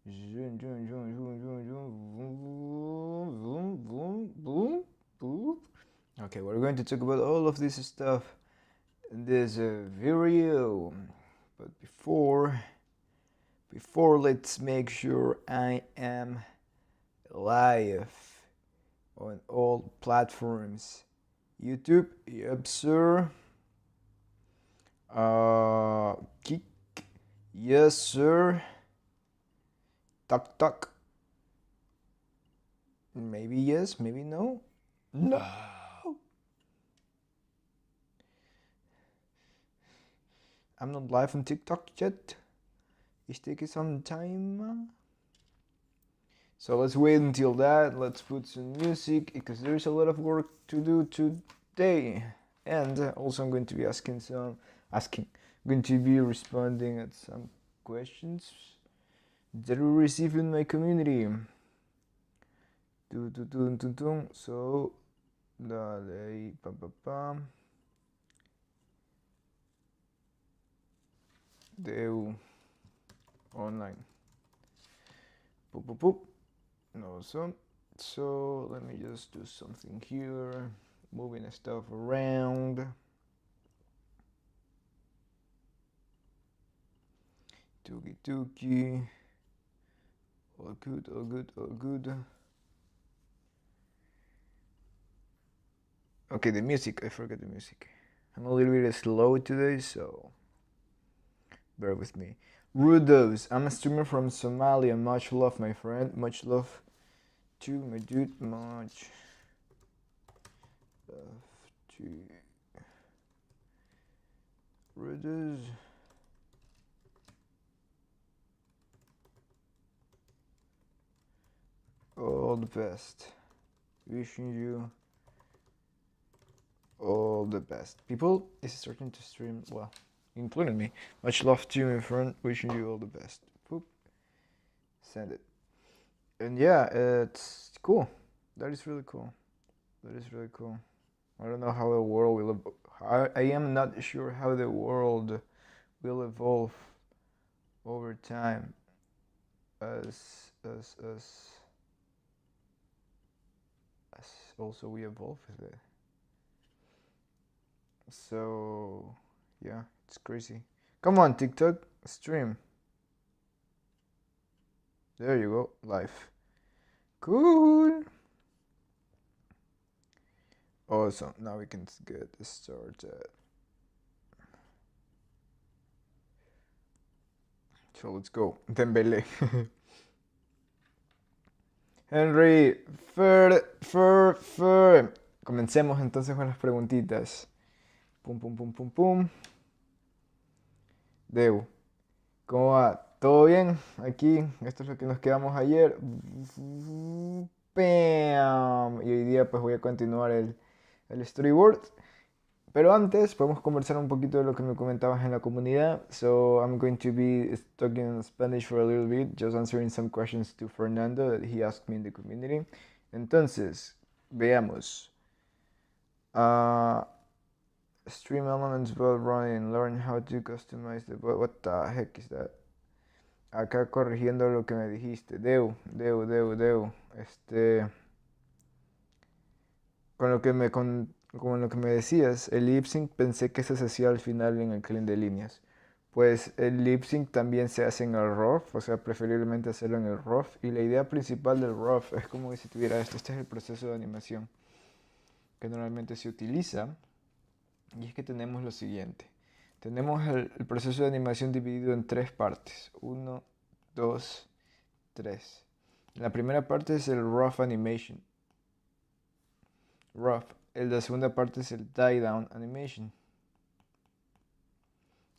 Zoom, zoom, zoom, zoom, zoom, zoom, boom, boom, boom, boom. Okay, we're going to talk about all of this stuff in this video. But before let's make sure I am live on all platforms. YouTube, yep sir. Kick, yes sir. Tuck tuck. Maybe yes, maybe no. No. I'm not live on TikTok yet. It's taking some time. So let's wait until that. Let's put some music because there's a lot of work to do today. And also I'm going to be going to be responding at some questions that we receive in my community. So, dale, pam pam pam. Deu online. Poop poop poop. No son. So let me just do something here. Moving stuff around. Tuki tuki. All good, all good, all good. Okay, the music. I forgot the music. I'm a little bit slow today, so bear with me. Rudos, I'm a streamer from Somalia. Much love, my friend. Much love to my dude. Much love to Rudos. All the best. Wishing you all the best. People is starting to stream, well, including me. Much love to you, my friend. Wishing you all the best. Poop. Send it. And yeah, it's cool. That is really cool. That is really cool. I don't know how the world will. I am not sure how the world will evolve over time, as also we evolve with it. So yeah, it's crazy. Come on, TikTok, stream. There you go, live. Cool. Awesome. Now we can get started. So let's go. Dembele. Henry, Fer. Comencemos entonces con las preguntitas. Pum, pum, pum, pum, pum. Deu. ¿Cómo va? ¿Todo bien? Aquí, esto es lo que nos quedamos ayer. ¡Pam! Y hoy día pues voy a continuar el storyboard. Pero antes podemos conversar un poquito de lo que me comentabas en la comunidad. So I'm going to be talking in Spanish for a little bit, just answering some questions to Fernando that he asked me in the community. Entonces, veamos. Stream elements while running, learn how to customize the bot. What the heck is that? Acá corrigiendo lo que me dijiste. Deu. Con lo que me como lo que me decías, el lip sync pensé que eso se hacía al final en el clean de líneas. Pues el lip sync también se hace en el RAW, o sea, preferiblemente hacerlo en el RAW. Y la idea principal del RAW es como si tuviera esto. Este es el proceso de animación que normalmente se utiliza. Y es que tenemos lo siguiente. Tenemos el proceso de animación dividido en tres partes. 1, 2, 3. La primera parte es el rough animation. Rough. La segunda parte es el tie down animation.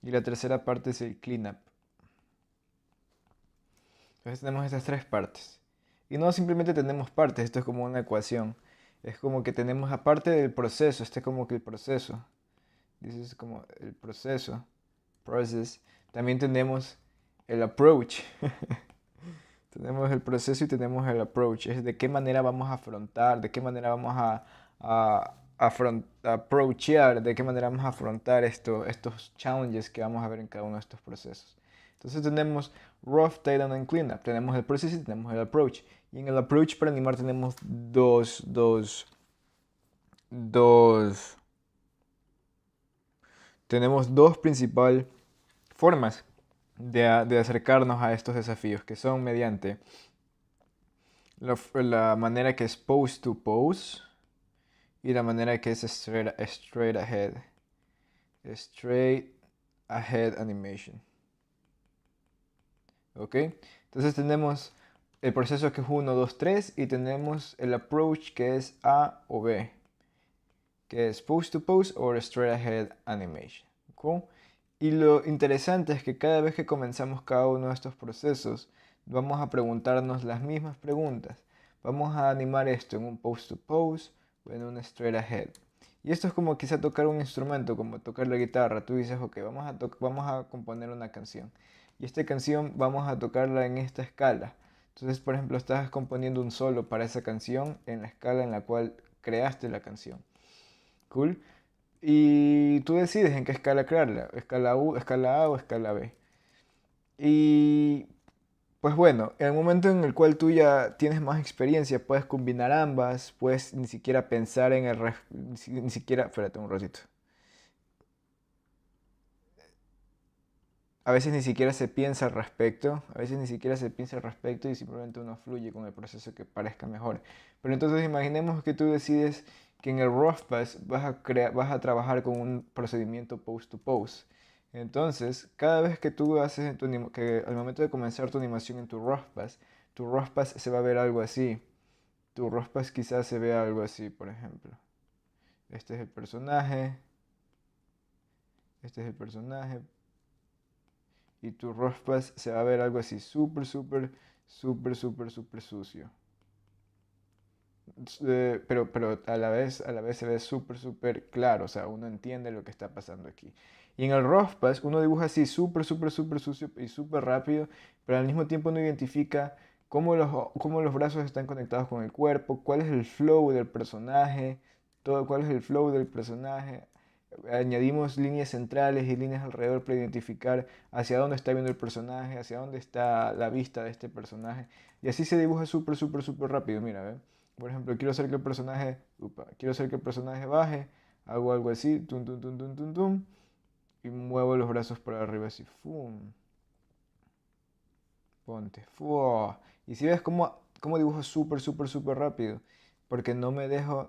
Y la tercera parte es el cleanup. Entonces tenemos estas tres partes. Y no simplemente tenemos partes, esto es como una ecuación. Es como que tenemos aparte del proceso, este es como que el proceso. This es como el proceso. Process. También tenemos el approach. Tenemos el proceso y tenemos el approach. Es de qué manera vamos a afrontar, de qué manera vamos a approachar, de qué manera vamos a afrontar estos challenges que vamos a ver en cada uno de estos procesos. Entonces tenemos rough, tie down and clean up. Tenemos el process y tenemos el approach. Y en el approach para animar tenemos dos, tenemos dos principales formas de acercarnos a estos desafíos, que son mediante la manera que es pose to pose y la manera que es straight ahead. Straight ahead animation. ¿Ok? Entonces tenemos el proceso que es 1, 2, 3 y tenemos el approach que es A o B, que es pose to pose o straight ahead animation. ¿Cool? Y lo interesante es que cada vez que comenzamos cada uno de estos procesos, vamos a preguntarnos las mismas preguntas. Vamos a animar esto en un pose to pose o en un straight ahead. Y esto es como quizá tocar un instrumento, como tocar la guitarra. Tú dices, ok, vamos a componer una canción. Y esta canción vamos a tocarla en esta escala. Entonces, por ejemplo, estás componiendo un solo para esa canción en la escala en la cual creaste la canción. Cool. Y tú decides en qué escala crearla, escala U, escala A o escala B. Y pues bueno, en el momento en el cual tú ya tienes más experiencia, puedes combinar ambas, puedes ni siquiera pensar en ni siquiera, espérate un ratito. A veces ni siquiera se piensa al respecto, a veces ni siquiera se piensa al respecto y simplemente uno fluye con el proceso que parezca mejor. Pero entonces imaginemos que tú decides que en el Rough Pass vas a trabajar con un procedimiento post to post. Entonces, cada vez que tú haces que al momento de comenzar tu animación en tu Rough Pass se va a ver algo así. Tu Rough Pass quizás se vea algo así, por ejemplo. Este es el personaje, este es el personaje, y tu rough pass se va a ver algo así, súper sucio. Pero a la vez se ve súper claro, o sea, uno entiende lo que está pasando aquí. Y en el rough pass uno dibuja así súper sucio y súper rápido, pero al mismo tiempo uno identifica cómo los brazos están conectados con el cuerpo, cuál es el flow del personaje, todo, cuál es el flow del personaje. Añadimos líneas centrales y líneas alrededor para identificar hacia dónde está viendo el personaje, hacia dónde está la vista de este personaje. Y así se dibuja súper rápido. Mira, ¿ve? Por ejemplo, quiero hacer que el personaje baje, hago algo así, tum, y muevo los brazos para arriba así, fum, ponte, ¡fua! Y si ves cómo dibujo súper rápido, porque no me dejo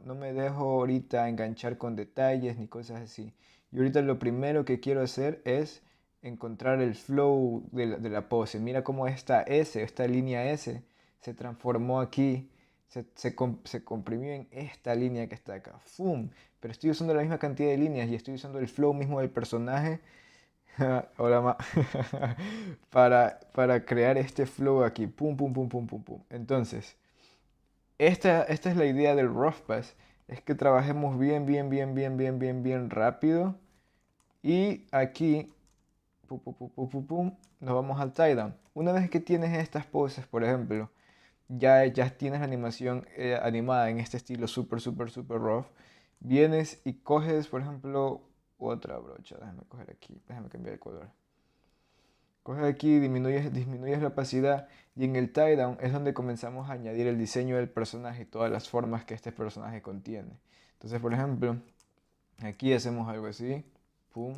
ahorita enganchar con detalles ni cosas así. Y ahorita lo primero que quiero hacer es encontrar el flow de la pose. Mira cómo esta línea S, se transformó aquí, se comprimió en esta línea que está acá. ¡Fum! Pero estoy usando la misma cantidad de líneas y estoy usando el flow mismo del personaje. Hola, para crear este flow aquí. Pum. Entonces, esta es la idea del Rough Pass. Es que trabajemos bien rápido. Y aquí, nos vamos al tie down. Una vez que tienes estas poses, por ejemplo, ya tienes la animación animada en este estilo súper rough. Vienes y coges, por ejemplo, otra brocha. Déjame coger aquí, déjame cambiar el color. Coges aquí, disminuyes la opacidad y en el tie down es donde comenzamos a añadir el diseño del personaje y todas las formas que este personaje contiene. Entonces, por ejemplo, aquí hacemos algo así, pum,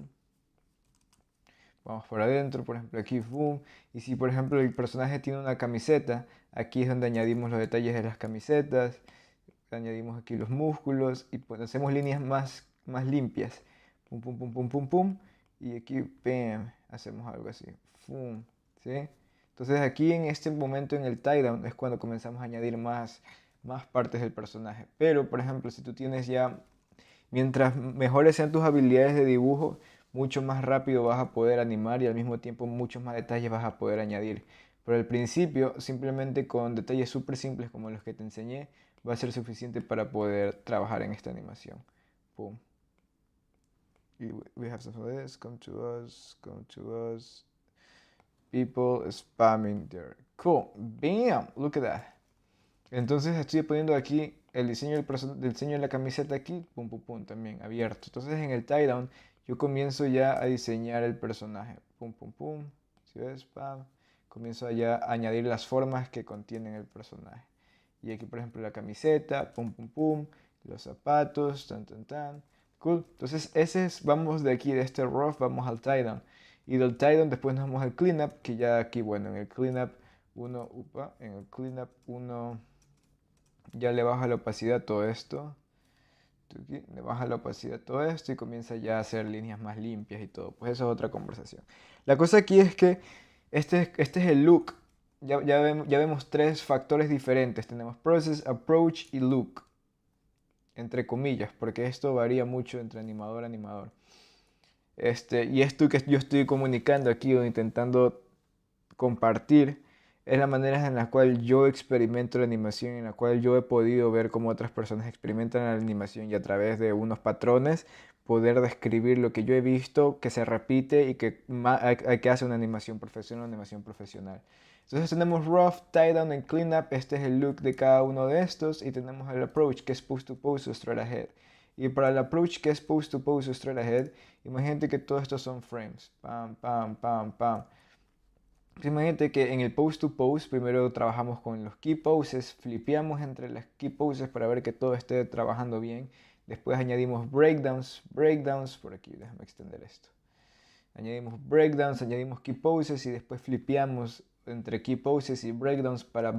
vamos por adentro, por ejemplo aquí, pum, y si por ejemplo el personaje tiene una camiseta, aquí es donde añadimos los detalles de las camisetas, añadimos aquí los músculos y pues hacemos líneas más limpias, pum, y aquí, bam, hacemos algo así, pum, ¿sí? Entonces aquí en este momento en el tie down es cuando comenzamos a añadir más partes del personaje. Pero, por ejemplo, si tú tienes ya, mientras mejores sean tus habilidades de dibujo, mucho más rápido vas a poder animar y al mismo tiempo muchos más detalles vas a poder añadir. Pero al principio, simplemente con detalles súper simples como los que te enseñé, va a ser suficiente para poder trabajar en esta animación. Pum. Y we have some of this. Come to us. People spamming there. Cool. Bam. Look at that. Entonces estoy poniendo aquí el diseño del diseño de la camiseta aquí, también abierto. Entonces en el tie down yo comienzo ya a diseñar el personaje. Si ves, pam. comienzo ya a añadir las formas que contienen el personaje. Y aquí, por ejemplo, la camiseta, pum, pum, pum, los zapatos, tan, tan, tan. Cool. Entonces, vamos de aquí, de este rough, vamos al tie down. Y del tie down después nos vamos al cleanup, que ya aquí, bueno, en el cleanup uno ya le baja la opacidad a todo esto. Aquí, le baja la opacidad a todo esto y comienza ya a hacer líneas más limpias y todo. Pues eso es otra conversación. La cosa aquí es que este es el look. Ya vemos tres factores diferentes. Tenemos process, approach y look. Entre comillas, porque esto varía mucho entre animador a animador. Y esto que yo estoy comunicando aquí o intentando compartir es la manera en la cual yo experimento la animación, en la cual yo he podido ver cómo otras personas experimentan la animación y a través de unos patrones poder describir lo que yo he visto, que se repite y que hace una animación profesional. Entonces tenemos rough, tie down y cleanup. Este es el look de cada uno de estos. Y tenemos el approach, que es post to pose o straight ahead. Y para el approach, que es post to pose o straight ahead, imagínate que todos estos son frames. Pam, pam, pam, pam. Imagínate que en el post to pose primero trabajamos con los key poses, flipeamos entre las key poses para ver que todo esté trabajando bien. Después añadimos breakdowns, por aquí, déjame extender esto. Añadimos breakdowns, añadimos key poses y después flipeamos entre key poses y breakdowns para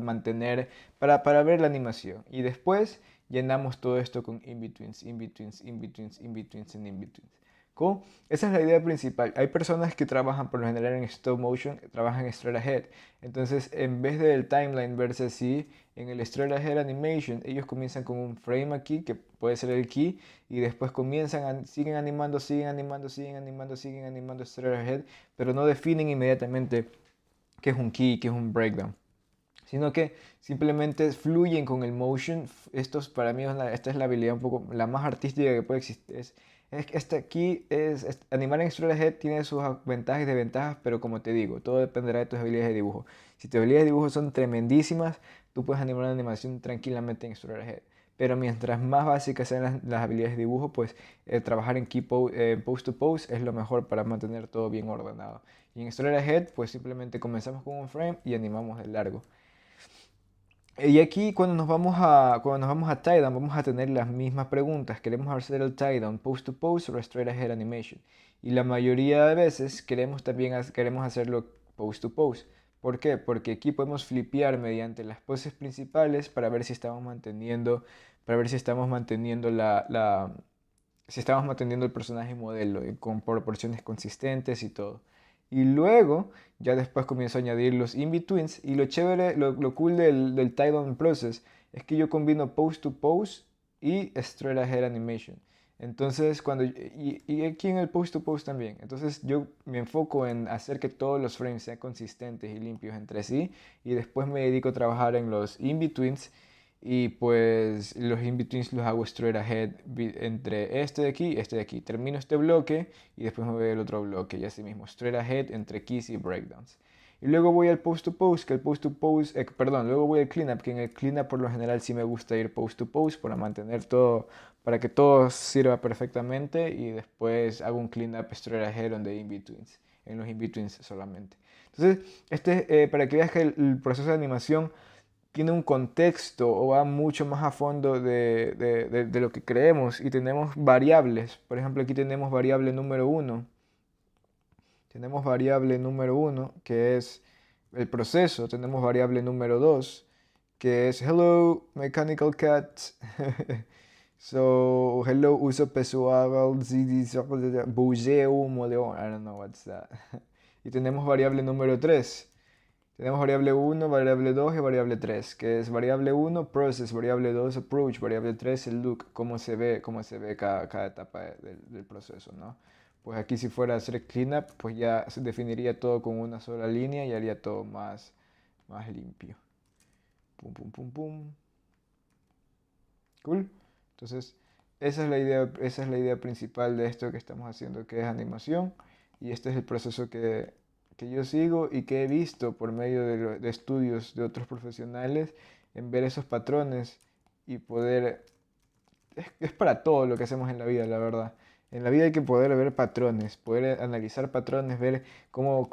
para ver la animación. Y después llenamos todo esto con in-betweens, in-betweens, in-betweens, in-betweens y in-betweens. ¿Cool? Esa es la idea principal. Hay personas que trabajan por lo general en stop motion, trabajan en straight ahead. Entonces, en vez del timeline verse así, en el straight ahead animation, ellos comienzan con un frame aquí, que puede ser el key, y después siguen animando, siguen animando straight ahead, pero no definen inmediatamente qué es un key, qué es un breakdown, sino que simplemente fluyen con el motion. Para mí esta es la habilidad un poco la más artística que puede existir. Animar en straight ahead tiene sus ventajas y desventajas, pero como te digo, todo dependerá de tus habilidades de dibujo. Si tus habilidades de dibujo son tremendísimas, tú puedes animar una animación tranquilamente en straight ahead. Pero mientras más básicas sean las habilidades de dibujo, pues trabajar en post to pose es lo mejor para mantener todo bien ordenado. Y en straight ahead, pues simplemente comenzamos con un frame y animamos de largo. Y aquí cuando nos vamos a tie down, vamos a tener las mismas preguntas. Queremos hacer el tie down post to pose o straight ahead animation. Y la mayoría de veces queremos hacerlo post to pose. ¿Por qué? Porque aquí podemos flipear mediante las poses principales para ver si estamos manteniendo, si estamos manteniendo el personaje modelo con proporciones consistentes y todo. Y luego, ya después comienzo a añadir los in-betweens. Y lo chévere, lo cool del tie down process es que yo combino post to pose y straight ahead animation. Entonces, y aquí en el post to pose también. Entonces, yo me enfoco en hacer que todos los frames sean consistentes y limpios entre sí. Y después me dedico a trabajar en los in-betweens. Y pues los in-betweens los hago straight ahead entre este de aquí y este de aquí. Termino este bloque y después me voy al otro bloque. Y así mismo, straight ahead entre keys y breakdowns. Y luego voy al post to pose, luego voy al cleanup, que en el cleanup por lo general sí me gusta ir post to pose para mantener todo, para que todo sirva perfectamente. Y después hago un cleanup straight ahead on the in-betweens, en los in-betweens solamente. Entonces, para que veas que el proceso de animación tiene un contexto o va mucho más a fondo de lo que creemos y tenemos variables. Por ejemplo, aquí tenemos variable número uno. Tenemos variable número uno, que es el proceso. Tenemos variable número 2, que es hello, mechanical cat. So, hello, uso pessoal, buceo, moleón. I don't know what's that. Y tenemos variable número 3. Tenemos variable 1, variable 2 y variable 3, que es variable 1, process, variable 2, approach, variable 3, el look, cómo se ve cada etapa del proceso, ¿no? Pues aquí si fuera a hacer cleanup, pues ya se definiría todo con una sola línea y haría todo más limpio. Pum, pum, pum, pum. Cool. Entonces, esa es la idea principal de esto que estamos haciendo, que es animación. Y este es el proceso que yo sigo y que he visto por medio de estudios de otros profesionales en ver esos patrones y poder... Es para todo lo que hacemos en la vida, la verdad. En la vida hay que poder ver patrones, poder analizar patrones, ver cómo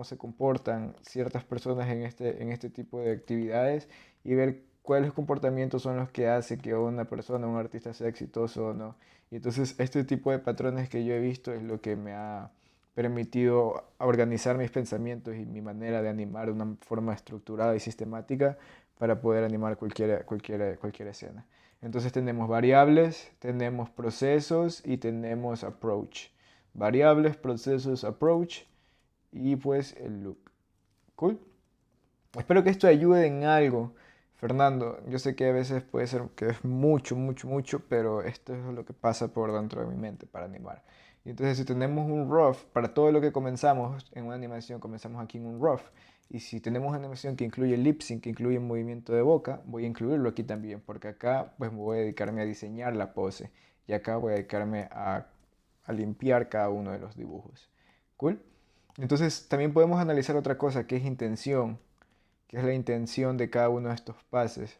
se comportan ciertas personas en este tipo de actividades y ver cuáles comportamientos son los que hacen que una persona, un artista sea exitoso o no. Y entonces este tipo de patrones que yo he visto es lo que me ha permitido organizar mis pensamientos y mi manera de animar de una forma estructurada y sistemática para poder animar cualquier escena. Entonces tenemos variables, tenemos procesos y tenemos approach. Variables, procesos, approach y pues el loop. Cool. Espero que esto ayude en algo. Fernando, yo sé que a veces puede ser que es mucho, pero esto es lo que pasa por dentro de mi mente para animar. Y entonces si tenemos un rough, para todo lo que comenzamos en una animación, comenzamos aquí en un rough. Y si tenemos una animación que incluye lip sync, que incluye movimiento de boca, voy a incluirlo aquí también, porque acá pues voy a dedicarme a diseñar la pose. Y acá voy a dedicarme a limpiar cada uno de los dibujos. ¿Cool? Entonces también podemos analizar otra cosa, que es intención, que es la intención de cada uno de estos pases.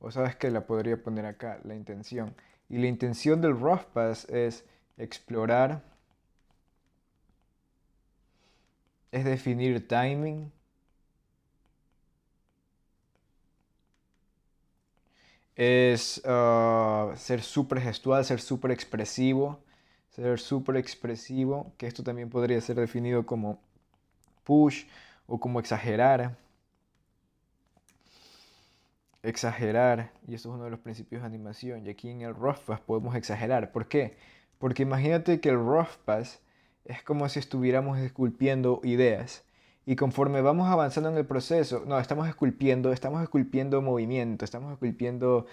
O sabes que la podría poner acá, la intención. Y la intención del rough pass es explorar, es definir timing, es ser súper gestual, ser súper expresivo, que esto también podría ser definido como push o como exagerar. Exagerar, y eso es uno de los principios de animación, y aquí en el rough pass podemos exagerar. ¿Por qué? Porque imagínate que el rough pass es como si estuviéramos esculpiendo ideas, y conforme vamos avanzando en el proceso, no, estamos esculpiendo movimiento, estamos esculpiendo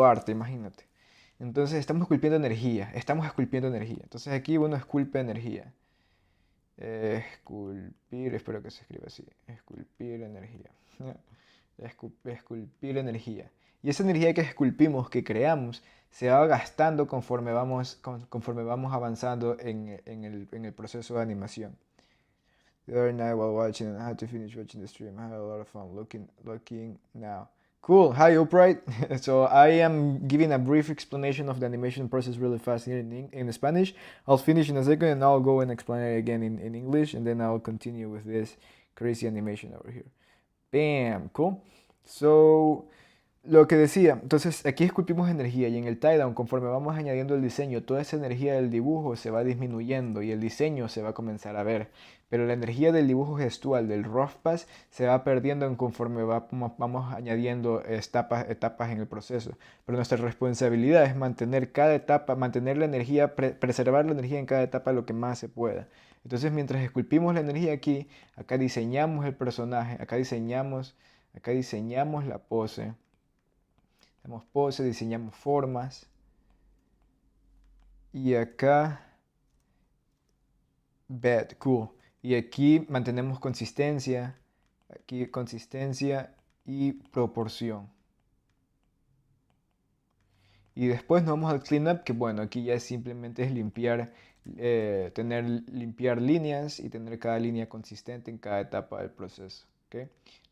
arte, imagínate. Entonces estamos esculpiendo energía. Entonces aquí uno esculpe energía. Esculpir, espero que se escriba así, esculpir energía. Esculpir energía. Y esa energía que esculpimos, que creamos, se va gastando conforme vamos avanzando en el proceso de animación. The other night while watching, and I had to finish watching the stream. I had a lot of fun looking now. Cool. Hi, Upright. So I am giving a brief explanation of the animation process really fast here in Spanish. I'll finish in a second and I'll go and explain it again in English, and then I'll continue with this crazy animation over here. Bam, cool. So, lo que decía, entonces aquí esculpimos energía y en el tie-down, conforme vamos añadiendo el diseño, toda esa energía del dibujo se va disminuyendo y el diseño se va a comenzar a ver. Pero la energía del dibujo gestual, del rough pass, se va perdiendo conforme vamos añadiendo etapas en el proceso. Pero nuestra responsabilidad es mantener cada etapa, mantener la energía, preservar la energía en cada etapa lo que más se pueda. Entonces, mientras esculpimos la energía aquí, acá diseñamos el personaje, acá diseñamos la pose. Hacemos pose, diseñamos formas. Y acá, bed, cool. Y aquí mantenemos consistencia. Aquí consistencia y proporción. Y después nos vamos al cleanup, que bueno, aquí ya simplemente es limpiar, limpiar líneas y tener cada línea consistente en cada etapa del proceso. ¿Okay?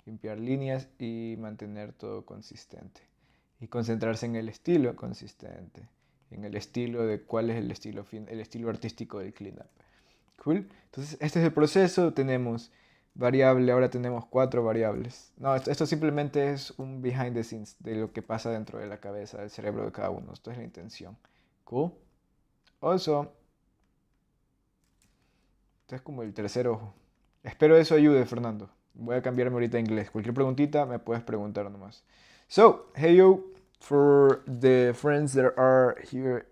Limpiar líneas y mantener todo consistente. Y concentrarse en el estilo consistente, en el estilo de cuál es el estilo artístico del cleanup. Cool. Entonces, este es el proceso. Tenemos variable, ahora tenemos 4 variables. No, esto simplemente es un behind the scenes de lo que pasa dentro de la cabeza, del cerebro de cada uno. Esto es la intención. Cool. Also, esto es como el tercer ojo. Espero eso ayude, Fernando. Voy a cambiarme ahorita a inglés. Cualquier preguntita me puedes preguntar nomás. So, hey yo, for the friends that are here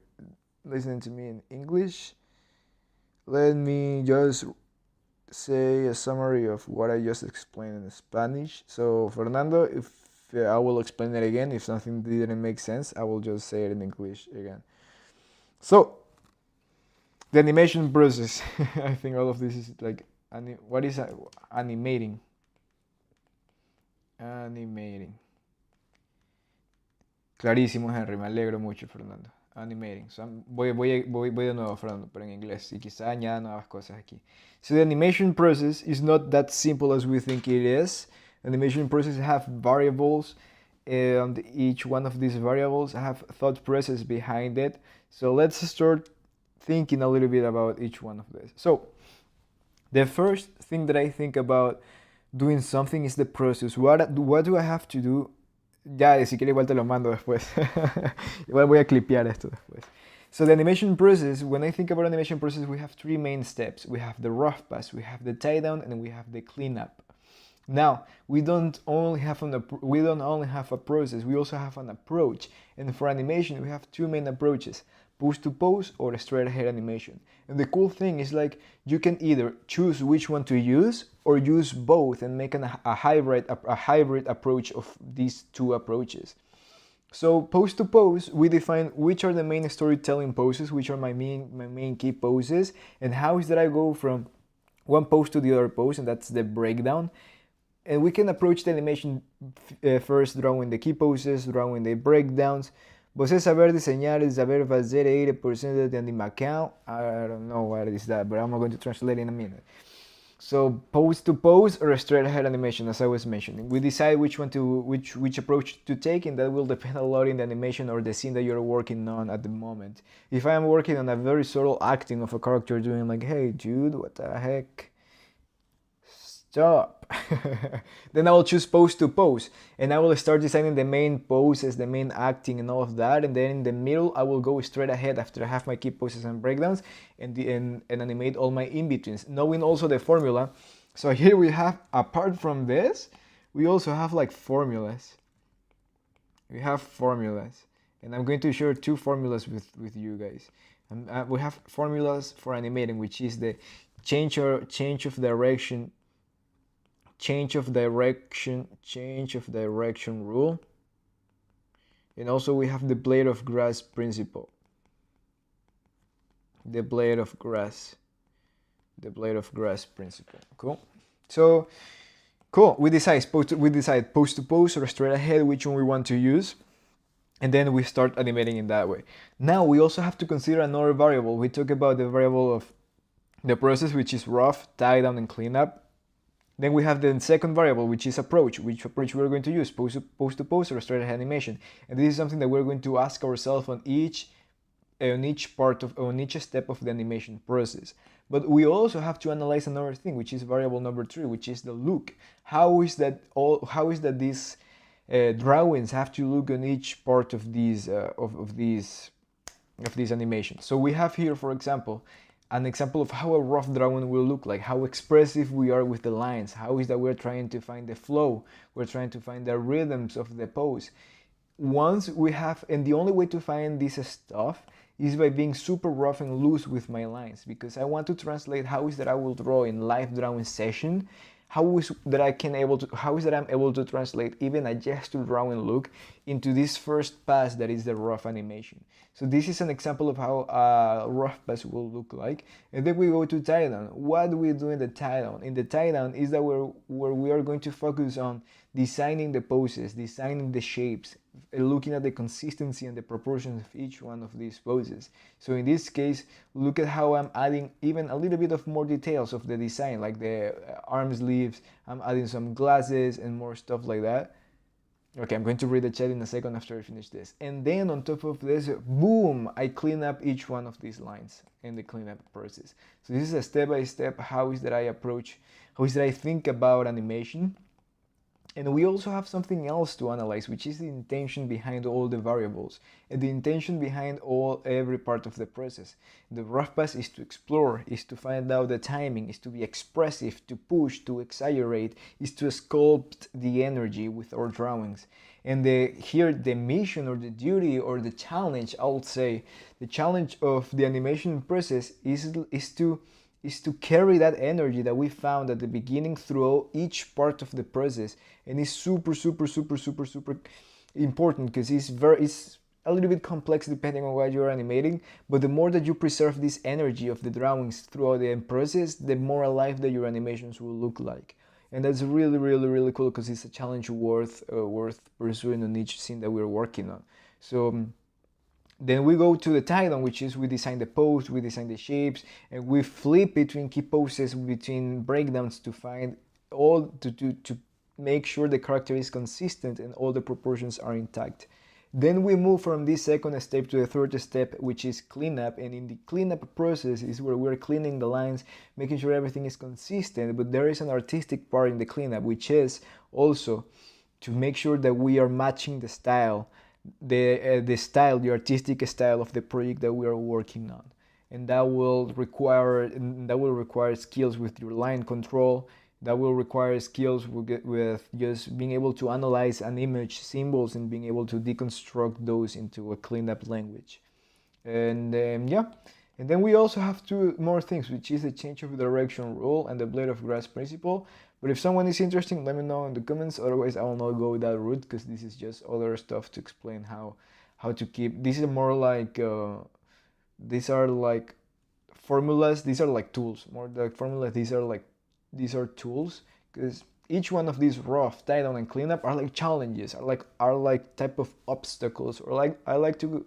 listening to me in English, let me just say a summary of what I just explained in Spanish. So, Fernando, if I will explain it again, if something didn't make sense, I will just say it in English again. So, the animation process. I think all of this is like, what is animating? Animating. Clarísimo, Henry, me alegro mucho, Fernando. Animating. So, voy de nuevo, Fernando, pero en inglés. Y quizá añada nuevas cosas aquí. So the animation process is not that simple as we think it is. Animation process have variables and each one of these variables have thought process behind it. So let's start thinking a little bit about each one of these. So the first thing that I think about doing something is the process. What do I have to do? Ya, si quieres igual te lo mando después. Igual voy a clipear esto después. So the animation process, when I think about animation process, we have three main steps. We have the rough pass, we have the tie down, and we have the cleanup. Now, we don't only have a process, we also have an approach. And for animation, we have two main approaches: pose to pose or straight ahead animation. And the cool thing is, like, you can either choose which one to use or use both and make a hybrid approach of these two approaches. So pose to pose, we define which are the main storytelling poses, which are my main key poses, and how is that I go from one pose to the other pose, and that's the breakdown. And we can approach the animation first drawing the key poses, drawing the breakdowns. Você saber diseñar es saber fazer 80% de animação. I don't know what is that, but I'm going to translate in a minute. So pose to pose or straight ahead animation, as I was mentioning. We decide which approach to take, and that will depend a lot in the animation or the scene that you're working on at the moment. If I am working on a very subtle acting of a character doing like, hey dude, what the heck? Stop. Then I will choose pose to pose, and I will start designing the main poses, the main acting and all of that, and then in the middle I will go straight ahead after I have my key poses and breakdowns and animate all my in-betweens, knowing also the formula. So here we have, apart from this, we also have like formulas. We have formulas, and I'm going to share two formulas with you guys. We have formulas for animating, which is the change of direction rule, and also we have the blade of grass principle. The blade of grass principle. Cool. So cool. We decide pose to pose or straight ahead which one we want to use, and then we start animating in that way. Now we also have to consider another variable. We talk about the variable of the process, which is rough, tie down, and cleanup. Then we have the second variable, which is approach. Which approach we're going to use, pose to pose or straight ahead animation. And this is something that we're going to ask ourselves on each step of the animation process. But we also have to analyze another thing, which is variable number 3, which is the look. How is that these drawings have to look on each part of these animations. So we have here, for example, an example of how a rough drawing will look like, how expressive we are with the lines, how is that we're trying to find the flow, we're trying to find the rhythms of the pose. Once we have, and the only way to find this stuff is by being super rough and loose with my lines, because I want to translate how is that I will draw in live drawing session, how is that I'm able to translate even a gesture drawing look into this first pass that is the rough animation. So this is an example of how a rough pass will look like. And then we go to tie down. What do we do in the tie down? In the tie down is that where we are going to focus on designing the poses, designing the shapes, looking at the consistency and the proportions of each one of these poses. So in this case, look at how I'm adding even a little bit of more details of the design, like the arm sleeves. I'm adding some glasses and more stuff like that. Okay, I'm going to read the chat in a second after I finish this. And then on top of this, boom, I clean up each one of these lines in the cleanup process. So this is a step-by-step how is that I think about animation. And we also have something else to analyze, which is the intention behind all the variables and the intention behind every part of the process. The rough pass is to explore, is to find out the timing, is to be expressive, to push, to exaggerate, is to sculpt the energy with our drawings. And here the mission or the duty or the challenge, I would say, the challenge of the animation process is to carry that energy that we found at the beginning through each part of the process. And it's super important, because it's a little bit complex depending on what you're animating, but the more that you preserve this energy of the drawings throughout the process, the more alive that your animations will look like. And that's really cool, because it's a challenge worth pursuing on each scene that we're working on. So then we go to the tie down, which is we design the pose, we design the shapes, and we flip between key poses, between breakdowns to find to make sure the character is consistent and all the proportions are intact. Then we move from this second step to the third step, which is cleanup. And in the cleanup process is where we're cleaning the lines, making sure everything is consistent. But there is an artistic part in the cleanup, which is also to make sure that we are matching the style, the artistic style of the project that we are working on. And that will require skills with your line control, that will require skills with just being able to analyze an image symbols and being able to deconstruct those into a cleanup language. And yeah, and then we also have two more things, which is the change of direction rule and the blade of grass principle. But if someone is interested, let me know in the comments. Otherwise, I will not go that route because this is just other stuff to explain how to keep. This is more like these are like formulas. These are like tools. More like formulas. These are tools because each one of these rough, tie down, and cleanup are like challenges, are like type of obstacles, or like I like to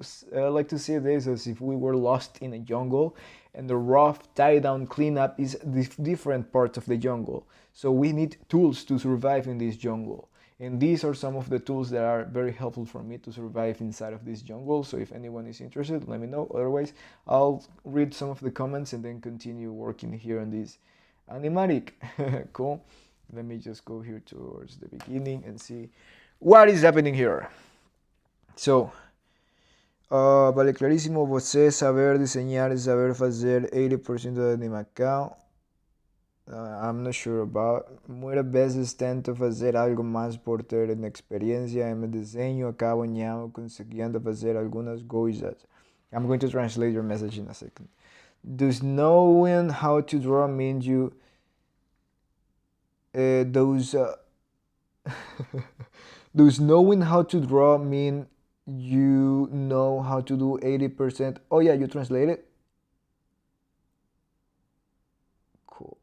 see this as if we were lost in a jungle, and the rough, tie down, cleanup is the different parts of the jungle. So we need tools to survive in this jungle, and these are some of the tools that are very helpful for me to survive inside of this jungle. So if anyone is interested, let me know. Otherwise, I'll read some of the comments and then continue working here on this animatic. Cool. Let me just go here towards the beginning and see what is happening here. So, vale claríssimo, você saber desenhar e saber fazer 80% de animação. I'm not sure about. Muitas vezes tento fazer algo mais por ter experiência em desenho, acabo não conseguindo fazer algumas coisas. I'm going to translate your message in a second. Does knowing how to draw mean you does knowing how to draw mean you know how to do 80%? Oh yeah, you translate it? Cool.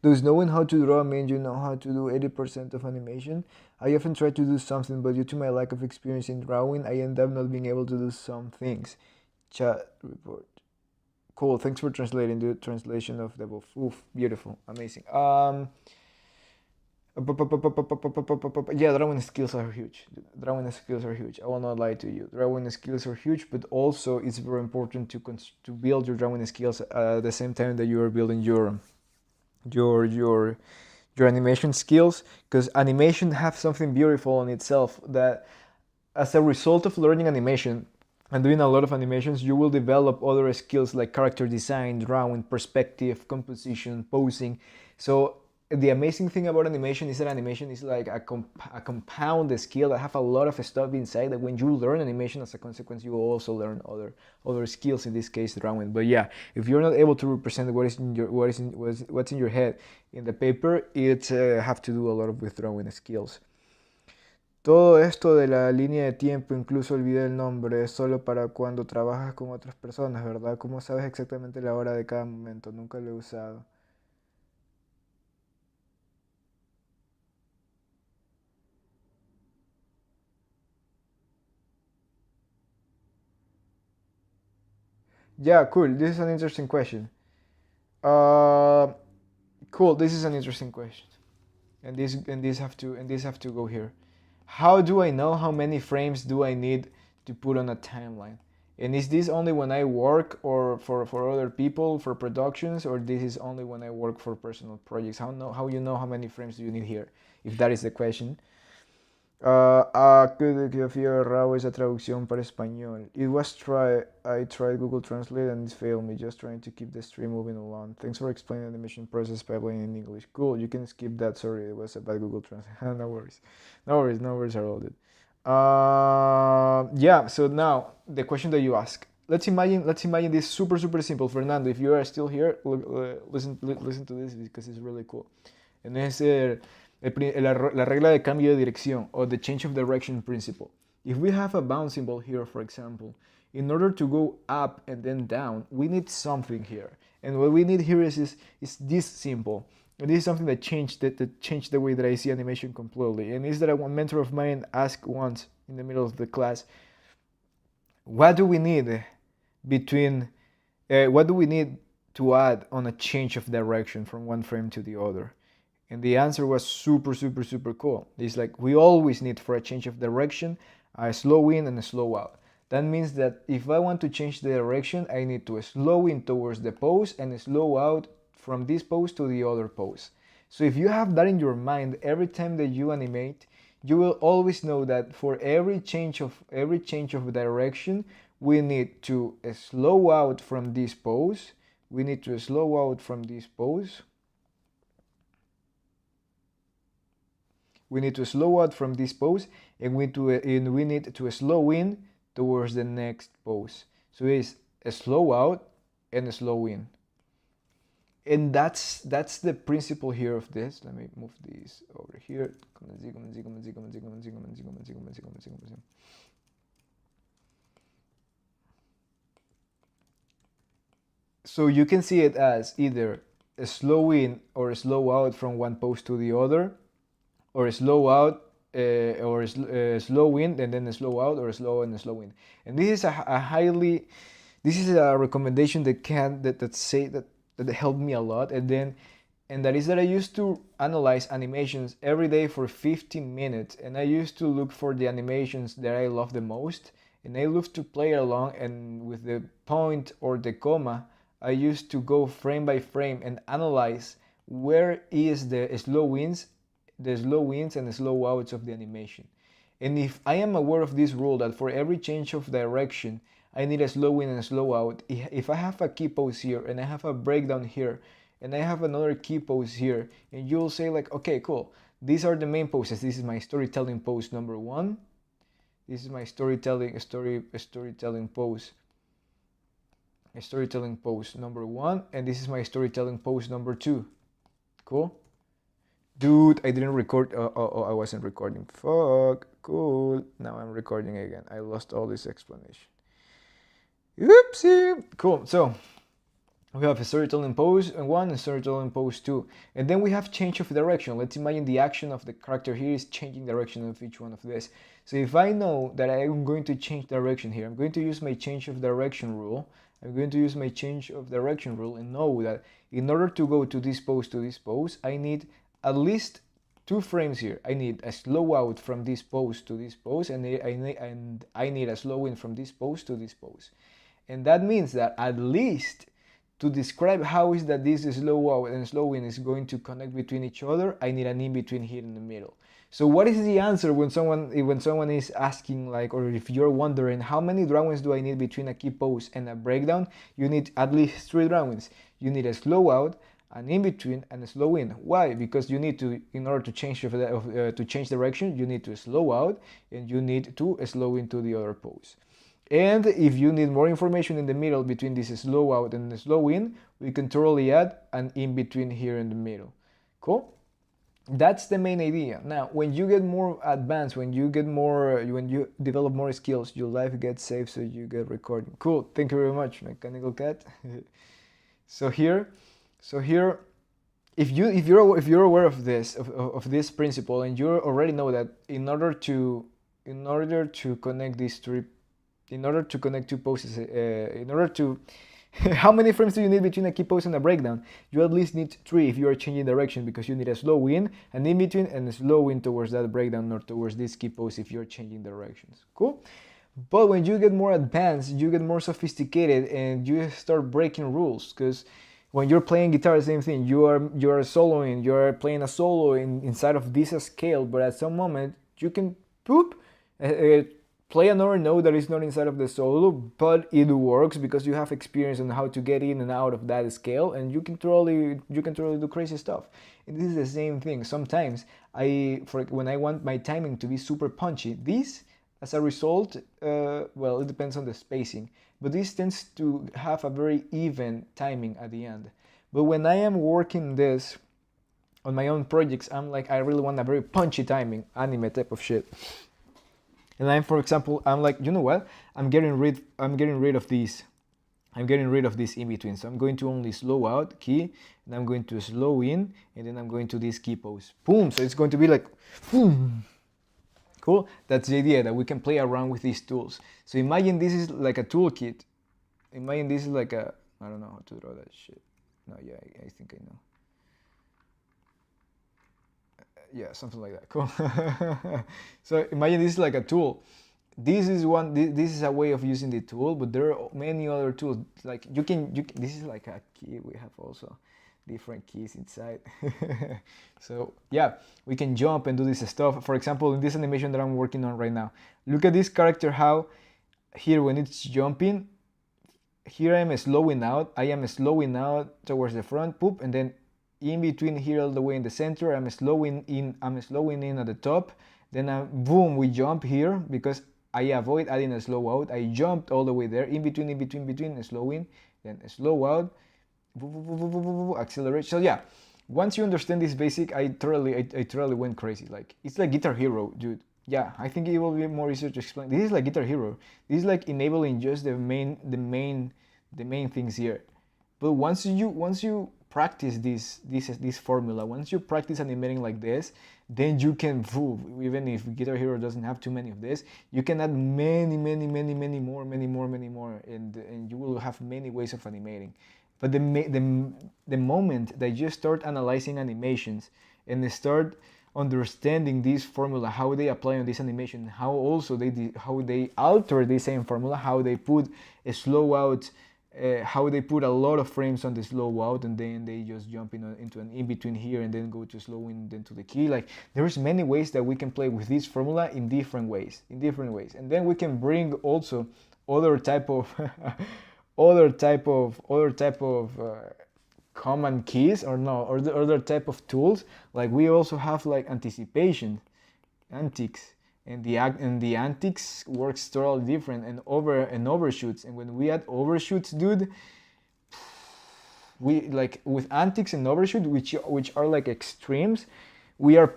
Does knowing how to draw mean you know how to do 80% of animation? I often try to do something, but due to my lack of experience in drawing, I end up not being able to do some things. Chat report. Cool, thanks for translating the translation of the book. Oof, beautiful, amazing. Yeah, drawing skills are huge. Drawing skills are huge. I will not lie to you. Drawing skills are huge, but also it's very important to build your drawing skills at the same time that you are building your animation skills, because animation have something beautiful in itself that as a result of learning animation and doing a lot of animations, you will develop other skills like character design, drawing, perspective, composition, posing. So the amazing thing about animation is that animation is like a compound skill that have a lot of stuff inside, that when you learn animation, as a consequence, you will also learn other skills, in this case drawing. But yeah, if you're not able to represent what's in your head in the paper, it have to do a lot with drawing skills. Todo esto de la línea de tiempo, incluso olvidé el nombre, es solo para cuando trabajas con otras personas, ¿verdad? ¿Cómo sabes exactamente la hora de cada momento? Nunca lo he usado. Yeah, cool. This is an interesting question. Uh, cool. This is an interesting question, and these have to go here. How do I know how many frames do I need to put on a timeline? And is this only when I work or for other people for productions, or this is only when I work for personal projects? How you know how many frames do you need here? If that is the question. Que fío raro esa traducción para español. I tried Google Translate and it failed me, just trying to keep the stream moving along. Thanks for explaining the mission process by playing in English. Cool, you can skip that, sorry, it was a bad Google Translate. No worries. No worries at all, dude. Yeah, so now, the question that you ask. Let's imagine this super simple. Fernando, if you are still here, listen to this because it's really cool. And it's la regla de cambio de dirección, or the change of direction principle. If we have a bound symbol here, for example, in order to go up and then down, we need something here. And what we need here is this symbol. And this is something that changed the way that I see animation completely. And is that one mentor of mine asked once in the middle of the class, what do we need what do we need to add on a change of direction from one frame to the other? And the answer was super, super, super cool. It's like we always need for a change of direction a slow in and a slow out. That means that if I want to change the direction, I need to slow in towards the pose and slow out from this pose to the other pose. So if you have that in your mind every time that you animate, you will always know that for every change of direction, we need to slow out from this pose. We need to slow out from this pose. We need to slow out from this pose, and we need to slow in towards the next pose. So it's a slow out and a slow in. And that's the principle here of this. Let me move this over here. So you can see it as either a slow in or a slow out from one pose to the other, or a slow out or a slow in and then a slow out, or a slow and a slow in. And this is this is a recommendation that helped me a lot. And that is that I used to analyze animations every day for 15 minutes, and I used to look for the animations that I love the most, and I love to play along, and with the point or the comma I used to go frame by frame and analyze where is the slow ins and the slow outs of the animation. And if I am aware of this rule that for every change of direction I need a slow in and a slow out, if I have a key pose here and I have a breakdown here and I have another key pose here, and you'll say like, okay, cool, these are the main poses. This is my storytelling pose number 1. This is my storytelling pose number 1, and this is my storytelling pose number 2. Cool. Dude, I didn't record. I wasn't recording. Fuck. Cool. Now I'm recording again. I lost all this explanation. Oopsie. Cool. So we have a storytelling pose 1 and storytelling pose 2. And then we have change of direction. Let's imagine the action of the character here is changing direction of each one of this. So if I know that I am going to change direction here, I'm going to use my change of direction rule. I'm going to use my change of direction rule and know that in order to go to this pose, I need at least 2 frames here. I need a slow out from this pose to this pose, and I need a slow in from this pose to this pose. And that means that at least to describe how is that this slow out and slow in is going to connect between each other, I need an in between here in the middle. So what is the answer when someone is asking, like, or if you're wondering how many drawings do I need between a key pose and a breakdown? You need at least 3 drawings. You need a slow out, an in between, and a slow in. Why? Because you need to, in order to change direction, you need to slow out and you need to slow into the other pose. And if you need more information in the middle between this slow out and the slow in, we can totally add an in between here in the middle. Cool? That's the main idea. Now, when you get more advanced, when you develop more skills, your life gets saved, so you get recording. Cool. Thank you very much, Mechanical Cat. So here, if you're aware of this principle, and you already know that in order to connect these two poses, how many frames do you need between a key pose and a breakdown? You at least need 3 if you are changing direction, because you need a slow in, an in between, and a slow in towards that breakdown or towards this key pose if you're changing directions. Cool? But when you get more advanced, you get more sophisticated, and you start breaking rules, because when you're playing guitar, the same thing. You are soloing, you're playing a solo inside of this scale, but at some moment you can play another note that is not inside of the solo, but it works because you have experience on how to get in and out of that scale, and you can totally do crazy stuff. And this is the same thing. Sometimes when I want my timing to be super punchy, this, as a result, well, it depends on the spacing, but this tends to have a very even timing at the end. But when I am working this on my own projects, I'm like, I really want a very punchy timing, anime type of shit. And for example, I'm like, you know what? I'm getting rid of these. I'm getting rid of this in between. So I'm going to only slow out key, and I'm going to slow in, and then I'm going to this key pose. Boom! So it's going to be like, boom. Cool? That's the idea, that we can play around with these tools. So imagine this is like a toolkit. Imagine this is like I don't know how to draw that shit. No, yeah, I think I know. Yeah, something like that. Cool. So imagine this is like a tool. This is one. This is a way of using the tool, but there are many other tools. Like you can. This is like a key. We have also different keys inside. So yeah, we can jump and do this stuff. For example, in this animation that I'm working on right now, look at this character. How here when it's jumping, here I am slowing out. I am slowing out towards the front, poop, and then in between here all the way in the center, I'm slowing in. I'm slowing in at the top. Then boom, we jump here because I avoid adding a slow out. I jumped all the way there, in between, slowing, then slow out, accelerate. So yeah, once you understand this basic, I totally went crazy. Like it's like Guitar Hero, dude. Yeah, I think it will be more easier to explain. This is like Guitar Hero. This is like enabling just the main things here. But once you practice this formula, once you practice animating like this, then you can, even if Guitar Hero doesn't have too many of this, you can add many more, and you will have many ways of animating. But the moment that you start analyzing animations and start understanding this formula, how they apply on this animation, how also how they alter the same formula, how they put a slow out, how they put a lot of frames on the slow out, and then they just jump into an in between here and then go to slow in, then to the key. Like there's many ways that we can play with this formula in different ways, and then we can bring also other type of other type of common keys, or no, or the other type of tools. Like we also have like anticipation, antics, and the antics works totally different, and overshoots. And when we add overshoots, dude, we like with antics and overshoot, which are like extremes, we are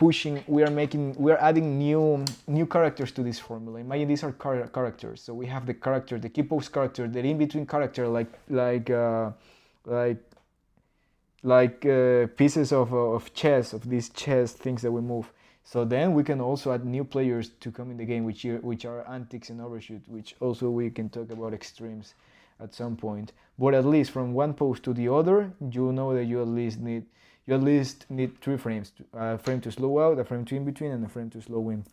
adding new characters to this formula. Imagine these are characters. So we have the character, the key pose character, the in between character, like pieces of chess, of these chess things that we move. So then we can also add new players to come in the game, which are antics and overshoot, which also we can talk about extremes at some point. But at least from one pose to the other, you know that you at least need 3 frames, a frame to slow out, a frame to in between, and a frame to slow in.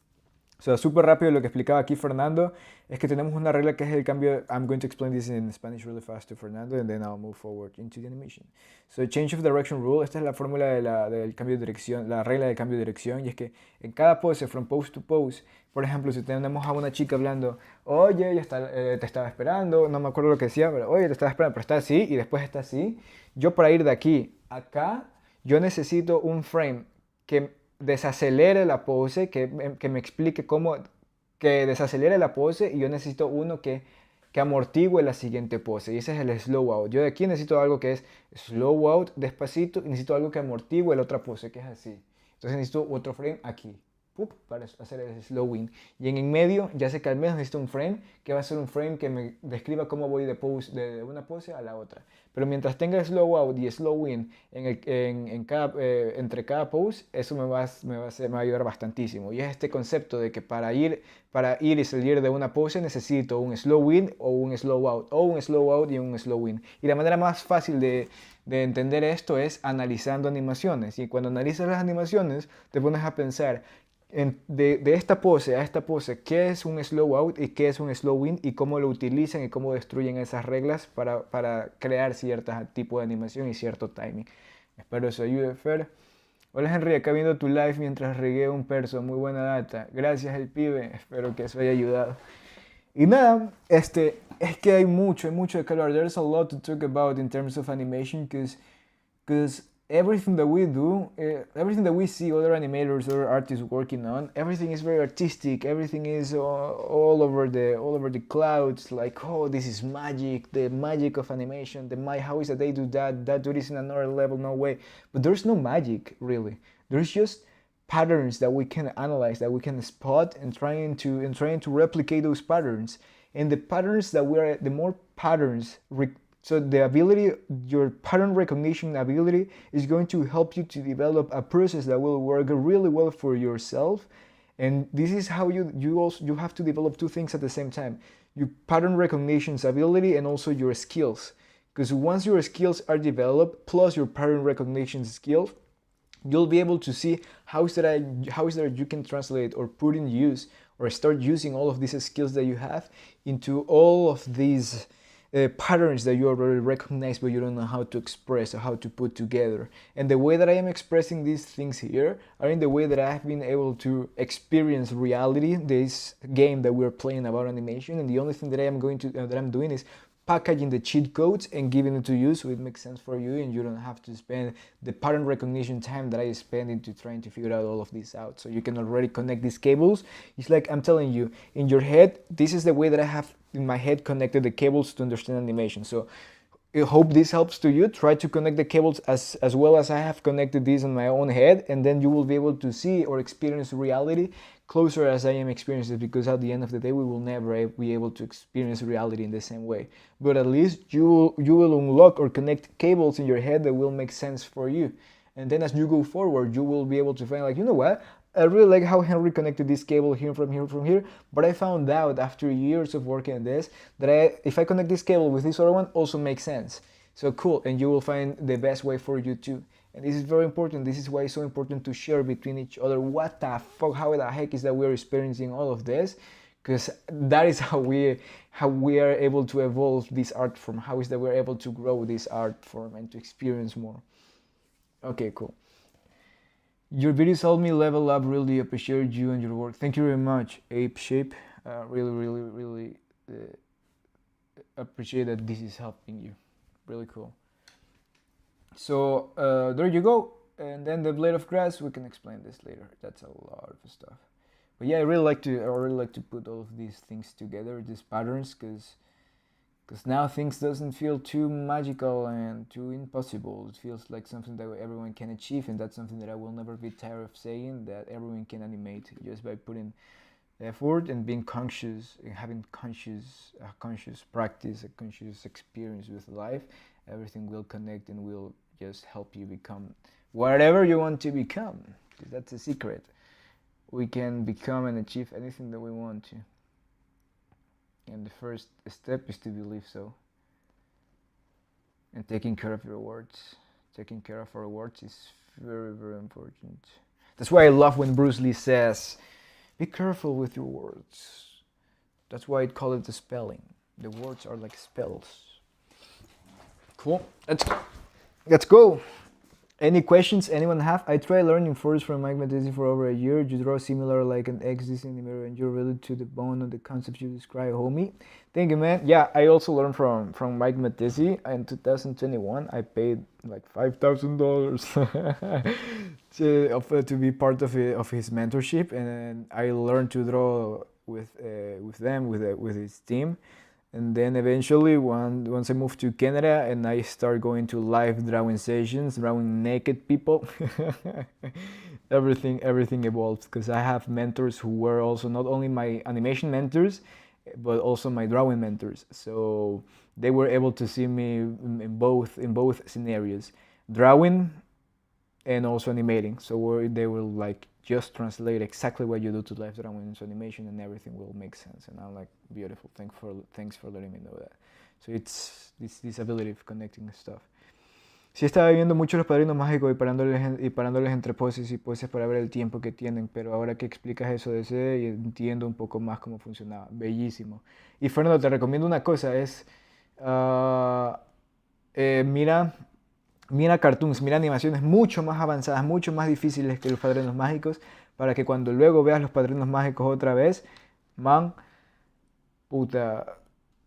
O sea, súper rápido lo que explicaba aquí Fernando es que tenemos una regla que es el cambio. I'm going to explain this in Spanish really fast to Fernando, and then I'll move forward into the animation. So, change of direction rule. Esta es la fórmula del cambio de dirección, la regla del cambio de dirección, y es que en cada pose, from pose to pose, por ejemplo, si tenemos a una chica hablando, oye, te estaba esperando, no me acuerdo lo que decía, pero oye, te estaba esperando, pero está así, y después está así. Yo para ir de aquí a acá, yo necesito un frame que desacelere la pose, que me explique cómo, que desacelere la pose, y yo necesito uno que amortigüe la siguiente pose, y ese es el slow out. Yo de aquí necesito algo que es slow out despacito, y necesito algo que amortigüe la otra pose, que es así. Entonces necesito otro frame aquí, para hacer el slow in. Y en medio, ya sé que al menos necesito un frame, que va a ser un frame que me describa cómo voy de una pose a la otra. Pero mientras tenga slow out y slow in entre cada pose, eso me va a ayudar bastantísimo. Y es este concepto de que para ir y salir de una pose necesito un slow in o un slow out, o un slow out y un slow in. Y la manera más fácil de entender esto es analizando animaciones. Y cuando analizas las animaciones, te pones a pensar de esta pose a esta pose, qué es un slow out y qué es un slow in, y cómo lo utilizan y cómo destruyen esas reglas para crear cierto tipo de animación y cierto timing. Espero eso ayude, Fer. Hola Henry, acá viendo tu live mientras regueo un perso, muy buena data. Gracias el pibe, espero que eso haya ayudado. Y nada, es que hay mucho de color. There's a lot to talk about in terms of animation, because everything that we do, everything that we see other animators, other artists working on, everything is very artistic. Everything is all over the clouds. Like, oh, this is magic, the magic of animation. How is it they do that? That dude is in another level. No way. But there's no magic really. There's just patterns that we can analyze, that we can spot, and trying to replicate those patterns. And the patterns that the more patterns. So your pattern recognition ability is going to help you to develop a process that will work really well for yourself. And this is how you have to develop 2 things at the same time: your pattern recognition ability and also your skills. Because once your skills are developed, plus your pattern recognition skills, you'll be able to see how is that you can translate or put in use or start using all of these skills that you have into all of these patterns that you already recognize but you don't know how to express or how to put together. And the way that I am expressing these things here are in the way that I have been able to experience reality, this game that we're playing about animation, and the only thing that I'm doing is packaging the cheat codes and giving it to you so it makes sense for you and you don't have to spend the pattern recognition time that I spend into trying to figure out all of this out. So you can already connect these cables. It's like I'm telling you, in your head, this is the way that I have in my head connected the cables to understand animation. So I hope this helps to you. Try to connect the cables as well as I have connected these in my own head, and then you will be able to see or experience reality closer as I am experiencing it, because at the end of the day we will never be able to experience reality in the same way. But at least you will unlock or connect cables in your head that will make sense for you. And then as you go forward, you will be able to find like, you know what? I really like how Henry connected this cable here from here from here, but I found out after years of working on this that if I connect this cable with this other one, also makes sense. So cool, and you will find the best way for you too. And this is very important. This is why it's so important to share between each other. What the fuck? How the heck is that we're experiencing all of this? Because that is how we are able to evolve this art form. How is that we're able to grow this art form and to experience more? Okay, cool. Your videos helped me level up. Really appreciate you and your work. Thank you very much, Ape Shape. Really appreciate that this is helping you. Really cool. So there you go. And then the blade of grass, we can explain this later. That's a lot of stuff. But yeah, I really like to put all of these things together, these patterns, because now things doesn't feel too magical and too impossible. It feels like something that everyone can achieve, and that's something that I will never be tired of saying, that everyone can animate just by putting effort and being conscious and having conscious practice, a conscious experience with life. Everything will connect and will just help you become whatever you want to become, because that's a secret. We can become and achieve anything that we want to. And the first step is to believe so. And taking care of your words. Taking care of our words is very, very important. That's why I love when Bruce Lee says, be careful with your words. That's why I call it the spelling. The words are like spells. Cool. Let's go. Any questions anyone have? I tried learning first from Mike Matesi for over a year. You draw similar like an X in the mirror and you're really to the bone on the concepts you describe, homie. Thank you, man. Yeah, I also learned from Mike Matesi in 2021. I paid like $5,000 to be part of his mentorship, and I learned to draw with his team. And then eventually, once I moved to Canada and I started going to live drawing sessions, drawing naked people, everything evolved, because I have mentors who were also not only my animation mentors, but also my drawing mentors. So they were able to see me in both scenarios, drawing and also animating. So they will like just translate exactly what you do to live drawing into animation, and everything will make sense. And I'm like, beautiful. Thanks for letting me know that. So it's this ability of connecting stuff. Sí estaba viendo mucho Los Padrinos Mágicos y parándoles entre poses y poses para ver el tiempo que tienen, pero ahora que explicas eso de ese, y entiendo un poco más cómo funcionaba. Bellísimo. Y Fernando, te recomiendo una cosa, es mira cartoons, mira animaciones mucho más avanzadas, mucho más difíciles que Los Padrinos Mágicos, para que cuando luego veas Los Padrinos Mágicos otra vez, man, puta,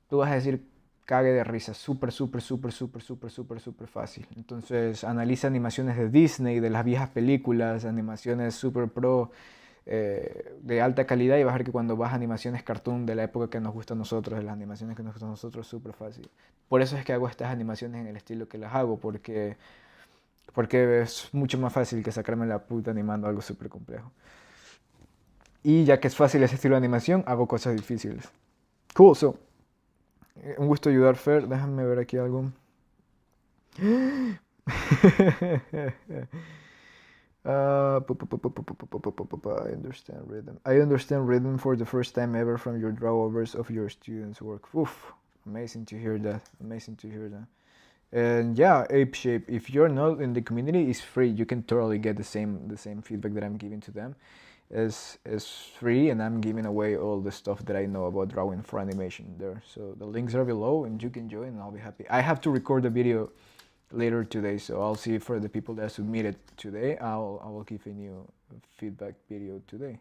tú vas a decir cague de risa, súper fácil. Entonces analiza animaciones de Disney, de las viejas películas, animaciones super pro, de alta calidad, y vas a ver que cuando vas a animaciones cartoon de la época que nos gusta a nosotros, de las animaciones que nos gustan a nosotros, súper fácil. Por eso es que hago estas animaciones en el estilo que las hago, porque es mucho más fácil que sacarme la puta animando algo súper complejo. Y ya que es fácil ese estilo de animación, hago cosas difíciles. Cool, so un gusto ayudar, Fer. Déjame ver aquí algo. I understand rhythm. I understand rhythm for the first time ever from your drawovers of your students' work. Oof, amazing to hear that. And yeah, Ape Shape, if you're not in the community, it's free. You can totally get the same feedback that I'm giving to them. Is free, and I'm giving away all the stuff that I know about drawing for animation there. So the links are below, and you can join, and I'll be happy. I have to record the video later today, so I'll see for the people that submitted today. I will give a new feedback video today,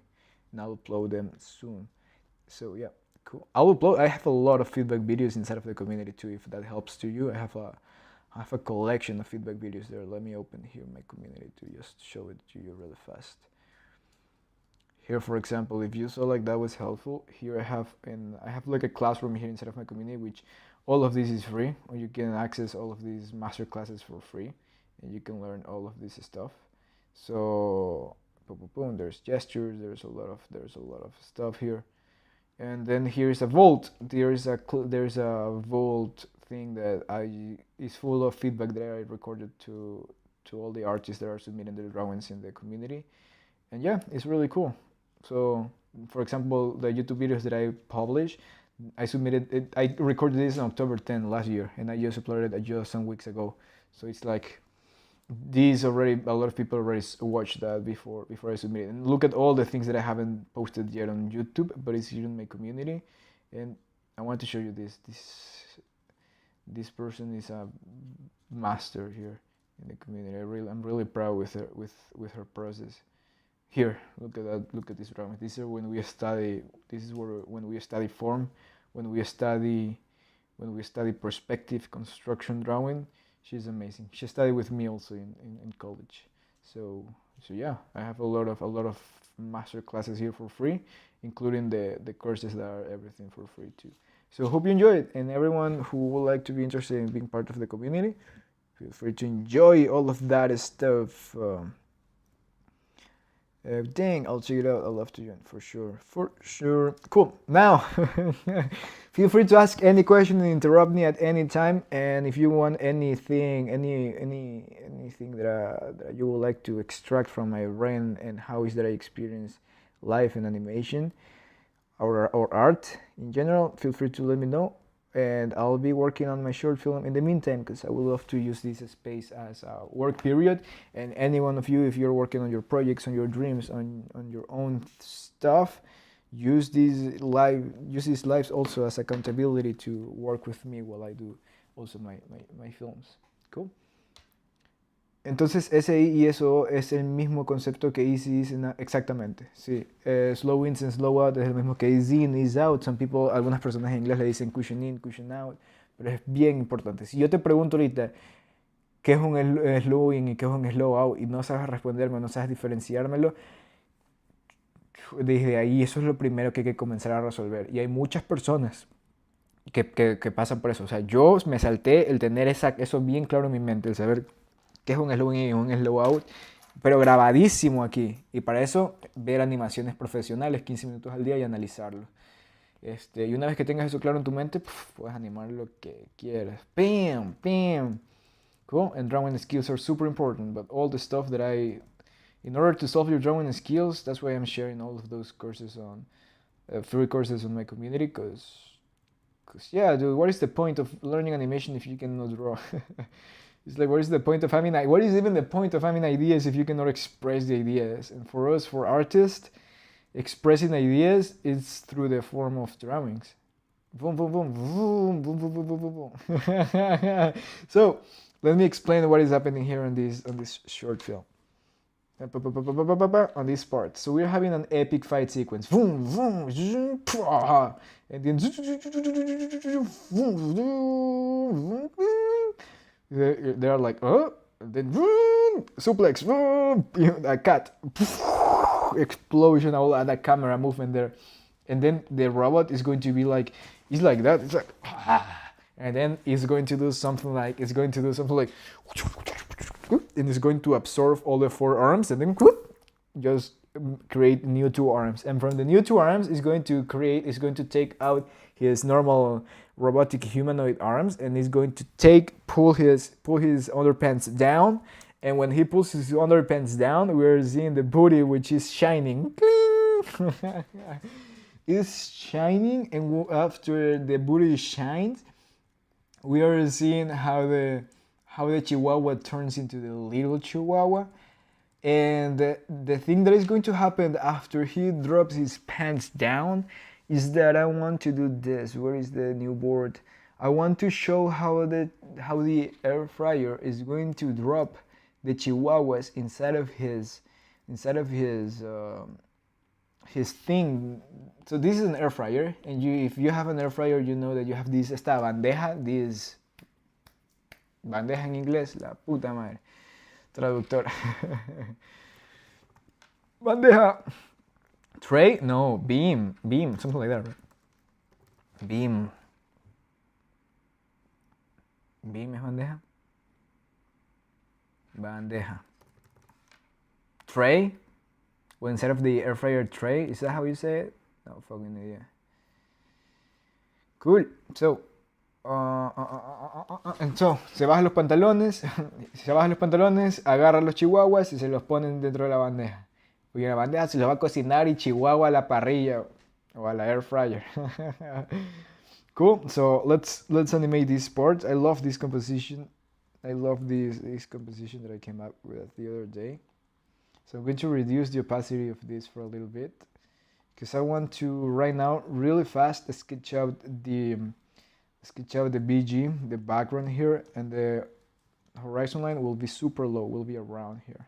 and I'll upload them soon. So yeah, cool. I'll upload. I have a lot of feedback videos inside of the community too. If that helps to you, I have a collection of feedback videos there. Let me open here my community to just show it to you really fast. Here, for example, if you saw like that was helpful, here I have like a classroom here inside of my community, which all of this is free, or you can access all of these master classes for free, and you can learn all of this stuff. So, boom, boom, boom, there's gestures, there's a lot of stuff here, and then here's a vault. There's a vault thing that is full of feedback that I recorded to all the artists that are submitting their drawings in the community, and yeah, it's really cool. So, for example, the YouTube videos that I publish, I submitted it. I recorded this on October 10th last year, and I just uploaded it just some weeks ago. So it's like these already a lot of people already watched that before I submitted. And look at all the things that I haven't posted yet on YouTube, but it's here in my community. And I want to show you this. This person is a master here in the community. I'm really proud with her process. Here, look at that. Look at this drawing. This is when we study. This is where when we study form, when we study perspective construction drawing. She's amazing. She studied with me also in college. So yeah, I have a lot of master classes here for free, including the courses that are everything for free too. So hope you enjoy it, and everyone who would like to be interested in being part of the community, feel free to enjoy all of that stuff. Dang, I'll check it out. I'll love to join for sure. For sure. Cool. Now, feel free to ask any question and interrupt me at any time. And if you want anything, anything that you would like to extract from my brain and how is that I experience life in animation or art in general, feel free to let me know. And I'll be working on my short film in the meantime, because I would love to use this space as a work period. And any one of you, if you're working on your projects, on your dreams, on your own stuff, use these lives also as accountability to work with me while I do also my films. Cool. Entonces, SI y SO es el mismo concepto que easy is exactamente, sí. Slow in and slow out es el mismo que easy in, ease out. Some people, algunas personas en inglés le dicen cushion in, cushion out, pero es bien importante. Si yo te pregunto ahorita qué es un slow in y qué es un slow out y no sabes responderme, no sabes diferenciármelo, desde ahí eso es lo primero que hay que comenzar a resolver. Y hay muchas personas que pasan por eso. O sea, yo me salté el tener eso bien claro en mi mente, el saber que es un slow in y un slow out, pero grabadísimo aquí. Y para eso, ver animaciones profesionales 15 minutos al día y analizarlo. Y una vez que tengas eso claro en tu mente, puedes animar lo que quieras. Bam, bam. Cool. And drawing skills are super important, but all the stuff that in order to solve your drawing skills, that's why I'm sharing all of those courses on, free courses on my community, because yeah, dude, what is the point of learning animation if you cannot draw? It's like, what is even the point of having ideas if you cannot express the ideas? And for us, for artists, expressing ideas is through the form of drawings. Boom, boom, boom, boom, boom, boom, boom, boom, boom, boom. So, let me explain what is happening here on this short film. On this part. So we're having an epic fight sequence. Boom, boom, and then they're like, oh, and then suplex, a cat, explosion, all that camera movement there, and then the robot is going to be like, it's like that, it's like, and then it's going to do something like, and it's going to absorb all the 4 arms, and then just create new 2 arms, and from the new 2 arms is going to take out his normal robotic humanoid arms, and he's going to pull his underpants down, and when he pulls his underpants down, we're seeing the booty, which is shining. It's and after the booty shines, we are seeing how the how the Chihuahua turns into the little Chihuahua. And the thing that is going to happen after he drops his pants down is that I want to do this. Where is the new board? I want to show how the air fryer is going to drop the Chihuahuas inside of his thing. So this is an air fryer, and if you have an air fryer, you know that you have esta bandeja, this bandeja en inglés, la puta madre, traductor. Bandeja, tray, no, beam, something like that, right? Beam es bandeja, tray. Well, instead of the air fryer tray, is that how you say it? No fucking idea. Cool. So, se bajan los pantalones, agarra los chihuahuas y se los ponen dentro de la bandeja. Y en la bandeja se los va a cocinar y chihuahua a la parrilla o a la air fryer. Cool. So let's animate this part. I love this composition. I love this composition that I came up with the other day. So I'm going to reduce the opacity of this for a little bit, because I want to right now really fast sketch out the BG, the background here, and the horizon line will be super low, will be around here.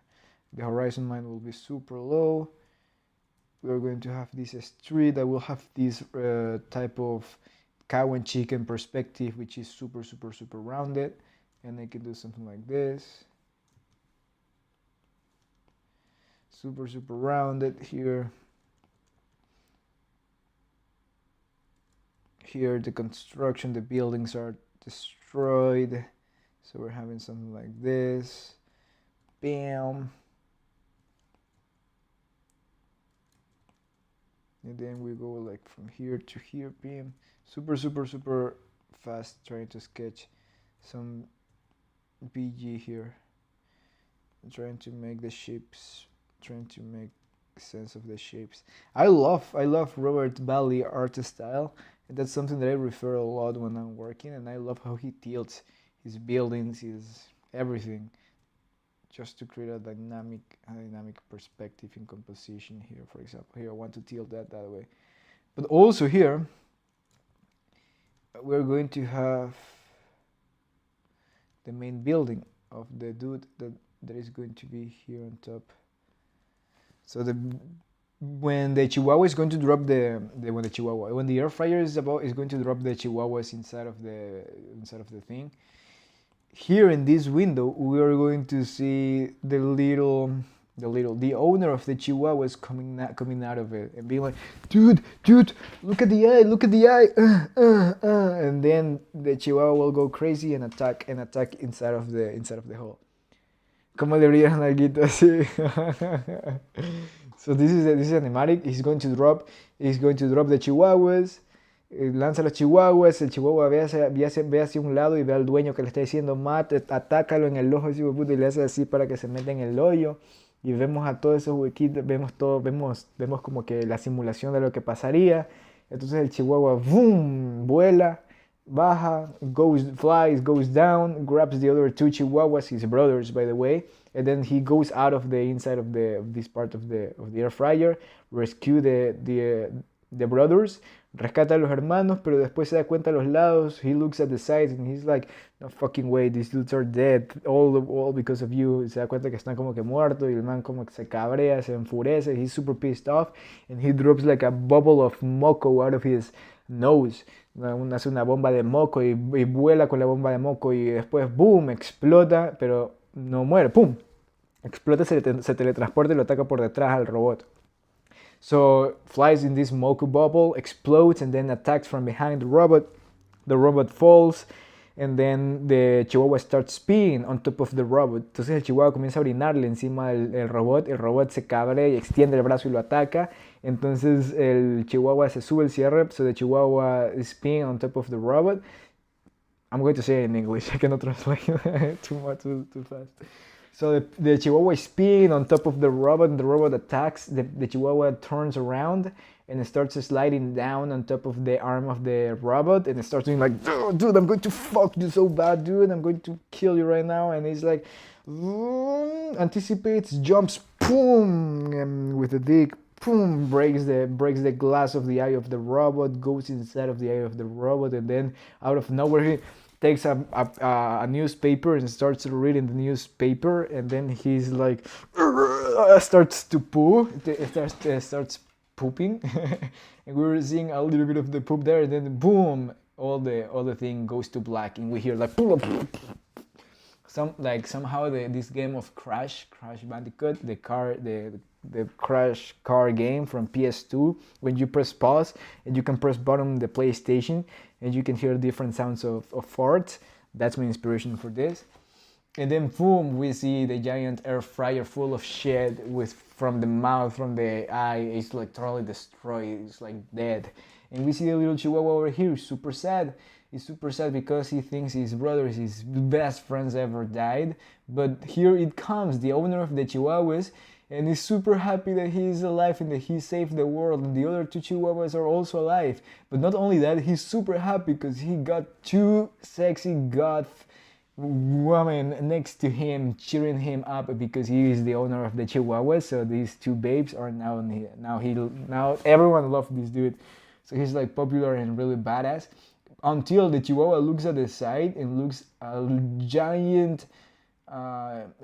The horizon line will be super low. We're going to have this street that will have this type of cow and chicken perspective, which is super rounded, and I can do something like this. Super rounded here. Here the construction, the buildings are destroyed. So we're having something like this. Bam. And then we go like from here to here, bam. Super fast trying to sketch some BG here. I'm trying to make the shapes, trying to make sense of the shapes. I love Robert Valley art style, and that's something that I refer a lot when I'm working, and I love how he tilts his buildings, his everything, just to create a dynamic perspective in composition here. For example, here I want to tilt that way. But also here we're going to have the main building of the dude that is going to be here on top. So when the Chihuahua is going to drop when the air fryer is going to drop the Chihuahuas inside of the thing, here in this window we are going to see the owner of the Chihuahuas coming out of it and being like, dude, look at the eye, and then the Chihuahua will go crazy and attack inside of the hole. Como le brillan alguito así. So this is animatic. He's going to drop the Chihuahuas. Lanza los Chihuahuas. El Chihuahua ve hacia un lado y ve al dueño que le está diciendo mate, atácalo en el ojo, y le hace así para que se meta en el hoyo. Y vemos a todos esos huequitos, vemos como que la simulación de lo que pasaría. Entonces el Chihuahua boom, vuela, baja, flies, goes down, grabs the other two Chihuahuas, his brothers by the way, and then he goes out of the inside of this part of the air fryer, rescue the brothers, rescata a los hermanos, pero después se da cuenta a los lados. He looks at the sides and he's like, no fucking way, these dudes are dead, all because of you. Se da cuenta que están como que muertos y el man como que se cabrea, se enfurece, he's super pissed off, and he drops like a bubble of moco out of his nose. Hace una bomba de moco y vuela con la bomba de moco y después boom, explota, pero no muere, pum, explota, se teletransporta y lo ataca por detrás al robot. So flies in this moco bubble, explodes, and then attacks from behind the robot. The robot falls, and then the Chihuahua starts peeing on top of the robot. Entonces el Chihuahua comienza a orinarle encima del robot. El robot se cabrea y extiende el brazo y lo ataca. Entonces el Chihuahua se sube el cierre. So the Chihuahua is peeing on top of the robot. I'm going to say it in English. I cannot translate too fast. So the Chihuahua is peeing on top of the robot, and the robot attacks. The Chihuahua turns around and it starts sliding down on top of the arm of the robot, and it starts doing like, dude, I'm going to fuck you so bad, dude. I'm going to kill you right now. And it's like, anticipates, jumps, boom, and with the dick, boom, breaks the glass of the eye of the robot, goes inside of the eye of the robot, and then out of nowhere he takes a newspaper and starts reading the newspaper, and then he's like starts to poo, starts pooping, and we were seeing a little bit of the poop there, and then boom, all the thing goes to black, and we hear like somehow this game of Crash Bandicoot, the Crash car game from PS2, when you press pause and you can press button the PlayStation and you can hear different sounds of farts. That's my inspiration for this. And then boom, we see the giant air fryer full of shit from the mouth, from the eye. It's like totally destroyed. It's like dead. And we see the little Chihuahua over here, super sad. He's super sad because he thinks his brothers, his best friends ever died. But here it comes, the owner of the Chihuahuas, and he's super happy that he is alive and that he saved the world, and the other two Chihuahuas are also alive. But not only that, he's super happy because he got two sexy goth women next to him cheering him up because he is the owner of the Chihuahua. So these two babes are now everyone loves this dude. So he's like popular and really badass. Until the Chihuahua looks at the side and looks a giant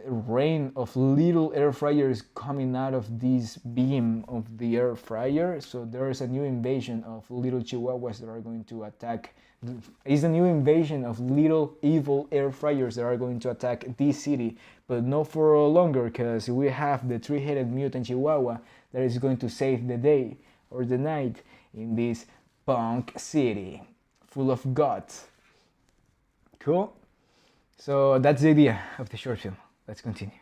rain of little air fryers coming out of this beam of the air fryer. So there is a new invasion of little Chihuahuas that are going to attack. It's a new invasion of little evil air fryers that are going to attack this city, but not for longer, because we have the three-headed mutant Chihuahua that is going to save the day or the night in this punk city full of gods. Cool. So that's the idea of the short film. Let's continue.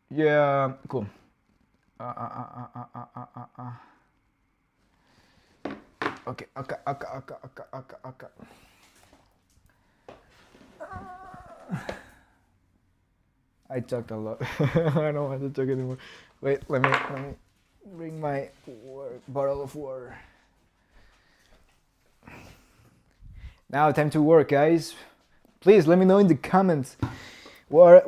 Yeah, cool. Okay. I talked a lot. I don't want to talk anymore. Wait, let me bring my bottle of water. Now, time to work, guys. Please let me know in the comments what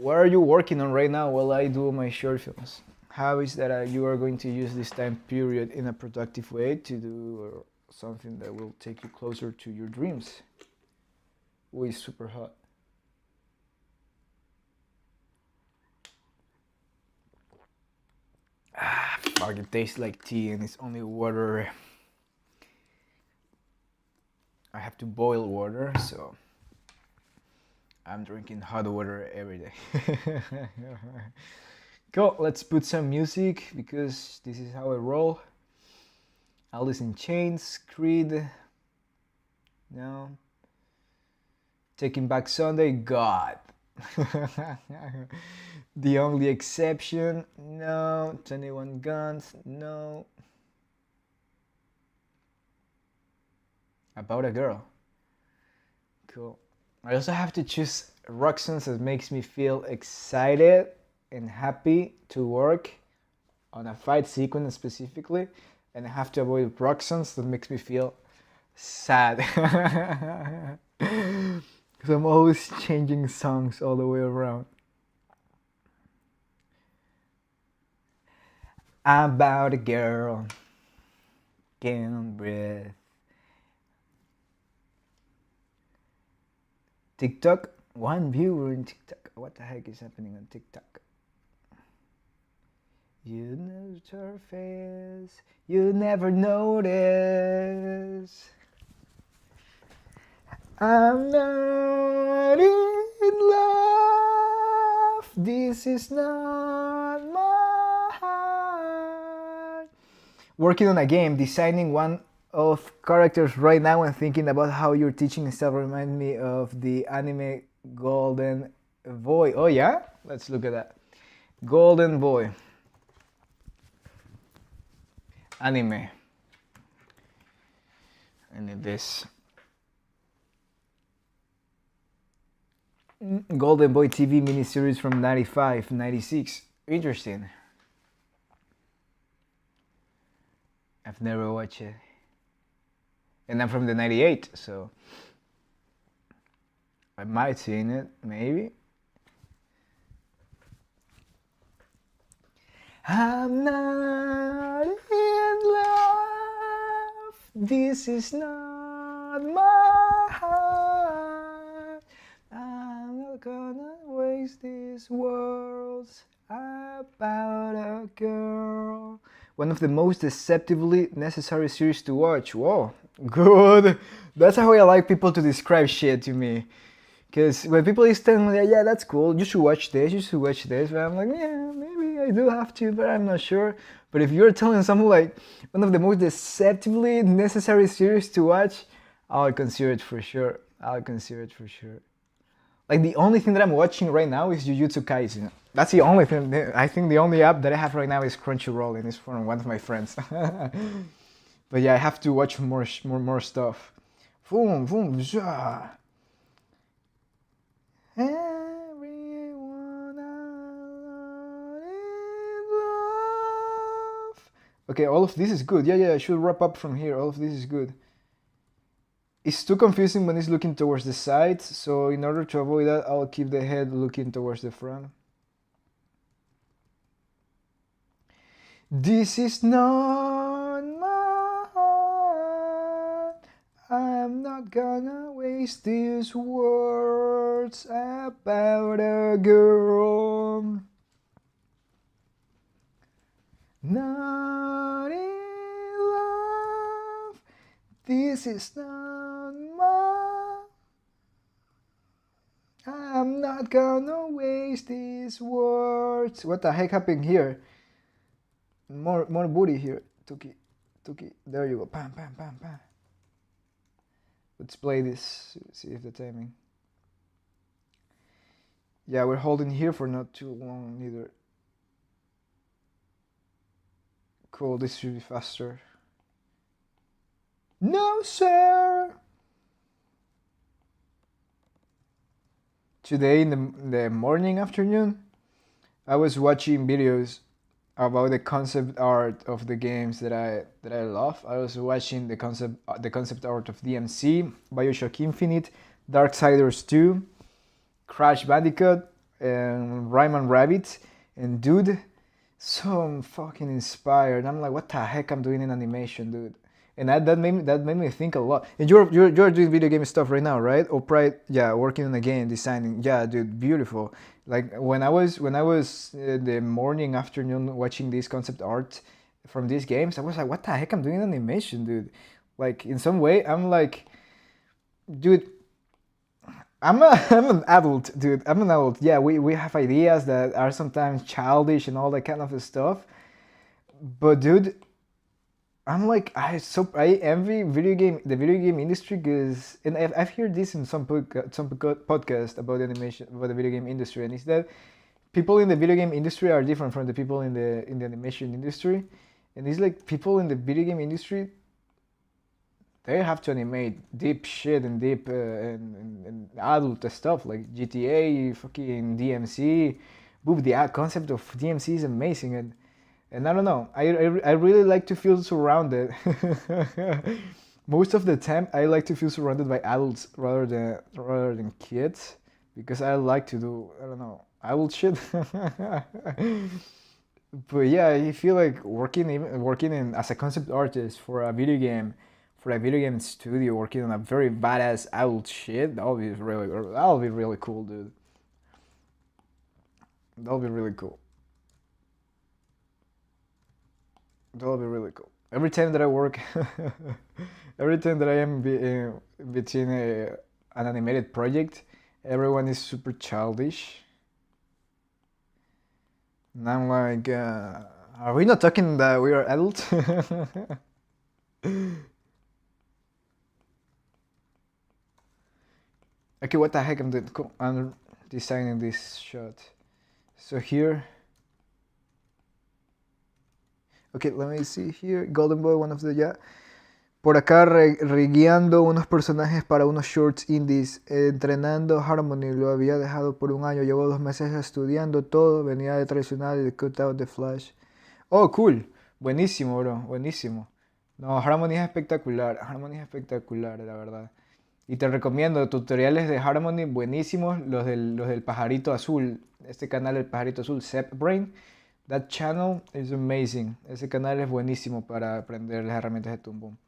are you working on right now while I do my short films. How is that you are going to use this time period in a productive way to do something that will take you closer to your dreams? Oh, it's super hot. Fuck, it tastes like tea and it's only water. I have to boil water, so I'm drinking hot water every day. Cool, let's put some music because this is how I roll. Alice in Chains, Creed. No. Taking Back Sunday, God. The Only Exception, no. 21 Guns, no. About a Girl. Cool. I also have to choose rock songs that makes me feel excited and happy to work on a fight sequence specifically, and I have to avoid rock songs that makes me feel sad. Because I'm always changing songs all the way around. About a girl, can't breathe. TikTok, 1 viewer in TikTok. What the heck is happening on TikTok? You know her face, you never notice. I'm not in love, this is not my heart. Working on a game, designing one of characters right now and thinking about how your teaching style reminds me of the anime Golden Boy. Oh yeah? Let's look at that. Golden Boy. Anime. need this. Golden Boy TV miniseries from 95, 96. Interesting. I've never watched it. And I'm from the 98, so I might seen it, maybe. I'm not in love. This is not my heart. I'm not gonna waste these words about a girl. One of the most deceptively necessary series to watch. Whoa, good. That's how I like people to describe shit to me. Because when people is telling me, yeah, that's cool, you should watch this, you should watch this, but I'm like, yeah, maybe I do have to, but I'm not sure. But if you're telling someone like one of the most deceptively necessary series to watch, I'll consider it for sure. I'll consider it for sure. Like the only thing that I'm watching right now is Jujutsu Kaisen. That's the only thing. I think the only app that I have right now is Crunchyroll, and it's from one of my friends. But yeah, I have to watch more stuff. Boom, boom, ja. Everyone alone in love. Okay, all of this is good. Yeah, I should wrap up from here. All of this is good. It's too confusing when it's looking towards the side, so in order to avoid that, I'll keep the head looking towards the front. This is not my heart. I'm not gonna waste these words about a girl. Not in love. This is not my. I'm not gonna waste these words. What the heck happened here? More booty here. Tuki. There you go. Pam. Let's play this. See if the timing. Yeah, we're holding here for not too long either. Cool, this should be faster. No, sir! Today in the morning, afternoon, I was watching videos about the concept art of the games that I love. I was watching the concept art of DMC, BioShock Infinite, Darksiders 2, Crash Bandicoot, and Rayman Rabbit, and dude, so I'm fucking inspired. I'm like, what the heck I'm doing in animation, dude? And that made me think a lot. And you're doing video game stuff right now, right? Or probably, yeah, working on a game, designing. Yeah, dude, beautiful. Like when I was the morning, afternoon watching this concept art from these games, I was like, what the heck I'm doing animation, dude? Like in some way, I'm like, dude, I'm an adult, dude. I'm an adult. Yeah, we have ideas that are sometimes childish and all that kind of stuff. But dude, I'm like I envy the video game industry because and I've heard this in some podcast about animation about the video game industry, and it's that people in the video game industry are different from the people in the animation industry, and it's like people in the video game industry, they have to animate deep shit and deep and adult stuff like GTA, fucking DMC. Boop, the concept of DMC is amazing, and I don't know, I really like to feel surrounded. Most of the time, I like to feel surrounded by adults rather than kids, because I like to do, I don't know, adult shit. But yeah, I feel like working in as a concept artist for a video game studio, working on a very badass adult shit, that'll be really cool, dude. That'll be really cool. That'll be really cool. Every time that I work, every time that I am between an animated project, everyone is super childish. And I'm like, are we not talking that we are adults? Okay, what the heck I'm doing? Cool. I'm designing this shot. So here. Okay, let me see here. Golden Boy, one of the, yeah. Por acá guiando unos personajes para unos shorts indies, entrenando Harmony, lo había dejado por un año, llevo 2 meses estudiando todo, venía de traicionar el cutout de Flash. Oh, cool, buenísimo, bro, buenísimo. No, Harmony es espectacular, la verdad. Y te recomiendo tutoriales de Harmony buenísimos, los del pajarito azul, este canal El Pajarito Azul, Brain. That channel is amazing. Ese canal es buenísimo para aprender las herramientas de Toon Boom.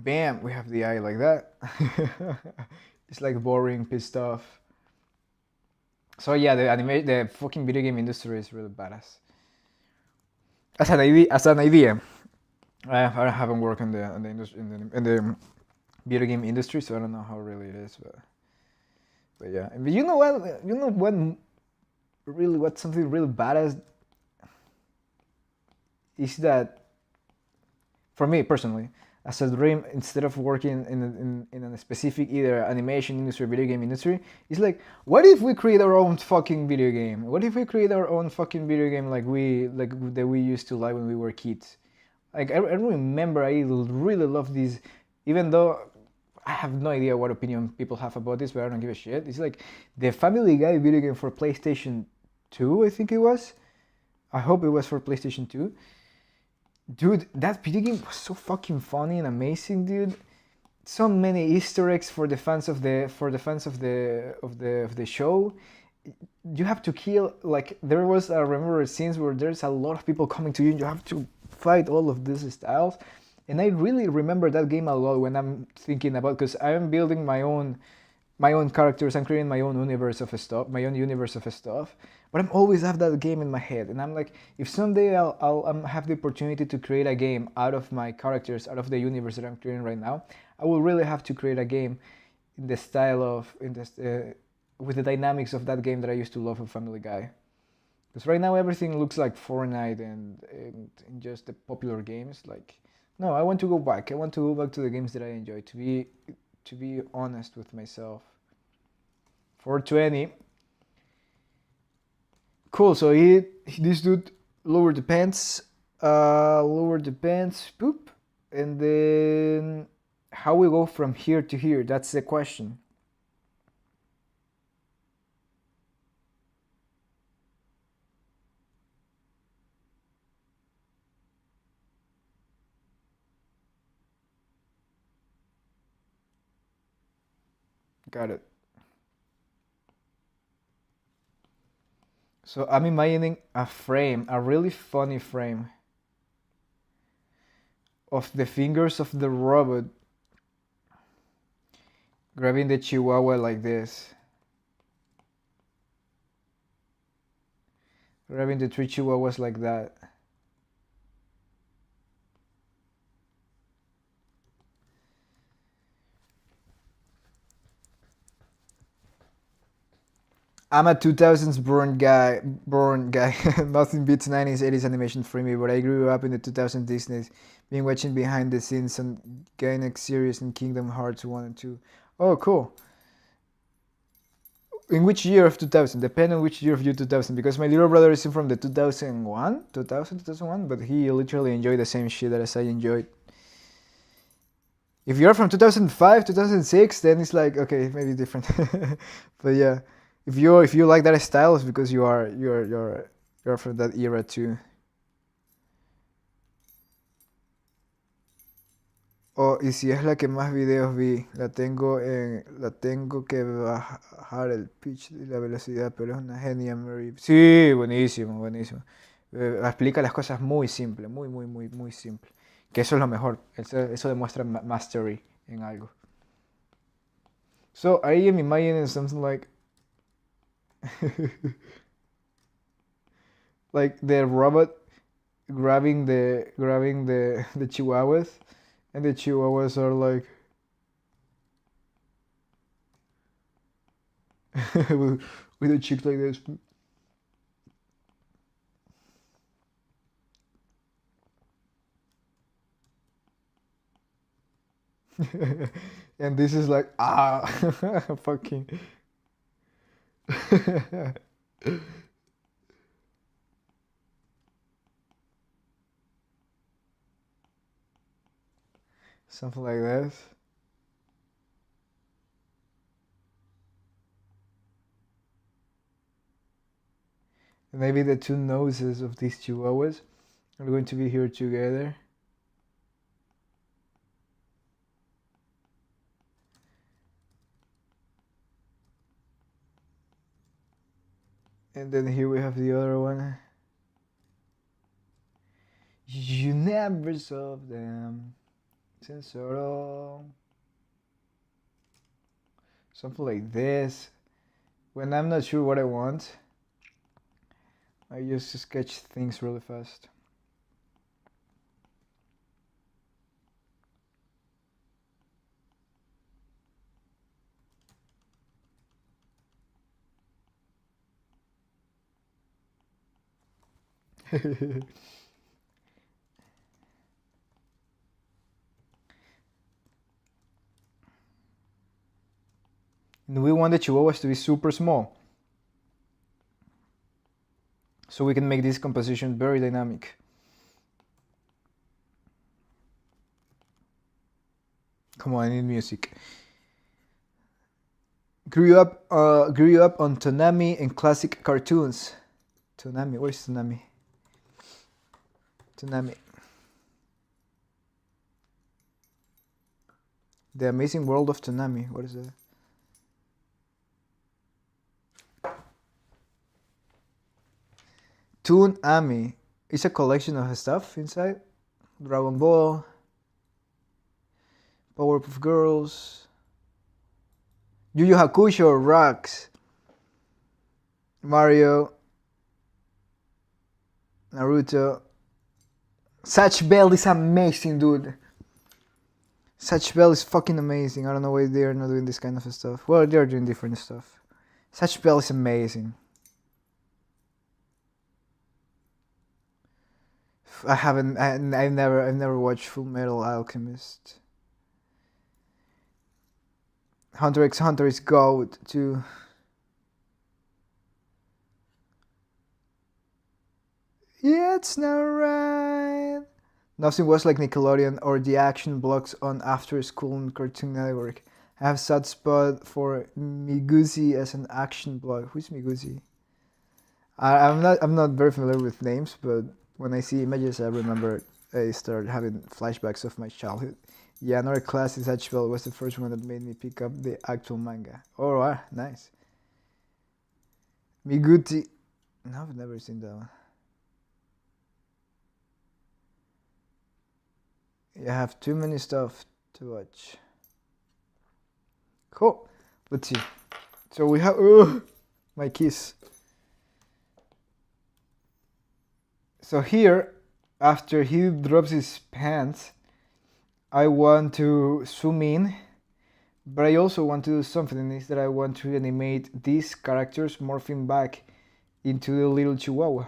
Bam, we have the eye like that. It's like boring, pissed off. So yeah, the fucking video game industry is really badass. As an idea, I haven't worked in the industry in the video game industry, so I don't know how really it is, but yeah. But you know what? You know what? Really, what's something really badass is that for me personally, as a dream, instead of working in a specific either animation industry or video game industry, it's like, what if we create our own fucking video game? What if we create our own fucking video game like that we used to like when we were kids? Like I remember I really love these, even though I have no idea what opinion people have about this, but I don't give a shit. It's like the Family Guy video game for PlayStation 2, I think it was. I hope it was for PlayStation 2. Dude, that video game was so fucking funny and amazing, dude. So many Easter eggs for the fans of the show. You have to kill, like, there was, I remember scenes where there's a lot of people coming to you and you have to fight all of these styles. And I really remember that game a lot when I'm thinking about, because I'm building my own characters. I'm creating my own universe of stuff. But I'm always have that game in my head, and I'm like, if someday I'll have the opportunity to create a game out of my characters, out of the universe that I'm creating right now, I will really have to create a game in the style of with the dynamics of that game that I used to love of Family Guy. Because right now everything looks like Fortnite and just the popular games. Like, no, I want to go back. I want to go back to the games that I enjoy. To be honest with myself. 420. Cool. So this dude lowered the pants, boop, and then how we go from here to here? That's the question. Got it. So I'm imagining a frame, a really funny frame of the fingers of the robot grabbing the chihuahua like this. Grabbing the 3 chihuahuas like that. I'm a 2000s born guy. Nothing beats 90s, 80s animation for me, but I grew up in the 2000s Disney's, been watching behind the scenes on Gainax series and Kingdom Hearts 1 and 2. Oh, cool. In which year of 2000? Depend on which year of 2000, because my little brother is from the 2001, but he literally enjoyed the same shit that as I enjoyed. If you're from 2005, 2006, then it's like, okay, maybe different. But yeah. If you like that style, it's because you're from that era too. Oh, y si es la que más videos vi, la tengo que bajar el pitch y la velocidad, pero es una genia, Mary. Sí, buenísimo, buenísimo. Explica las cosas muy simple, muy, muy, muy, muy simple. Que eso es lo mejor. Eso demuestra mastery en algo. So I am imagining something like like the robot grabbing the chihuahuas, and the chihuahuas are like with a cheek like this. And this is like fucking. Something like this. And maybe the two noses of these chihuahuas are going to be here together. And then here we have the other one. You never saw them. Sensoro. Something like this. When I'm not sure what I want, I just sketch things really fast. And we want the chihuahuas to be super small, so we can make this composition very dynamic. Come on, I need music. Grew up on Toonami and classic cartoons. Toonami, where's Toonami? Toonami. The Amazing World of Toonami. What is that? Toonami. It's a collection of stuff inside. Dragon Ball, Powerpuff Girls, Yu Yu Hakusho, Rocks, Mario, Naruto. Satch Bell is amazing, dude. Satch Bell is fucking amazing. I don't know why they are not doing this kind of stuff. Well, they are doing different stuff. Satch Bell is amazing. I've never watched Full Metal Alchemist. Hunter x Hunter is GOAT too. Yeah, it's not right. Nothing was like Nickelodeon or the action blocks on After School and Cartoon Network. I have sad spot for Miguzi as an action block. Who's Miguzi? I'm not very familiar with names, but when I see images, I remember I start having flashbacks of my childhood. Yeah, another classic Satch Bell was the first one that made me pick up the actual manga. Oh, wow, nice. Miguti. No, I've never seen that one. You have too many stuff to watch. Cool. Let's see. So we have my keys. So here, after he drops his pants, I want to zoom in, but I also want to do something, is that I want to animate these characters morphing back into the little chihuahua.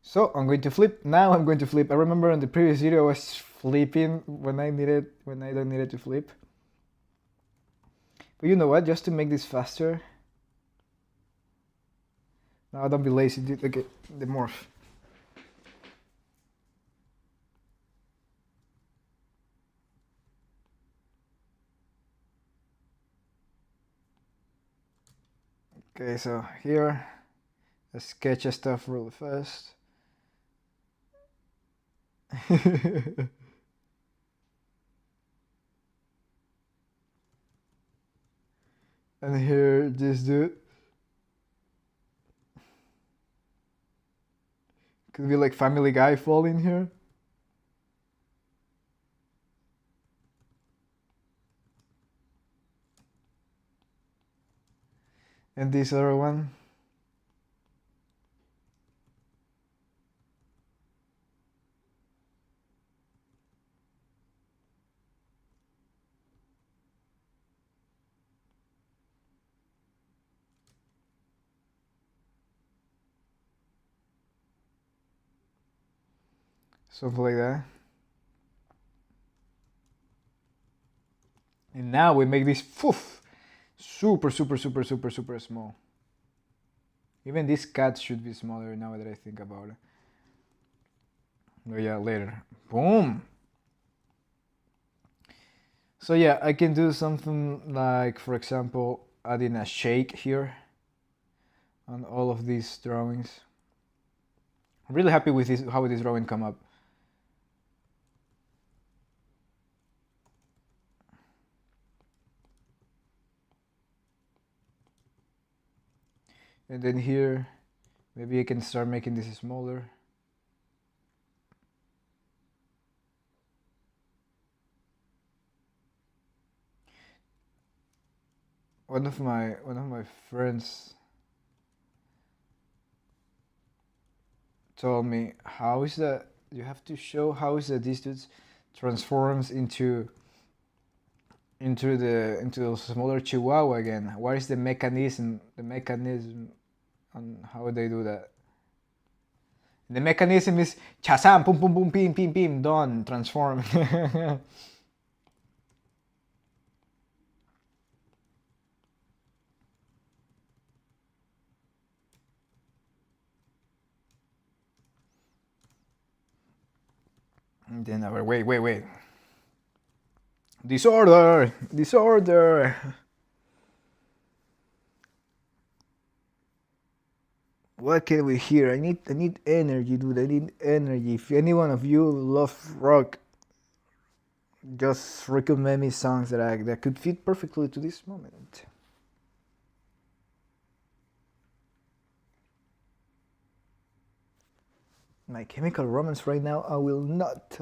So I'm going to flip. Now I'm going to flip. I remember in the previous video I was flipping when I don't need it to flip. But you know what? Just to make this faster. No, don't be lazy, dude. Okay, the morph. Okay, so here I sketch stuff really fast. And here, this dude. Could be like Family Guy falling here. And this other one. Something like that. And now we make this super small. Even this cat should be smaller now that I think about it. Oh yeah, later. Boom. So yeah, I can do something like, for example, adding a shake here on all of these drawings. I'm really happy with this, how this drawing come up. And then here, maybe I can start making this smaller. One of my friends told me, how is that you have to show how is that this dude transforms into the smaller chihuahua again. What is the mechanism on how they do that? The mechanism is chasam, pum pum pum, pim pim pim, done, transform. And then wait. Disorder. What can we hear? I need energy, dude. I need energy. If any one of you love rock, just recommend me songs that could fit perfectly to this moment. My Chemical Romance right now, I will not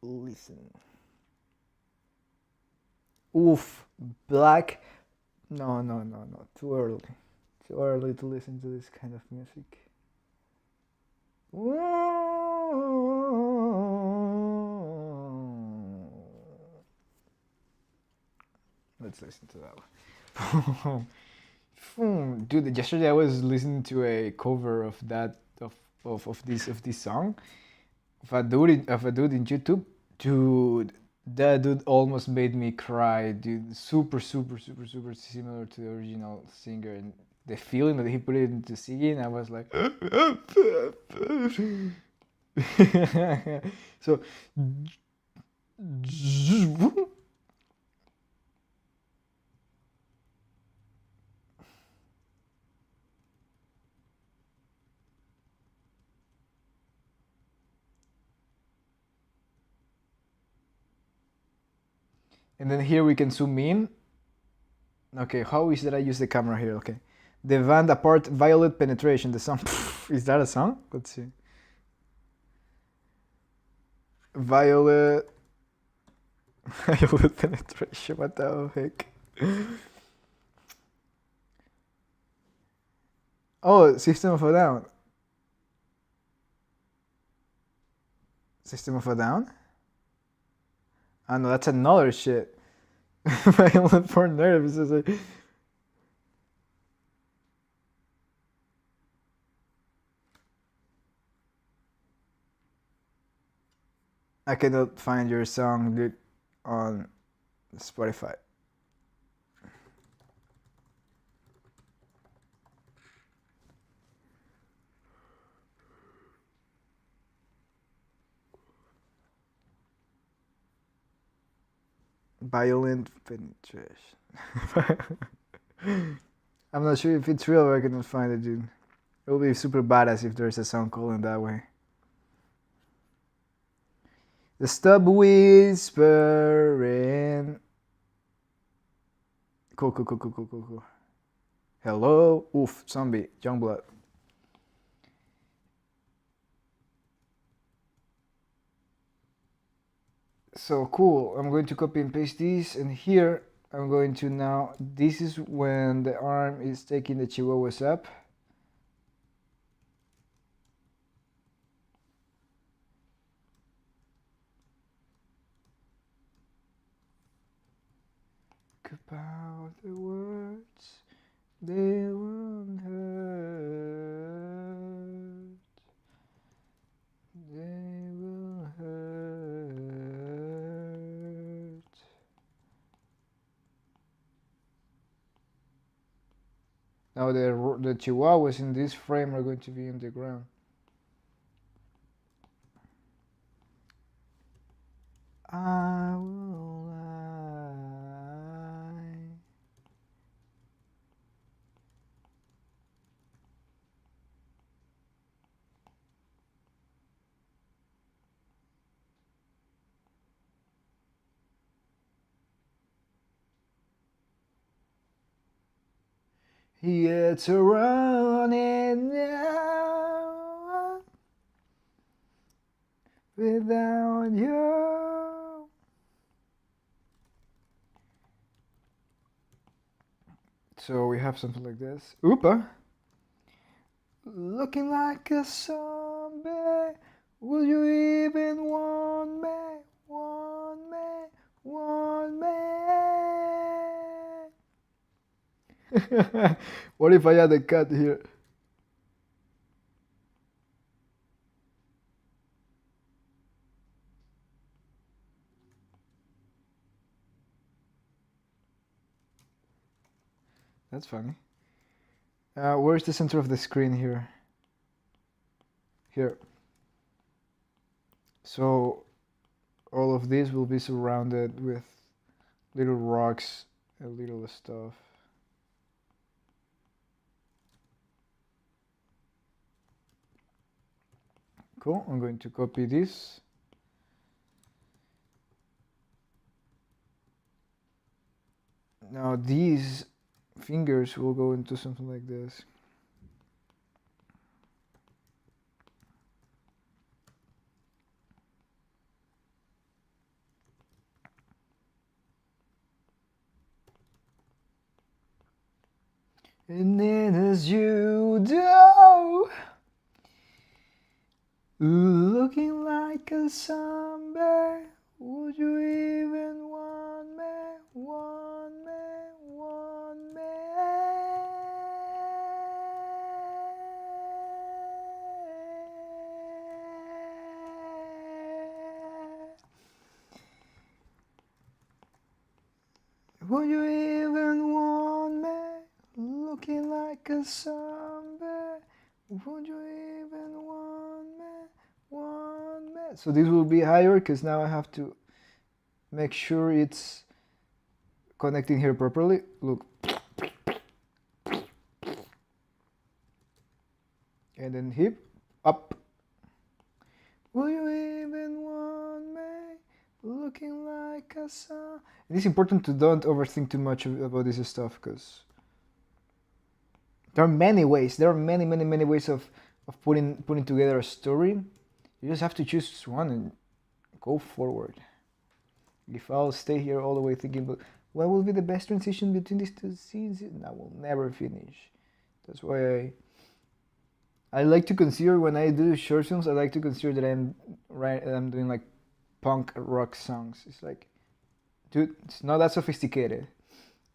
listen. Oof, Black. No. Too early. Too early to listen to this kind of music. Let's listen to that one. Dude, yesterday I was listening to a cover of this song of a dude in YouTube. Dude, that dude almost made me cry, dude. Super, super, super, super similar to the original singer, and the feeling that he put it into singing, I was like, so, and then here we can zoom in. Okay, how is that I use the camera here? Okay, the band apart, Violet Penetration, the song. Is that a song? Let's see. Violet. Violet Penetration. What the heck? Oh, System of a Down. System of a Down? Oh no, that's another shit. Violent for nerves. I cannot find your song, dude, on Spotify. Violent penetration. I'm not sure if it's real, but I cannot find it, dude. It will be super badass if there's a song called in that way. The stop whispering. Cool. Hello? Oof, zombie, Youngblood. So cool, I'm going to copy and paste this, and here I'm going to now, this is when the arm is taking the chihuahuas up. About the words, they won't hurt. They will hurt. Now the chihuahuas in this frame are going to be on the ground. I will lie. It's running now without you. So we have something like this. Oopa. Looking like a zombie. Will you even want me? Want me? Want me? What if I had a cat here? That's funny. Where's the center of the screen here? Here. So all of this will be surrounded with little rocks and little stuff. Cool, I'm going to copy this. Now these fingers will go into something like this. And then as you do, looking like a zombie, would you even want me, want me, want me? Would you even want me? Looking like a zombie. Would you even want me? Want me? So this will be higher because now I have to make sure it's connecting here properly. Look. And then hip, up. Will you even want me? Looking like a zombie. It is important to don't overthink too much about this stuff because there are many ways. There are many ways of putting together a story. You just have to choose one and go forward. If I'll stay here all the way thinking about what will be the best transition between these two scenes, I will never finish. That's why I like to consider when I do short films. I like to consider that I'm doing like punk rock songs. It's like, dude, it's not that sophisticated,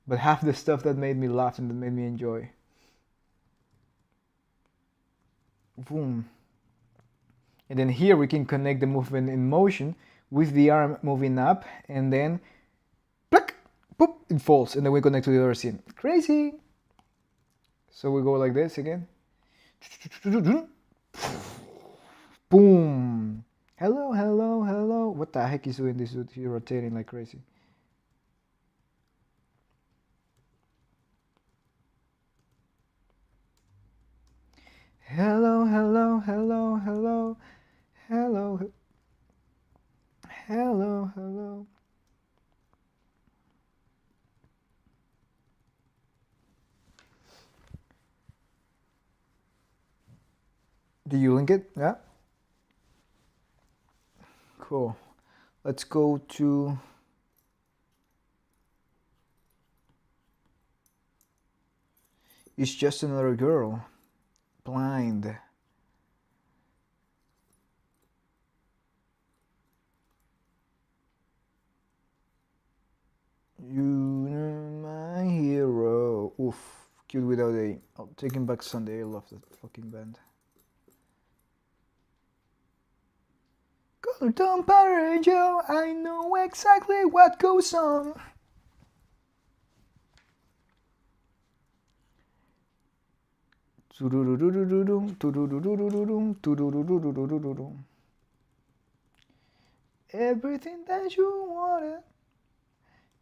but half the stuff that made me laugh and that made me enjoy. Boom. And then here we can connect the movement in motion with the arm moving up, and then pluck, boop, it falls, and then we connect to the other scene. Crazy. So we go like this again. Boom. Hello, hello, hello. What the heck is doing this? He's rotating like crazy. Hello, hello, hello, hello, hello, hello, hello. Do you link it? Yeah. Cool. Let's go to It's Just Another Girl. Blind. You're my hero. Oof. Cute without a. Oh, Taking Back Sunday. I love that fucking band. Golden Power Angel, I know exactly what goes on. Everything that you wanted,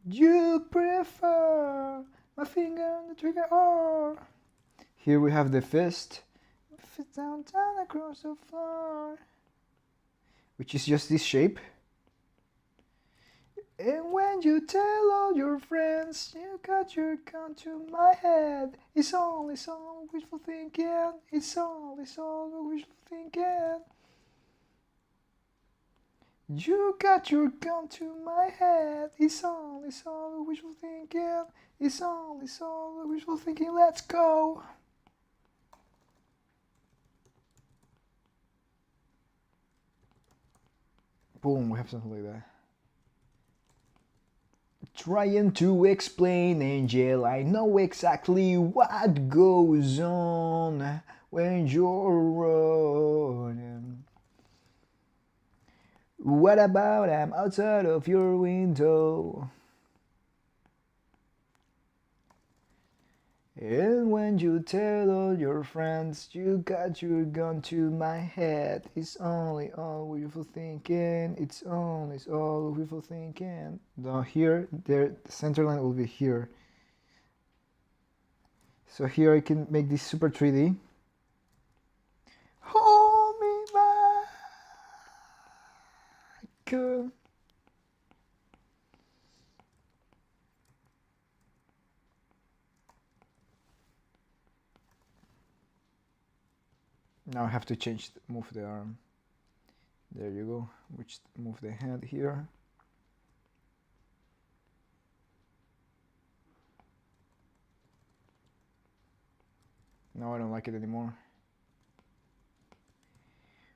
you prefer. My finger on the trigger, or here we have the fist. Fist down, down across the floor, which is just this shape. And when you tell all your friends you got your gun to my head, it's all wishful thinking. It's all wishful thinking. You got your gun to my head. It's all wishful thinking. It's all wishful thinking. Let's go. Boom, we have something like that. Trying to explain, Angel, I know exactly what goes on when you're running. What about I'm outside of your window? And when you tell all your friends you got your gun to my head, it's only all wishful thinking. It's all wishful thinking. Now here, there, the center line will be here. So here I can make this super 3D. Hold me back. Now I have to move the arm. There you go. Move the hand here. Now I don't like it anymore.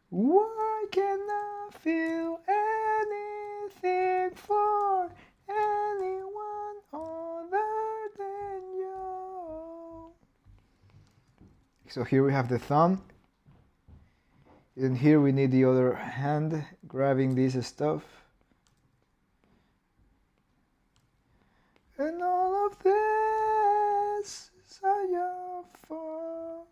Why can't I feel anything for anyone other than you? So here we have the thumb. And here we need the other hand grabbing this stuff. And all of this is allá for.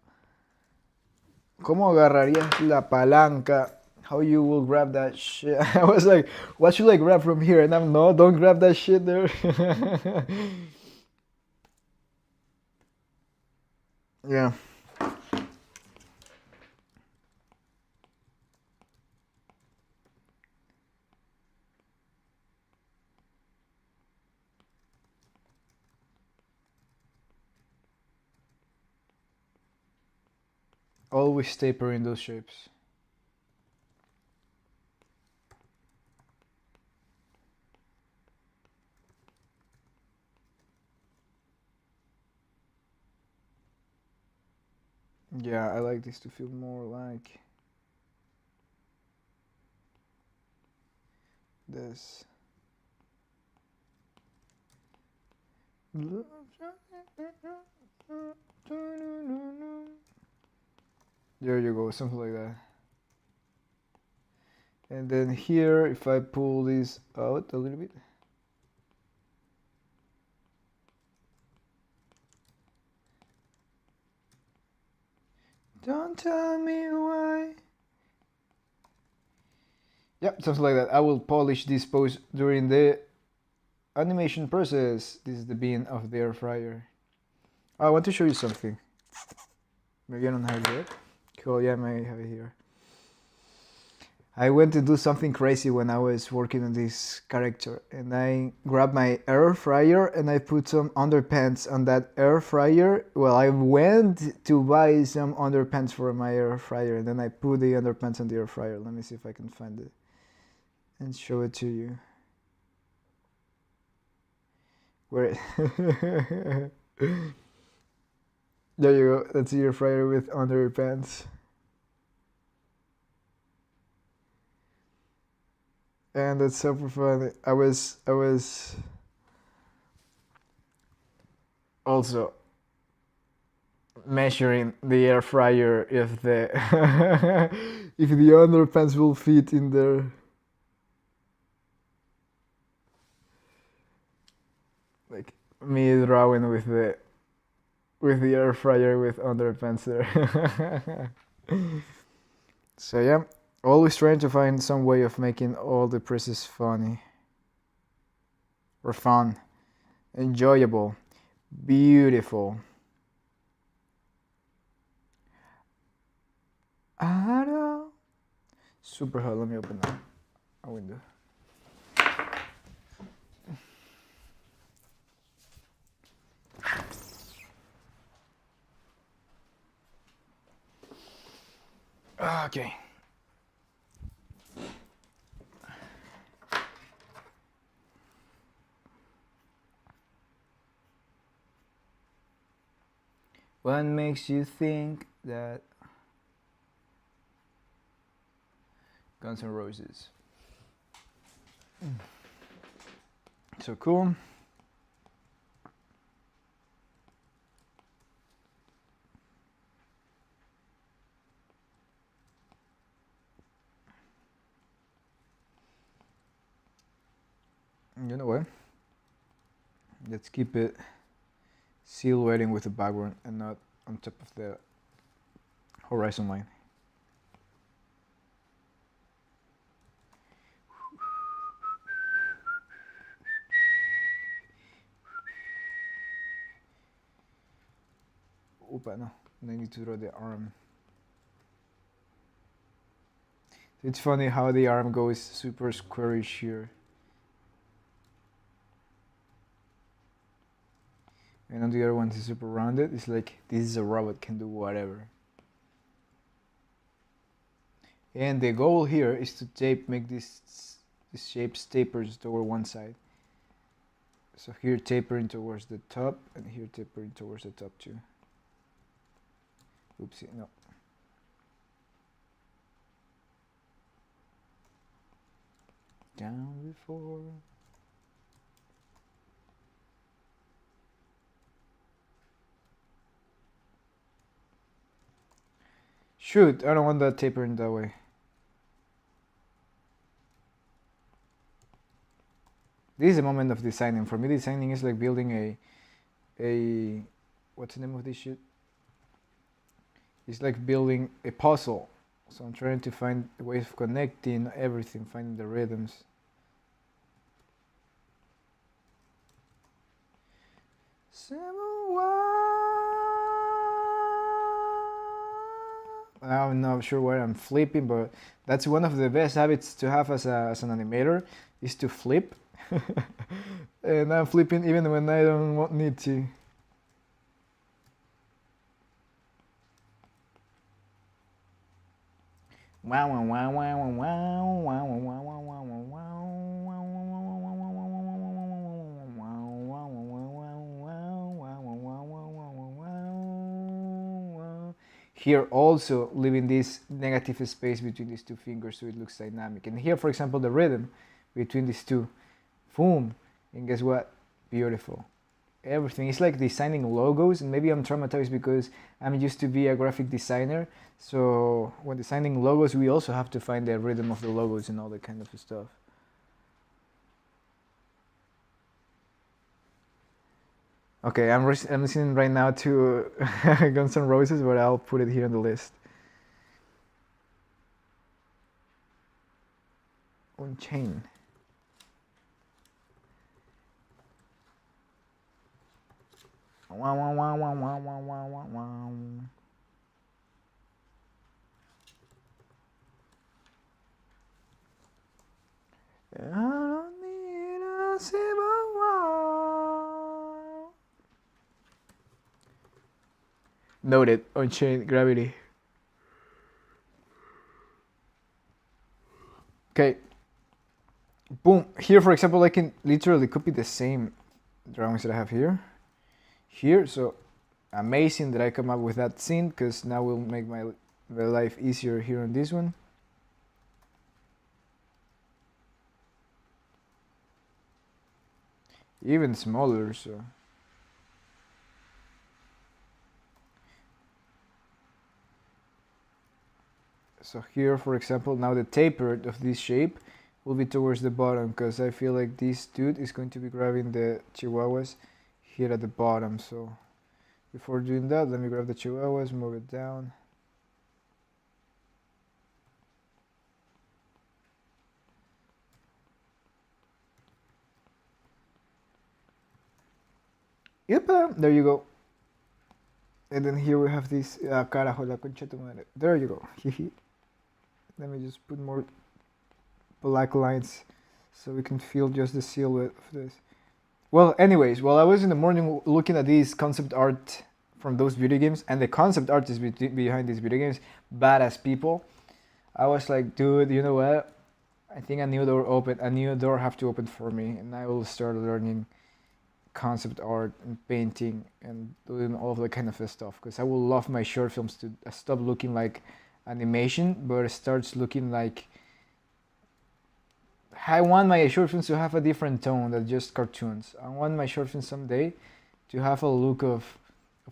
¿Cómo agarrarías la palanca? How you will grab that shit? I was like, what should I grab from here? And I'm, no, don't grab that shit there. Yeah. Always taper in those shapes. Yeah, I like this to feel more like this. There you go, something like that. And then here, if I pull this out a little bit. Don't tell me why. Yep, something like that. I will polish this pose during the animation process. This is the bin of the air fryer. I want to show you something. Maybe I don't have it yet. Cool, yeah, I may have it here. I went to do something crazy when I was working on this character, and I grabbed my air fryer and I put some underpants on that air fryer. Well, I went to buy some underpants for my air fryer, and then I put the underpants on the air fryer. Let me see if I can find it and show it to you. Where? There you go. That's the air fryer with underpants. And that's super funny. I was also measuring the air fryer if the if the underpants will fit in there. Like me drawing with the air fryer with underpants there. So yeah, Always trying to find some way of making all the presses funny or fun, enjoyable, beautiful. I don't. Super hot. Let me open a window. Okay. What makes you think that Guns N' Roses? So cool. You know what? Let's keep it silhouetting with the background and not on top of the horizon line. Opa, no. I need to draw the arm. It's funny how the arm goes super squarish here. And on the other one it's super rounded. It's like this is a robot, can do whatever. And the goal here is to make this shapes tapers toward one side. So here tapering towards the top, and here tapering towards the top too. Oopsie, no. Down before. Shoot, I don't want that tapering that way. This is a moment of designing. For me, designing is like building a what's the name of this shit? It's like building a puzzle. So I'm trying to find ways of connecting everything, finding the rhythms. I'm not sure where I'm flipping, but that's one of the best habits to have as an animator, is to flip. And I'm flipping even when I don't need to. Wow, wow, wow, wow, wow, wow, wow, wow, wow, wow, wow. Here also leaving this negative space between these two fingers so it looks dynamic. And here, for example, the rhythm between these two, boom, and guess what? Beautiful. Everything. It's like designing logos, and maybe I'm traumatized because I'm used to be a graphic designer. So when designing logos, we also have to find the rhythm of the logos and all that kind of stuff. Okay, I'm listening right now to Guns N' Roses, but I'll put it here on the list. On chain. Wow, wow, wow, wow, wow, wow, wow, wow, wow. I don't need a civil war. Noted. On chain gravity. Okay. Boom. Here, for example, I can literally copy the same drawings that I have here. So amazing that I come up with that scene, because now will make my life easier here on this one. Even smaller, so here, for example, now the taper of this shape will be towards the bottom, because I feel like this dude is going to be grabbing the chihuahuas here at the bottom. So before doing that, let me grab the chihuahuas, move it down. Yep, there you go. And then here we have this carajo la concha tu madre. There you go. Let me just put more black lines so we can feel just the silhouette of this. Well, anyways, while I was in the morning looking at these concept art from those video games, and the concept artists behind these video games, badass people, I was like, dude, you know what? I think a new door have to open for me, and I will start learning concept art and painting and doing all of that kind of stuff. Because I will love my short films to stop looking like animation, but it starts looking like I want my short films to have a different tone than just cartoons. I want my short films someday to have a look of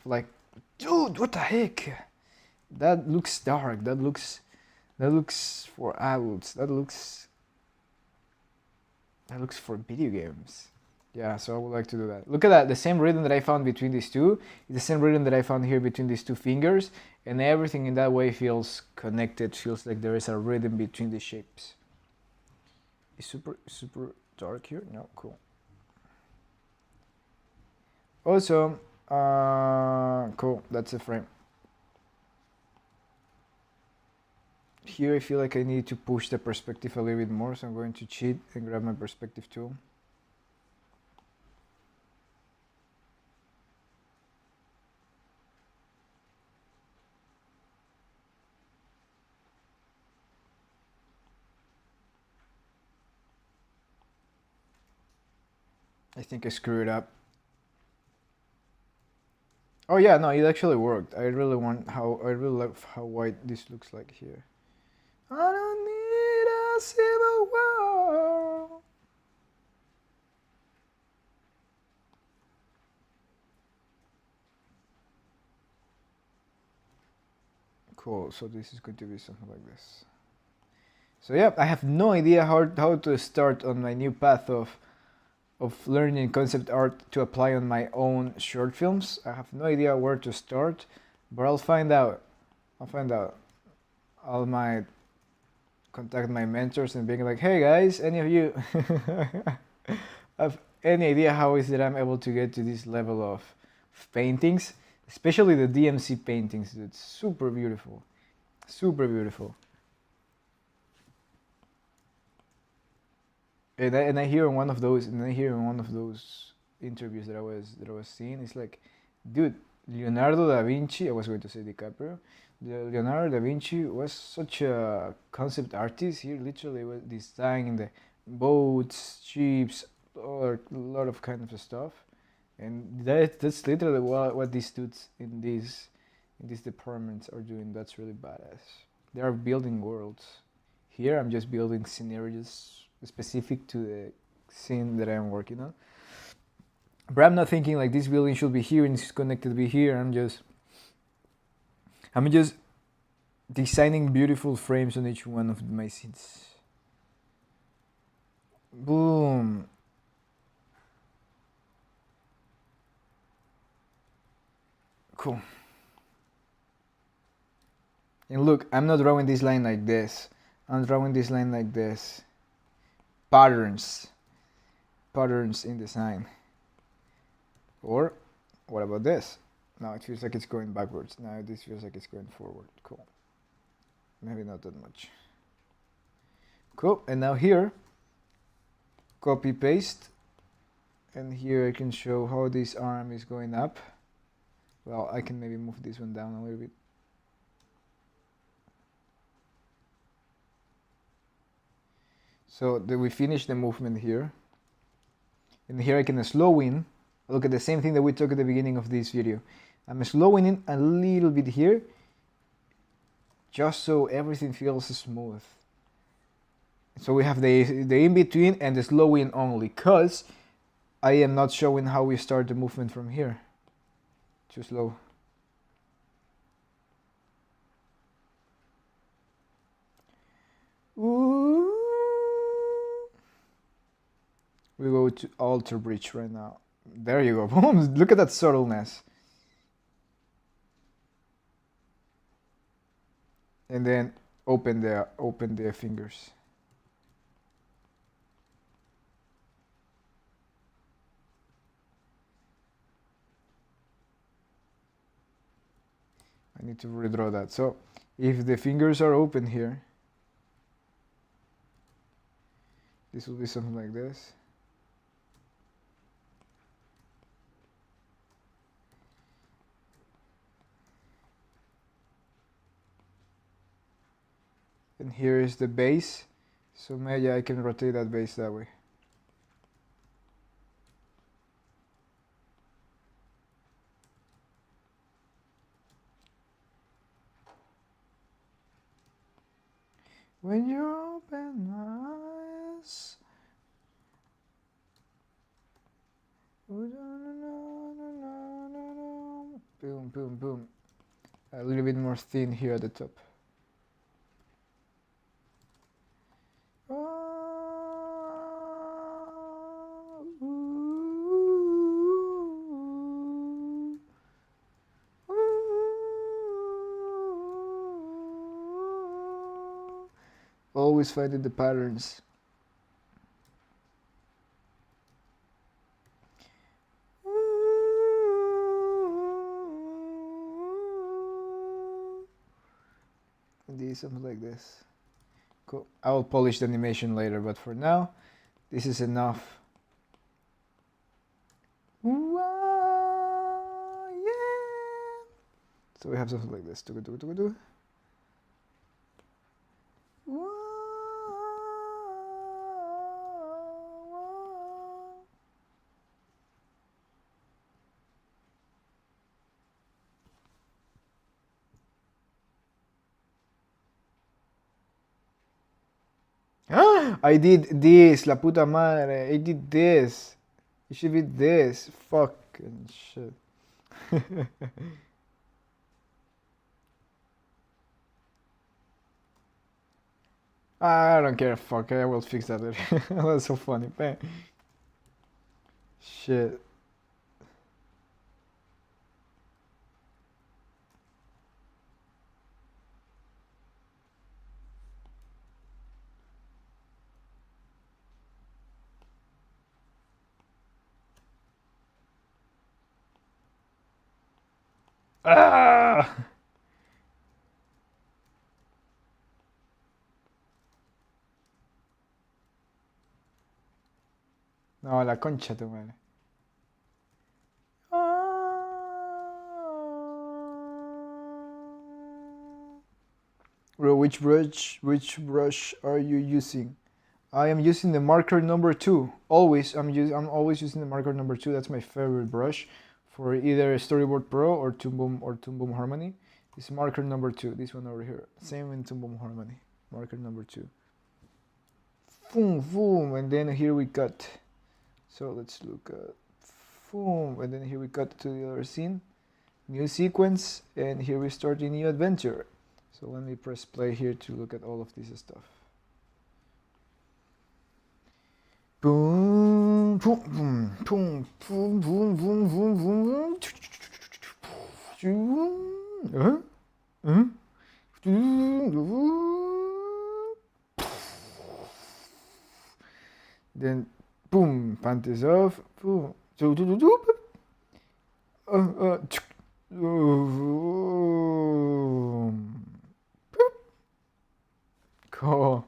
like, dude, what the heck? That looks dark. That looks for adults. That looks for video games. Yeah, so I would like to do that. Look at that. The same rhythm that I found between these two is the same rhythm that I found here between these two fingers, and everything in that way feels connected. Feels like there is a rhythm between the shapes. Is super dark here? No, cool. Also, cool. That's a frame. Here I feel like I need to push the perspective a little bit more, so I'm going to cheat and grab my perspective tool. I think I screwed up. Oh yeah, no, it actually worked. I really love how white this looks like here. I don't need a civil war. Cool, so this is going to be something like this. So yeah, I have no idea how to start on my new path of learning concept art to apply on my own short films. I have no idea where to start, but I'll find out. I might contact my mentors and being like, hey guys, any of you have any idea how is it I'm able to get to this level of paintings, especially the DMC paintings. It's super beautiful, super beautiful. And I hear in one of those interviews that I was seeing, it's like, dude, Leonardo da Vinci. I was going to say DiCaprio. Leonardo da Vinci was such a concept artist. He literally was designing the boats, ships, or a lot of kind of stuff. And that's literally what these dudes in these departments are doing. That's really badass. They are building worlds. Here I'm just building scenarios specific to the scene that I'm working on. But I'm not thinking like this building should be here and it's connected to be here. I'm just designing beautiful frames on each one of my scenes. Boom. Cool. And look, I'm not drawing this line like this. I'm drawing this line like this. Patterns in design. Or what about this? Now it feels like it's going backwards. Now this feels like it's going forward. Cool. Maybe not that much. Cool. And now here, copy paste. And here I can show how this arm is going up. Well, I can maybe move this one down a little bit. So we finish the movement here. And here I can slow in. Look at the same thing that we took at the beginning of this video. I'm slowing in a little bit here, just so everything feels smooth. So we have the in-between and the slow in only, because I am not showing how we start the movement from here. Too slow. Ooh. We go to alter bridge right now. There you go. Boom. Look at that subtleness. And then open the fingers. I need to redraw that. So if the fingers are open here, this will be something like this. And here is the base. So maybe I can rotate that base that way. When you open my eyes. Boom, boom, boom. A little bit more thin here at the top. Always finding the patterns. And something like this. Cool. I will polish the animation later, but for now, this is enough. Ooh, yeah. So we have something like this. I did this, la puta madre. I did this. It should be this. Fucking shit. I don't care. Fuck. I will fix that later. That's so funny. Bang. Shit. Ah! No, la concha tu madre. Bro, which brush are you using? I am using the marker number 2. Always, I'm always using the marker number 2. That's my favorite brush for either Storyboard Pro or Toon Boom Harmony. It's marker number 2. This one over here. Same in Toon Boom Harmony. Marker number 2. Boom, boom, and then here we cut. So let's look at boom, and then here we cut to the other scene. New sequence, and here we start a new adventure. So let me press play here to look at all of this stuff. Boom, boom, boom, boom, boom, boom, boom, boom, boom. Then boom, panties off. Boom. Cool.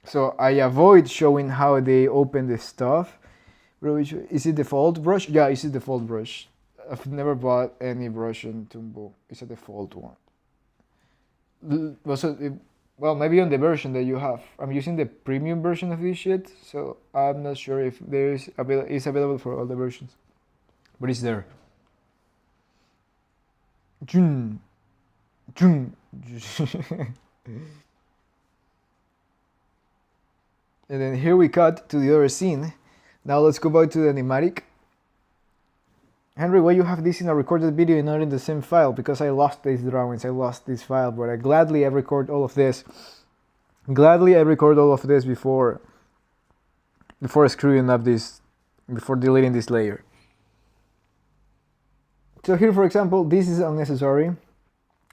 So I avoid showing how they open the stuff. Is it default brush? Yeah, it's a default brush. I've never bought any brush in Tumbo. It's a default one. Well, maybe on the version that you have. I'm using the premium version of this shit, so I'm not sure if it's available for all the versions. But it's there. Jun. Jun. And then here we cut to the other scene. Now let's go back to the animatic. Henry, why you have this in a recorded video and not in the same file? Because I lost these drawings, I lost this file, but I record all of this. Gladly I record all of this before screwing up this, before deleting this layer. So here, for example, this is unnecessary.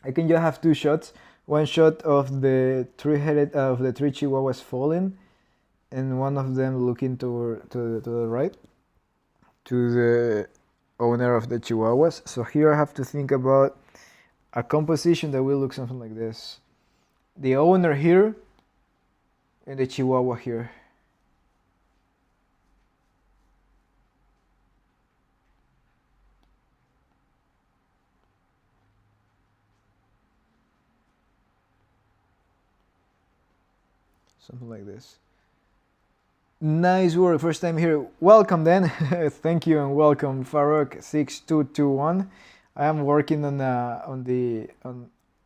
I can just have 2 shots. One shot of the 3 chihuahuas falling, and one of them looking to the right. to the owner of the Chihuahuas. So here I have to think about a composition that will look something like this. The owner here and the Chihuahua here. Something like this. Nice work, first time here. Welcome then. Thank you and welcome, Farouk6221. I am working on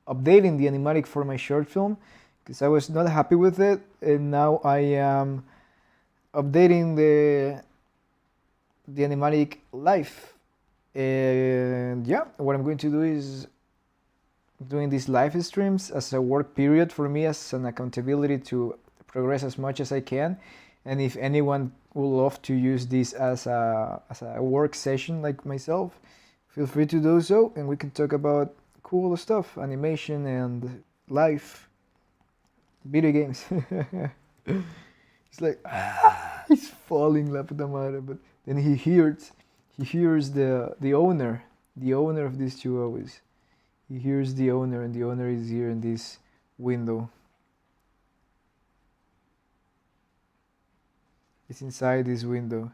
updating the animatic for my short film because I was not happy with it, and now I am updating the animatic live. And yeah, what I'm going to do is doing these live streams as a work period for me, as an accountability to progress as much as I can. And if anyone would love to use this as a work session like myself, feel free to do so, and we can talk about cool stuff, animation and life, video games. It's like he's falling la puta madre, but then he hears the owner of these chihuahuas. He hears the owner, and the owner is here in this window. It's inside this window.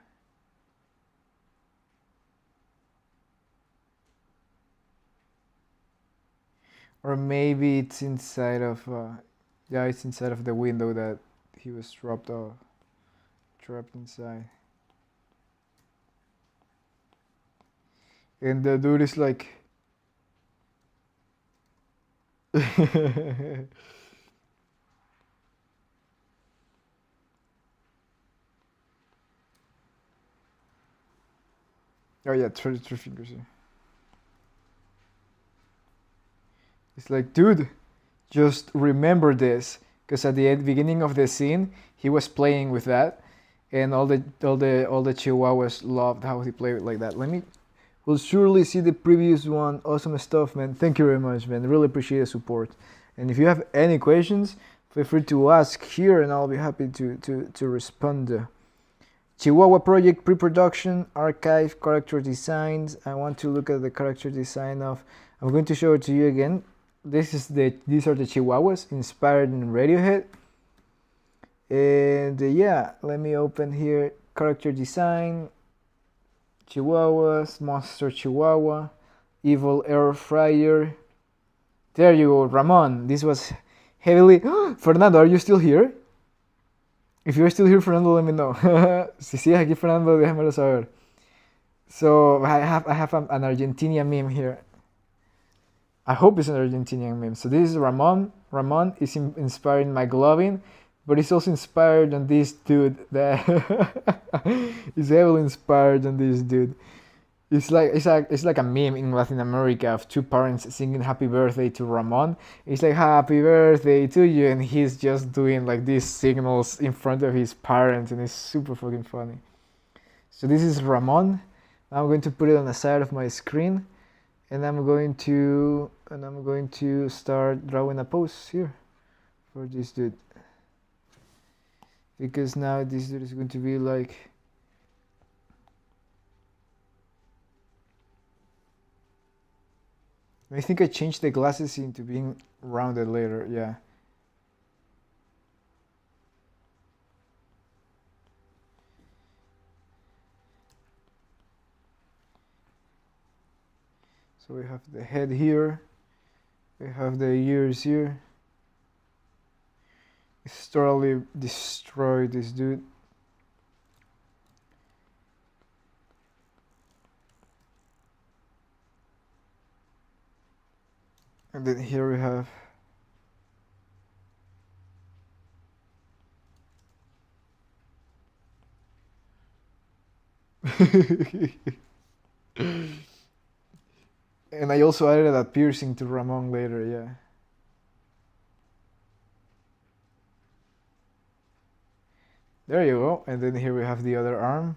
Or maybe it's inside of, yeah, it's inside of the window that he was trapped inside. And the dude is like, oh yeah, three fingers here. It's like, dude, just remember this, because at the beginning of the scene, he was playing with that, and all the chihuahuas loved how he played like that. We'll surely see the previous one. Awesome stuff, man. Thank you very much, man. Really appreciate the support. And if you have any questions, feel free to ask here, and I'll be happy to respond. Chihuahua project pre-production, archive, character designs. I want to look at the character design of. I'm going to show it to you again. These are the Chihuahuas inspired in Radiohead. And yeah, let me open here character design. Chihuahuas, monster Chihuahua, evil air fryer. There you go, Ramon. This was heavily. Fernando, are you still here? If you're still here, Fernando, let me know. Si sigues aquí, Fernando, déjamelo saber. So I have an Argentinian meme here. I hope it's an Argentinian meme. So this is Ramon. Ramon is inspiring McLovin, but he's also inspired on this dude that is heavily inspired on this dude. It's like a meme in Latin America of two parents singing happy birthday to Ramon. It's like happy birthday to you, and he's just doing like these signals in front of his parents, and it's super fucking funny. So this is Ramon. I'm going to put it on the side of my screen, and I'm going to start drawing a pose here for this dude, because now this dude is going to be like. I think I changed the glasses into being rounded later, yeah. So we have the head here, we have the ears here. It's totally destroyed this dude. And then here we have and I also added that piercing to Ramon later, yeah. There you go. And then here we have the other arm.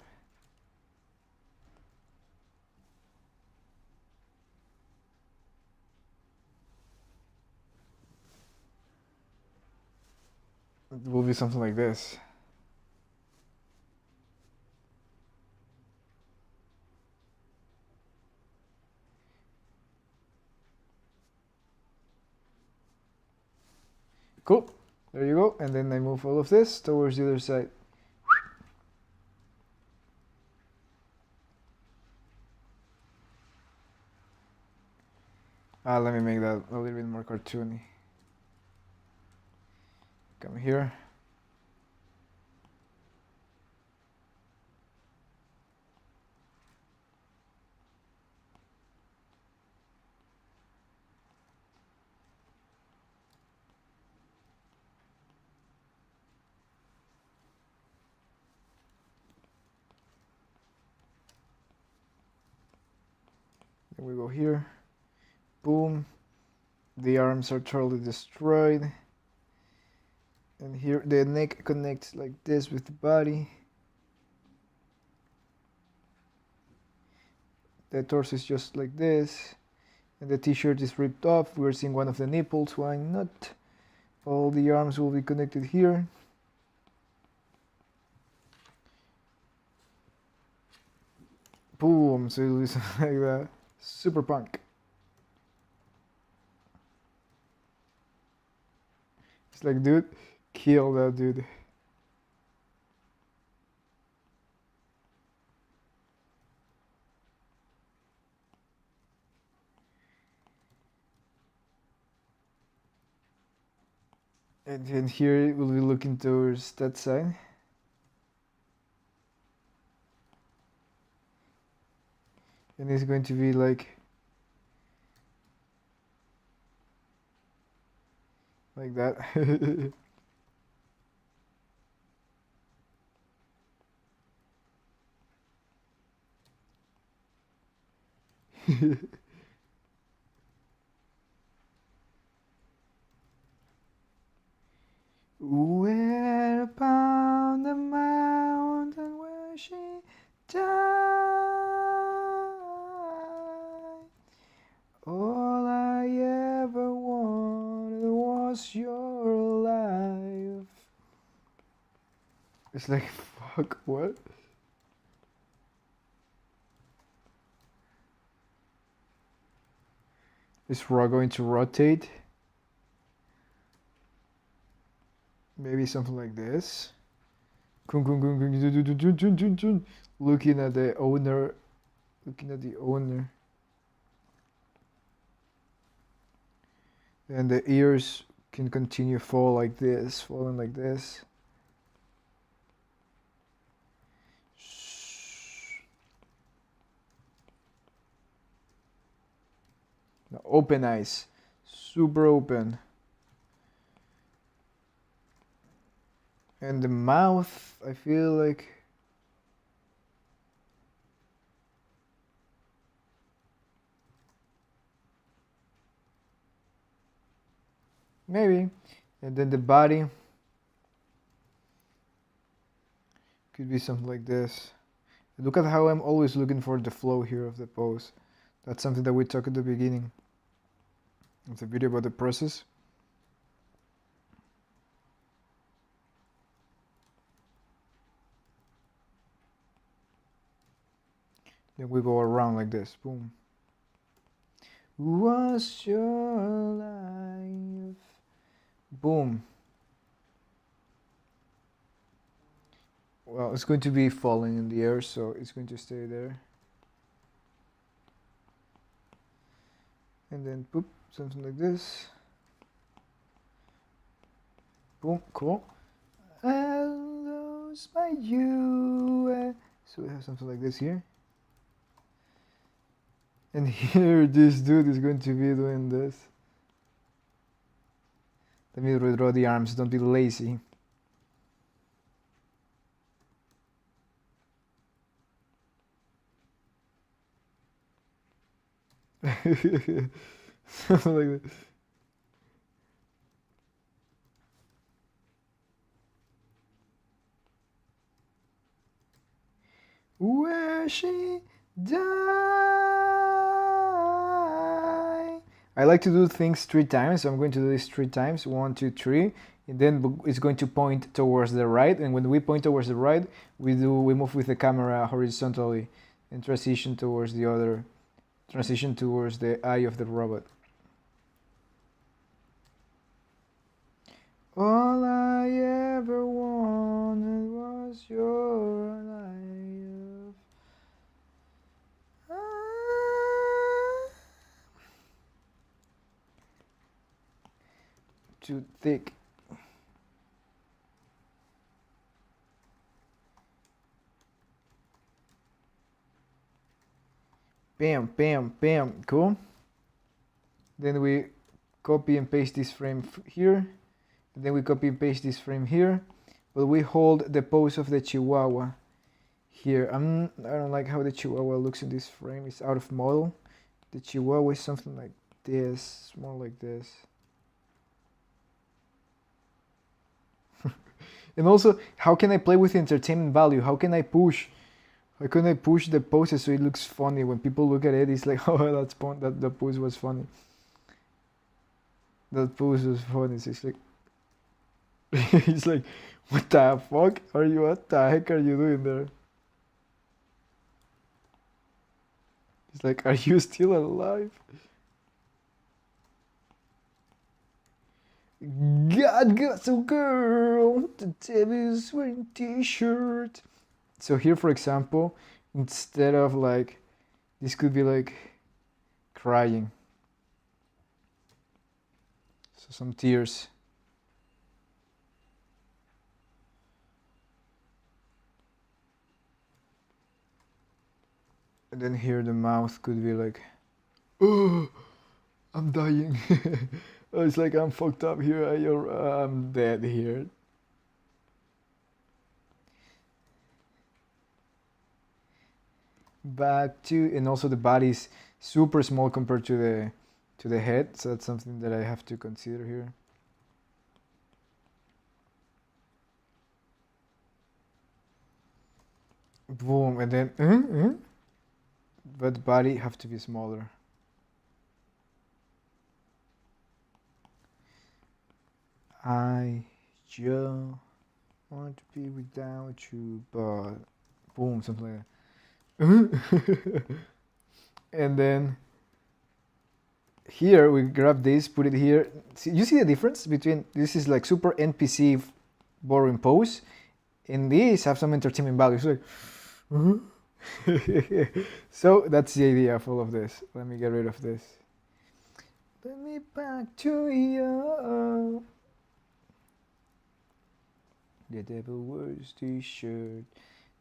It will be something like this. Cool. There you go. And then I move all of this towards the other side. Let me make that a little bit more cartoony. Come here. Then we go here. Boom. The arms are totally destroyed. And here the neck connects like this with the body. The torso is just like this. And the t-shirt is ripped off. We're seeing one of the nipples. Why not? All the arms will be connected here. Boom. So it'll be something like that. Super punk. It's like, dude, kill that dude. And then here we'll be looking towards that side. And it's going to be like that. Where upon the mountain where she died, all I ever wanted was your life. It's like, fuck, what? Is Raw going to rotate? Maybe something like this. Looking at the owner. Looking at the owner. And the ears can continue fall like this, falling like this. Now open eyes. Super open. And the mouth, I feel like maybe. And then the body could be something like this. Look at how I'm always looking for the flow here of the pose. That's something that we talked at the beginning of the video about the process. Then we go around like this. Boom. What's your life? Boom. Well, it's going to be falling in the air, so it's going to stay there. And then poop, something like this. Boom, cool. I lose by you. So we have something like this here. And here this dude is going to be doing this. Let me redraw the arms, don't be lazy. Something like that. Where she died. I like to do things 3 times, so I'm going to do this 3 times. 1, 2, 3. And then it's going to point towards the right. And when we point towards the right, we move with the camera horizontally and transition towards the eye of the robot. All I ever wanted was your life. Too thick. Bam, bam, bam. Cool. Then we copy and paste this frame here. Then we copy and paste this frame here. But we hold the pose of the Chihuahua here. I don't like how the Chihuahua looks in this frame. It's out of model. The Chihuahua is something like this, more like this. And also, how can I play with entertainment value? How can I push the poses so it looks funny? When people look at it, it's like, oh, that's fun. That the pose was funny. That pose was funny. So it's like, it's like, what the fuck are you? What the heck are you doing there? It's like, are you still alive? God got some girl. The devil's wearing t-shirt. So here, for example, instead of like, this could be like crying. So some tears. And then here the mouth could be like, oh, I'm dying. Oh, it's like I'm fucked up here. I'm dead here. Back to, and also the body is super small compared to the head, so that's something that I have to consider here. Boom, and then but the body have to be smaller. I just want to be without you, but boom, something like that. And then here we grab this, put it here. See, you see the difference between this is like super NPC boring pose, and these have some entertainment value. It's like, so that's the idea of all of this. Let me get rid of this. Let me back to you. The devil wears t-shirt.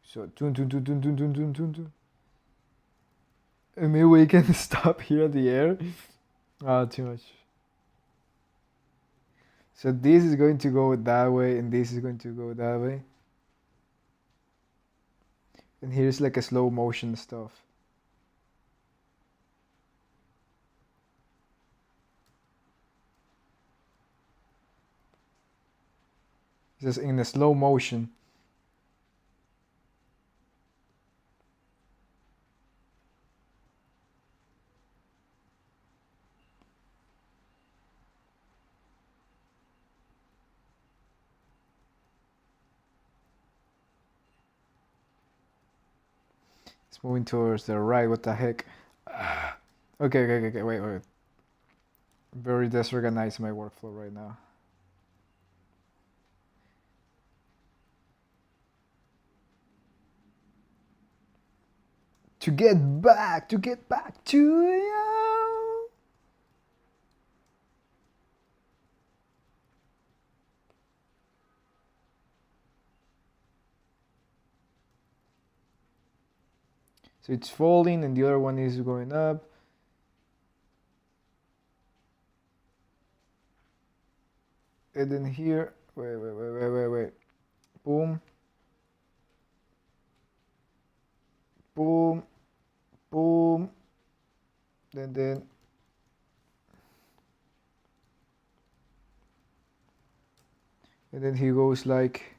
So tun tun tun tun tun tun tun tun tun. And maybe we can stop here at the air. Ah, too much. So this is going to go that way, and this is going to go that way. And here's like a slow motion stuff. Just in a slow motion. It's moving towards the right. What the heck? Okay. Wait. Very disorganized my workflow right now. To get back to you. So it's falling and the other one is going up. And then here, wait. Boom. Boom. Boom. Then and then he goes like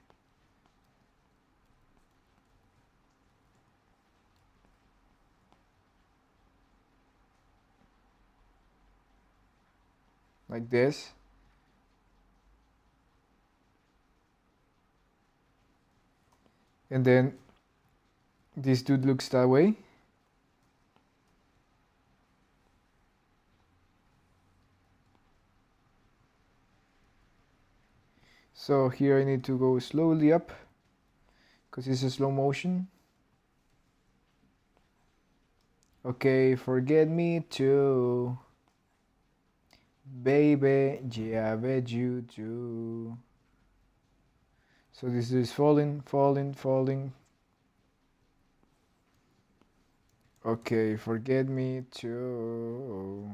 this. And then this dude looks that way. So here I need to go slowly up because it's a slow motion. Okay, forget me too, baby, yeah, I bet you do. So this is falling, falling, falling. Okay, forget me too.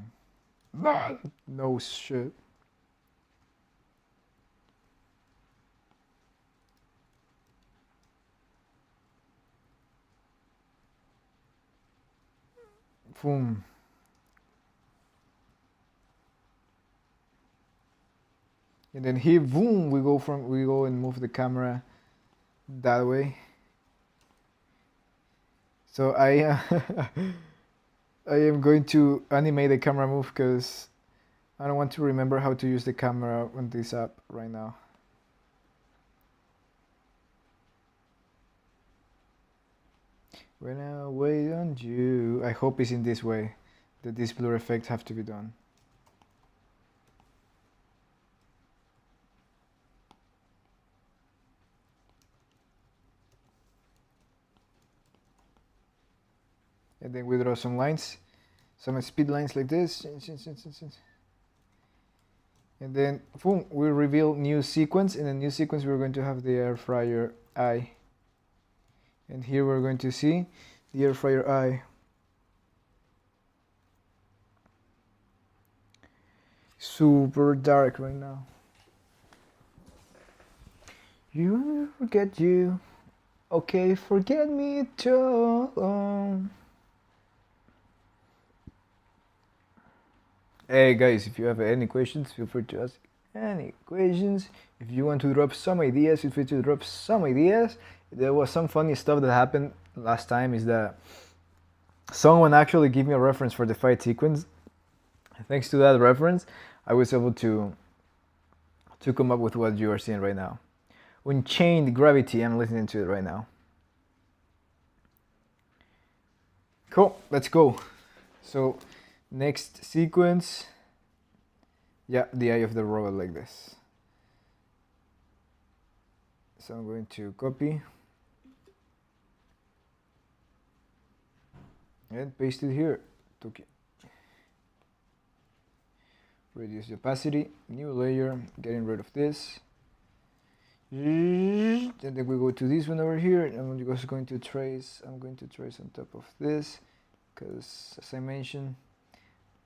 No shit. Boom. And then here, boom, we go and move the camera that way. So I am going to animate the camera move because I don't want to remember how to use the camera on this app right now. When I wait on you, I hope it's in this way that these blur effects have to be done. And then we draw some lines, some speed lines like this. And then, boom, we reveal new sequence. In the new sequence, we're going to have the air fryer eye. And here we're going to see the air fryer eye. Super dark right now. You forget you. Okay, forget me too. Hey guys, if you have any questions, feel free to ask any questions. If you want to drop some ideas, feel free to drop some ideas. There was some funny stuff that happened last time is that someone actually gave me a reference for the fight sequence. Thanks to that reference, I was able to come up with what you are seeing right now. Unchained Gravity, I'm listening to it right now. Cool, let's go. So next sequence, yeah, the eye of the robot like this. So I'm going to copy and paste it here. Okay. Reduce the opacity, new layer, getting rid of this. And then we go to this one over here. I'm just going to trace. I'm going to trace on top of this because, as I mentioned,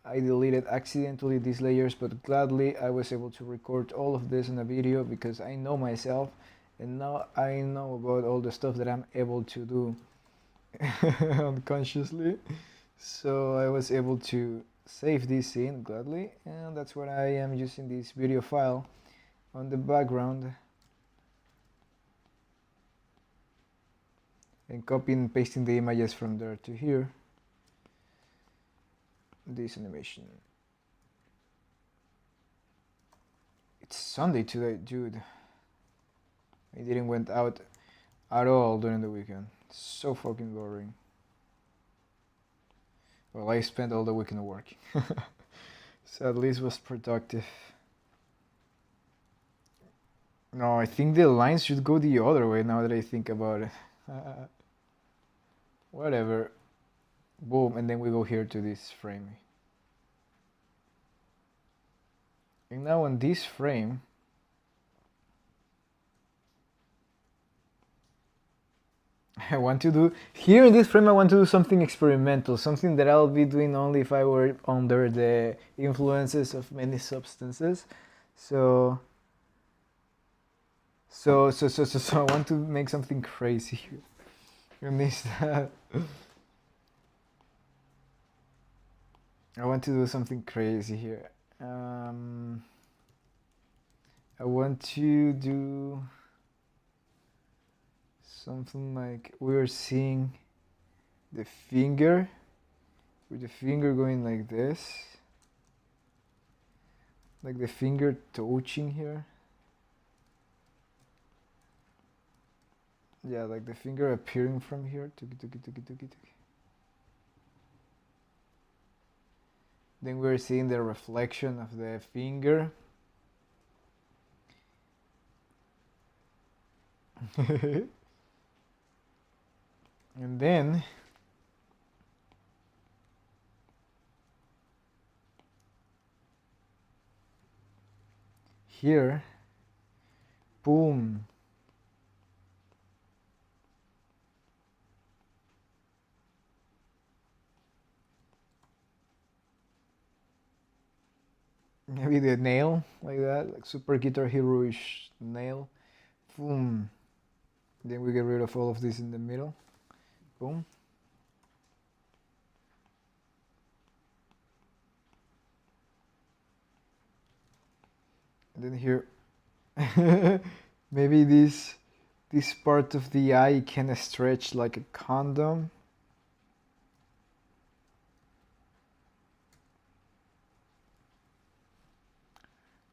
I deleted accidentally these layers, but gladly I was able to record all of this in a video because I know myself and now I know about all the stuff that I'm able to do unconsciously. So I was able to save this scene gladly, and that's what I am using this video file on the background and copying and pasting the images from there to here. This animation. It's Sunday today, dude. I didn't went out at all during the weekend. So fucking boring. Well, I spent all the weekend working. So at least was productive. No, I think the lines should go the other way now that I think about it. Whatever. Boom, and then we go here to this frame. And now on this frame, I want to do, here in this frame I want to do something experimental, something that I'll be doing only if I were under the influences of many substances. So I want to make something crazy here. You miss that. I want to do something crazy here. I want to do something like we're seeing the finger, with the finger going like this, like the finger touching here. Yeah, like the finger appearing from here. Then we're seeing the reflection of the finger. And then here, boom. Maybe the nail, like that, like Super Guitar Hero-ish nail. Boom. Then we get rid of all of this in the middle. Boom. And then here, maybe this part of the eye can stretch like a condom.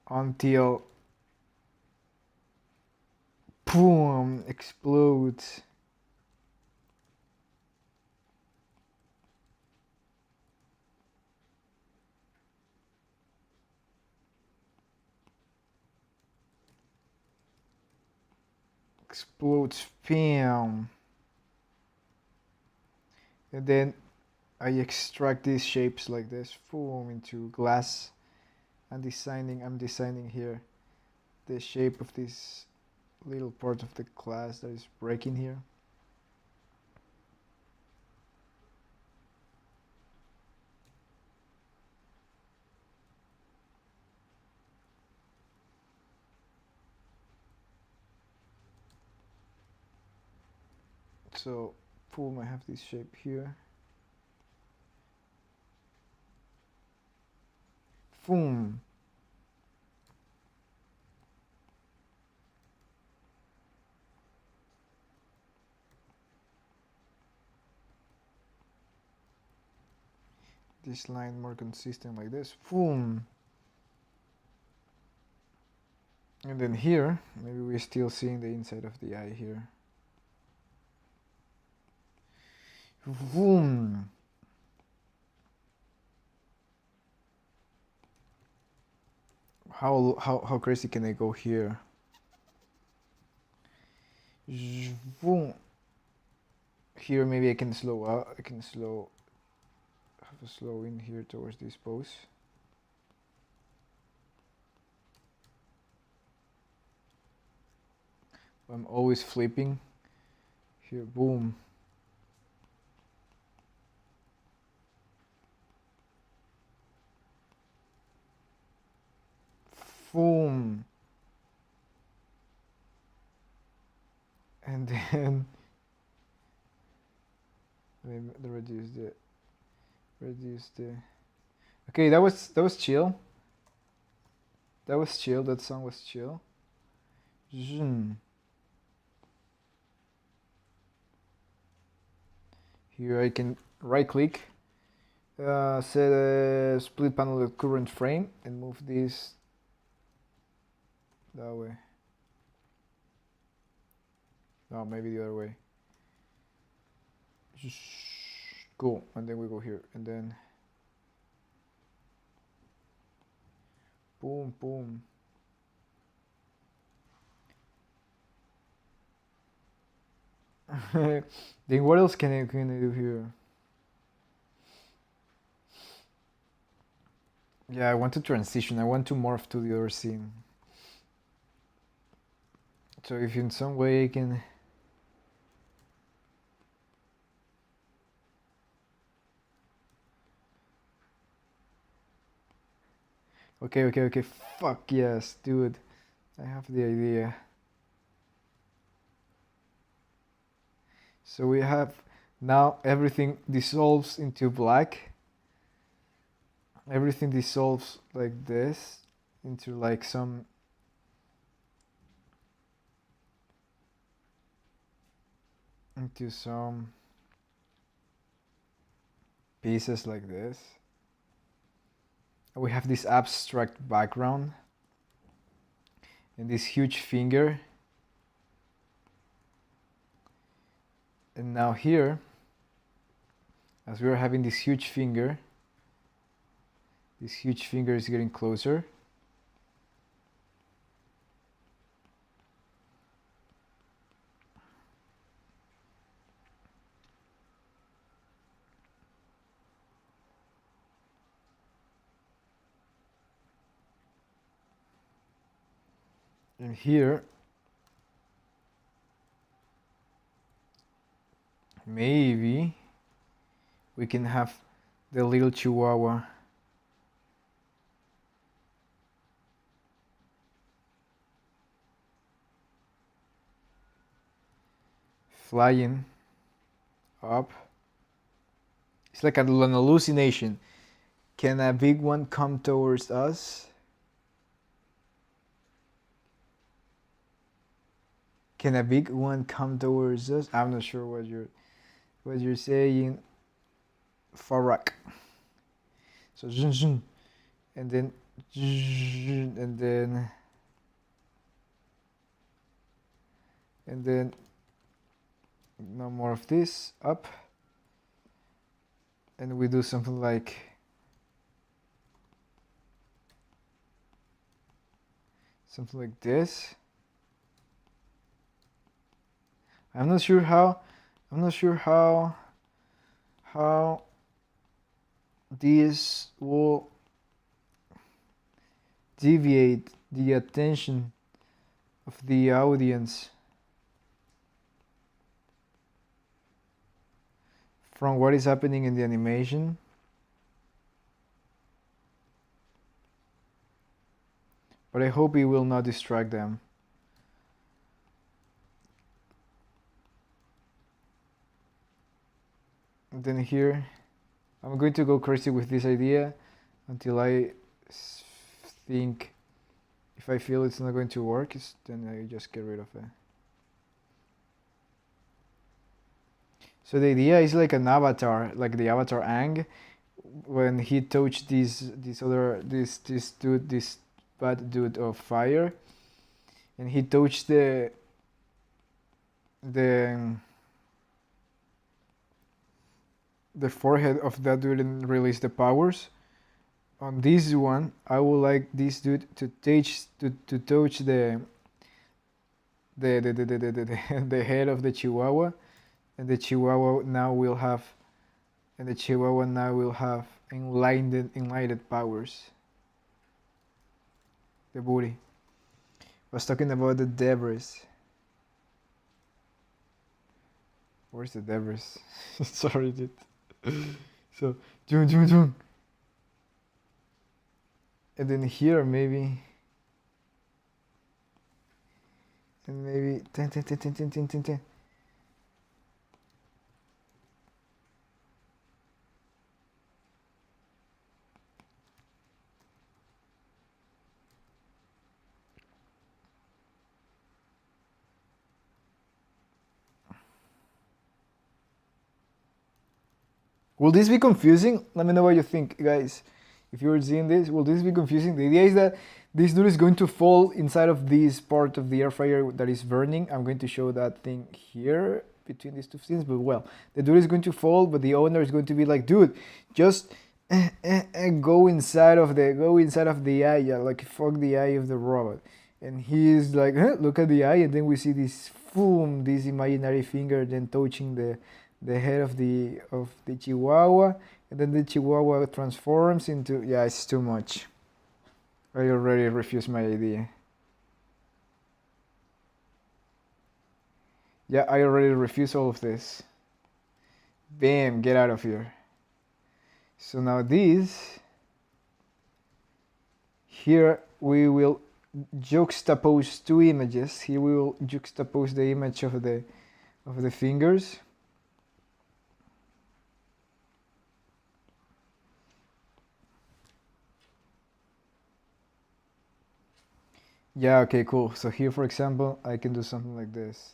Until boom, explodes. Explodes, bam. And then I extract these shapes like this, boom, into glass. I'm designing here the shape of this little part of the glass that is breaking here. So, boom, I have this shape here. Boom. This line more consistent like this. Boom. And then here, maybe we're still seeing the inside of the eye here. Boom. How crazy can I go here? Boom. Here maybe I can slow out. I can have a slow in here towards this pose. I'm always flipping. Here, boom. Boom. And then reduce the okay, that was chill. That was chill. That song was chill. Zoom. Here I can right click, set a split panel with current frame and move this that way. No, maybe the other way. Cool. And then we go here and then boom, boom. Then what else can I do here? Yeah, I want to transition. I want to morph to the other scene. So if in some way I can... Okay. Fuck yes, dude. I have the idea. So we have now everything dissolves into black. Everything dissolves like this into like some pieces like this. We have this abstract background and this huge finger. And now here, as we are having this huge finger is getting closer. And here, maybe we can have the little chihuahua flying up. It's like an hallucination. Can a big one come towards us? Can a big one come towards us? I'm not sure what you're saying. Farak. So zoom zoom, and then and then and then no more of this up, and we do something like this. I'm not sure how this will deviate the attention of the audience from what is happening in the animation. But I hope it will not distract them. And then here, I'm going to go crazy with this idea until I think, if I feel it's not going to work, then I just get rid of it. So the idea is like an avatar, like the avatar Aang, when he touched this bad dude of fire, and he touched the forehead of that dude and released the powers. On this one, I would like this dude to touch the the head of the Chihuahua, and the Chihuahua now will have enlightened powers. The booty. I was talking about the debris. Where's the debris? Sorry, dude. So, and then here maybe, and maybe 10. Will this be confusing? Let me know what you think, guys. If you're seeing this, will this be confusing? The idea is that this dude is going to fall inside of this part of the air fryer that is burning. I'm going to show that thing here between these two scenes, but well, the dude is going to fall, but the owner is going to be like, dude, just go inside of the eye, yeah, like fuck the eye of the robot. And he's like, look at the eye, and then we see this this imaginary finger then touching the head of the Chihuahua, and then the Chihuahua transforms into, yeah, it's too much. I already refused my idea. Yeah, I already refused all of this. Bam, get out of here. So now here we will juxtapose two images. Here we will juxtapose the image of the fingers. Yeah, okay, cool. So here, for example, I can do something like this.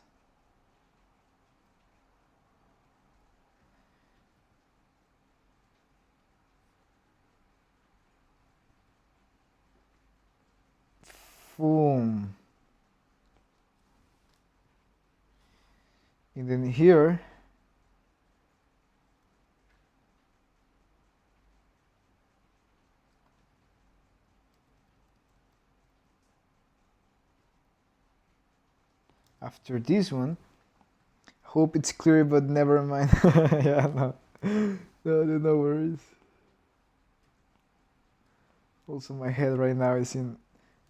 Boom. And then here, after this one, hope it's clear, but never mind. Yeah, no worries. Also, my head right now is in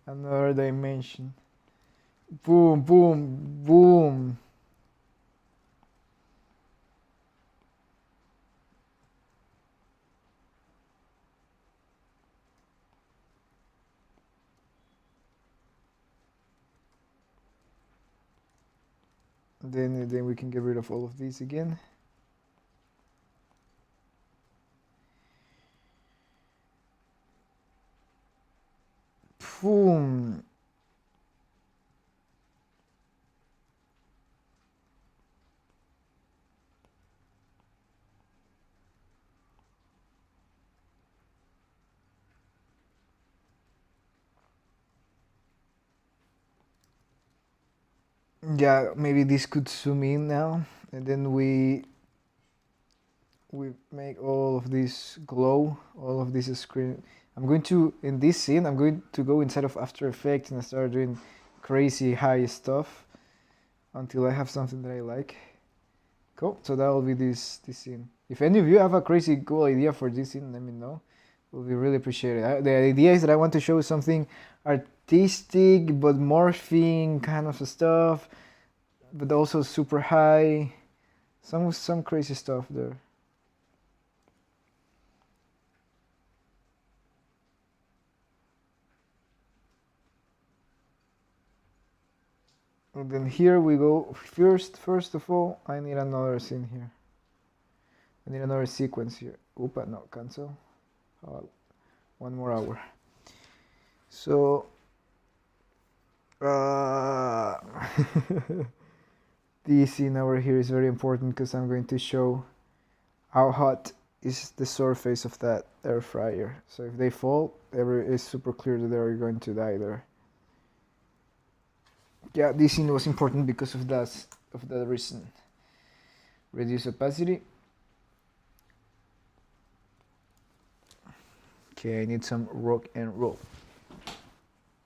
another dimension. Boom, boom, boom. Then we can get rid of all of these again. Boom. Yeah, maybe this could zoom in now, and then we make all of this glow, all of this screen. I'm going to, in this scene, I'm going to go inside of After Effects and start doing crazy high stuff until I have something that I like. Cool. So that will be this scene. If any of you have a crazy cool idea for this scene, let me know. It will be really appreciated. The idea is that I want to show something artistic but morphing kind of stuff, but also super high. Some crazy stuff there. And then here we go. First of all, I need another scene here. I need another sequence here. Oopa, no, cancel. One more hour. So, this scene over here is very important because I'm going to show how hot is the surface of that air fryer. So if they fall, it's super clear that they're going to die there. Yeah, this scene was important because of that reason. Reduce opacity. Okay, I need some rock and roll.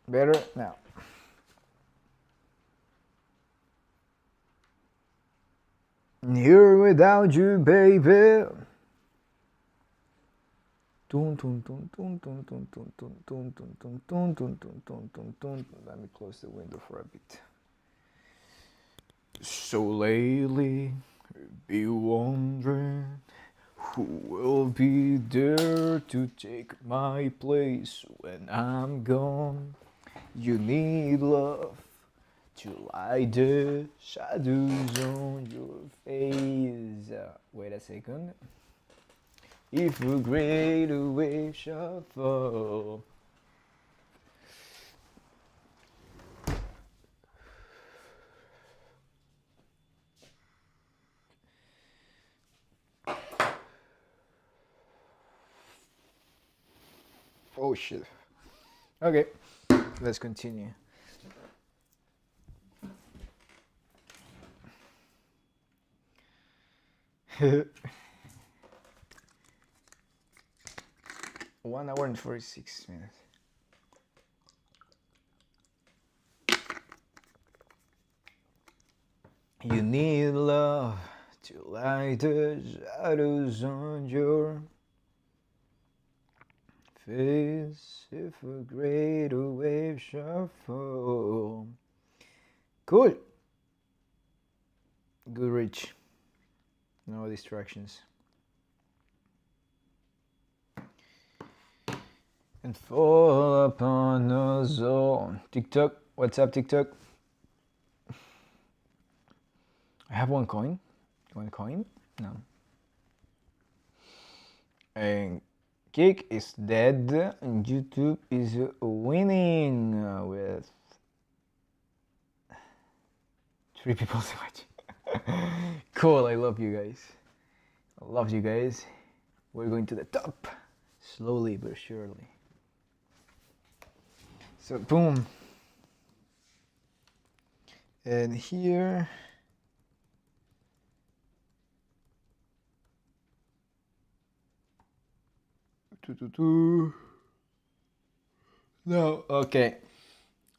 Better now. Here without you, baby. Let me close the window for a bit. So lately, be wondering who will be there to take my place when I'm gone. You need love to light the shadows on your face. Wait a second. If a great wave shall fall. Oh shit. Okay, let's continue. One hour and 46 minutes. You need love to light the shadows on your face if a greater wave shall fall. Cool. Good reach. No distractions. And fall upon us all. TikTok. What's up, TikTok? I have one coin. One coin? No. And Kick is dead. And YouTube is winning with 3 people watching. Cool. I love you guys. I love you guys. We're going to the top. Slowly but surely. So boom. And here. No, okay.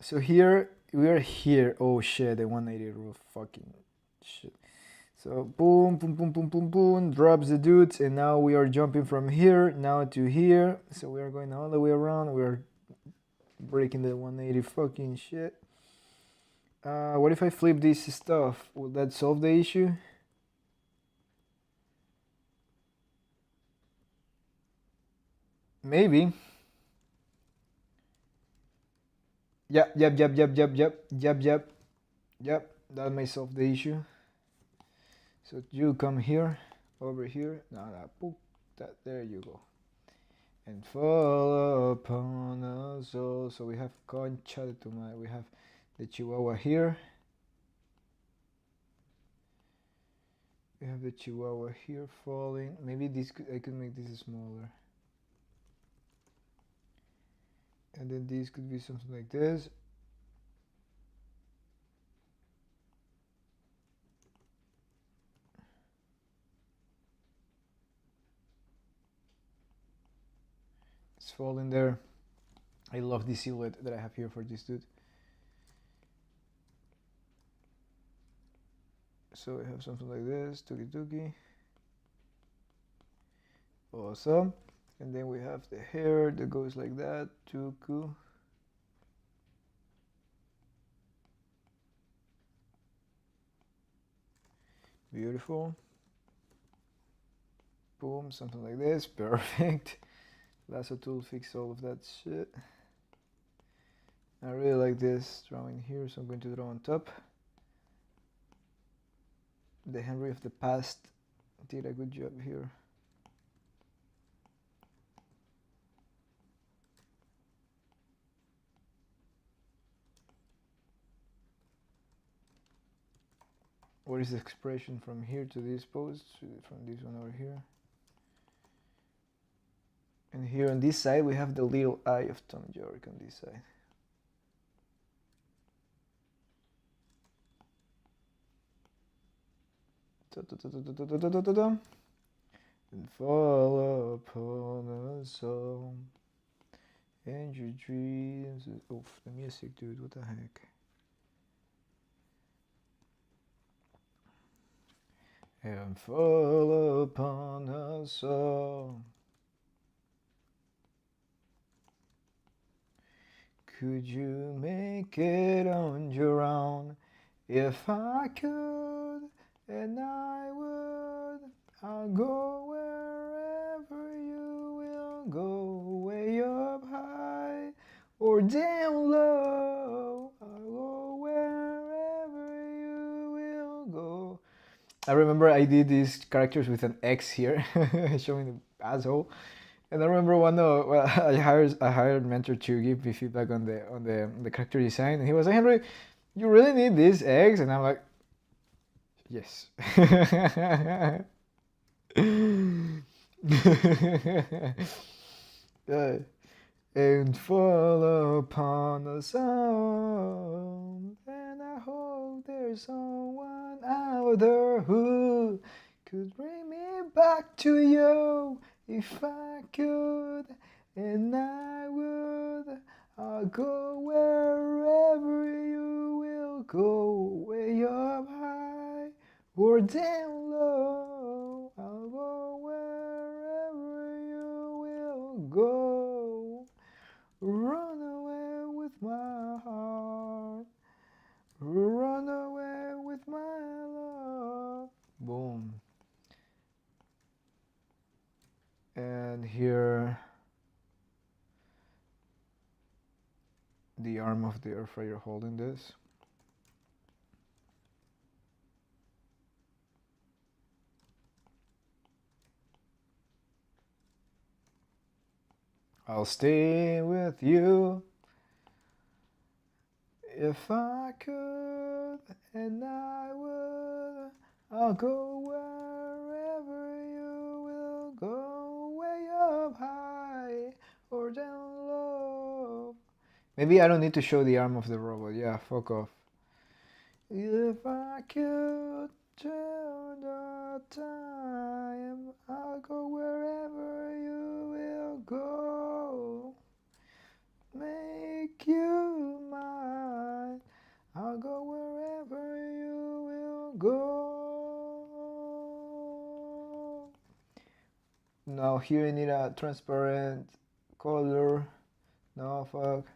So here we are here. Oh shit, the 180 rule, fucking shit. So boom, boom, boom, boom, boom, boom, drops the dudes, and now we are jumping from here now to here. So we are going all the way around. We are breaking the 180 fucking shit. What if I flip this stuff? Will that solve the issue? Maybe. Yep, yep, yep, yep, yep, yep, yep, yep, yep. That may solve the issue. So you come here, over here. No, no, poop. That there you go. And fall upon us all. So we have Concha de Tumal. We have the Chihuahua here. We have the Chihuahua here falling. Maybe this I could make this smaller. And then this could be something like this. It's falling there. I love this silhouette that I have here for this dude. So we have something like this, tuki tuki. Awesome. And then we have the hair that goes like that, tuku. Beautiful. Boom, something like this, perfect. Lasso tool fix all of that shit. I really like this drawing here, so I'm going to draw on top. The Henry of the past did a good job here. What is the expression from here to this pose, from this one over here? And here on this side we have the little eye of Tom York on this side. And fall upon us all, and your dreams. Oof, the music, dude, what the heck? And fall upon us all. Could you make it on your own? If I could, and I would, I'll go wherever you will go, way up high or down low. I'll go wherever you will go. I remember I did these characters with an X here, showing the asshole. And I remember well, I hired mentor to give me feedback on the character design, and he was like, Henry, you really need this X, and I'm like, yes. And fall upon us all, and I hope there's someone out there who could bring me back to you. If I could, and I would, I'll go wherever you will go, way up high or down low. I'll go wherever you will go. Run away with my heart, run away with my love. Boom. And here the arm of the air fryer holding this. I'll stay with you if I could, and I would. I'll go wherever you will go, way up high or down low. Maybe I don't need to show the arm of the robot. Yeah, fuck off. If I could turn the time, I'll go wherever you will go. Make you mine. I'll go wherever you will go. Now here I need a transparent color. No, fuck.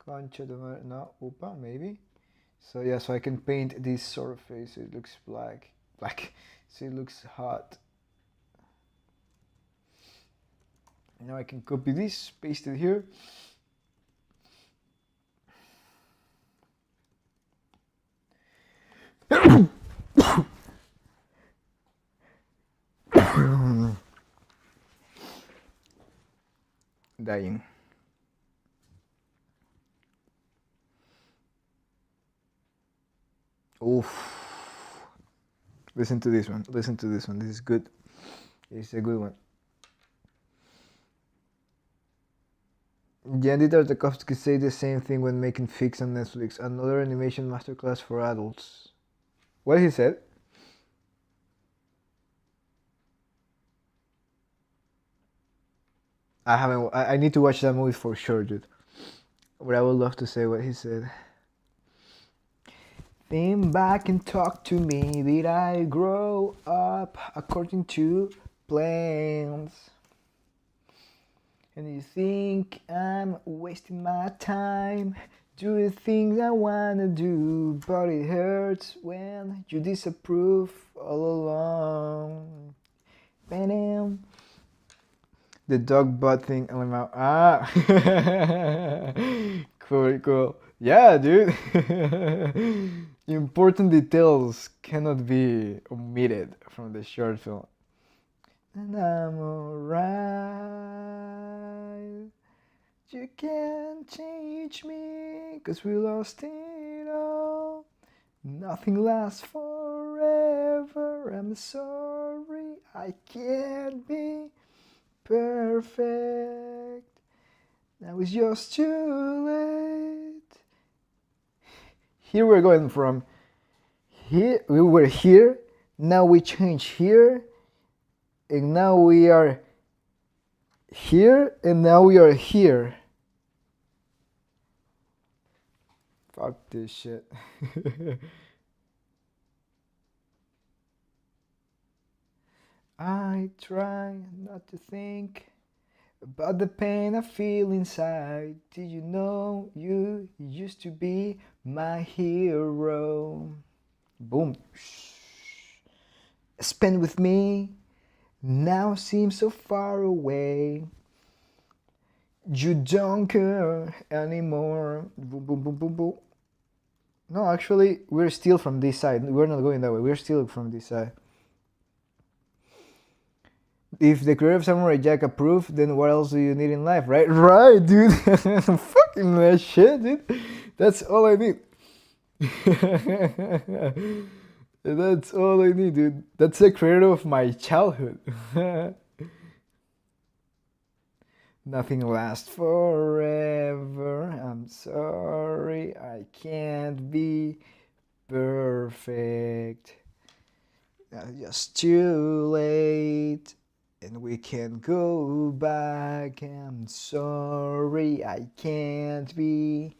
Concha de no, upa, maybe. So yeah, so I can paint this sort of face so it looks black, so it looks hot. Now I can copy this, paste it here. Dying. Oof. Listen to this one. Listen to this one. This is good. It's a good one. Yandy Tartakovsky say the same thing when making Fix on Netflix. Another animation masterclass for adults. What he said? I haven't. I need to watch that movie for sure, dude. But I would love to say what he said. Think back and talk to me. Did I grow up according to plans? And you think I'm wasting my time doing things I wanna do, but it hurts when you disapprove all along. Bam. The dog butt thing on my mouth. Ah, cool. Yeah, dude. Important details cannot be omitted from the short film. And I'm alright. You can't change me, 'cause we lost it all. Nothing lasts forever. I'm sorry, I can't be perfect. Now it's just too late. Here we're going from here, we were here, now we change here, and now we are here, and now we are here. Fuck this shit. I try not to think about the pain I feel inside. Did you know you used to be my hero? Boom. Spend with me now seems so far away. You don't care anymore. Boom, boom, boom, boom, boom. No, actually, we're still from this side. We're not going that way. We're still from this side. If the creator of Samurai Jack approved, then what else do you need in life, right? Right, dude. Fucking that shit, dude. That's all I need. That's all I need, dude. That's the creator of my childhood. Nothing lasts forever. I'm sorry, I can't be perfect. Just too late, and we can't go back. I'm sorry, I can't be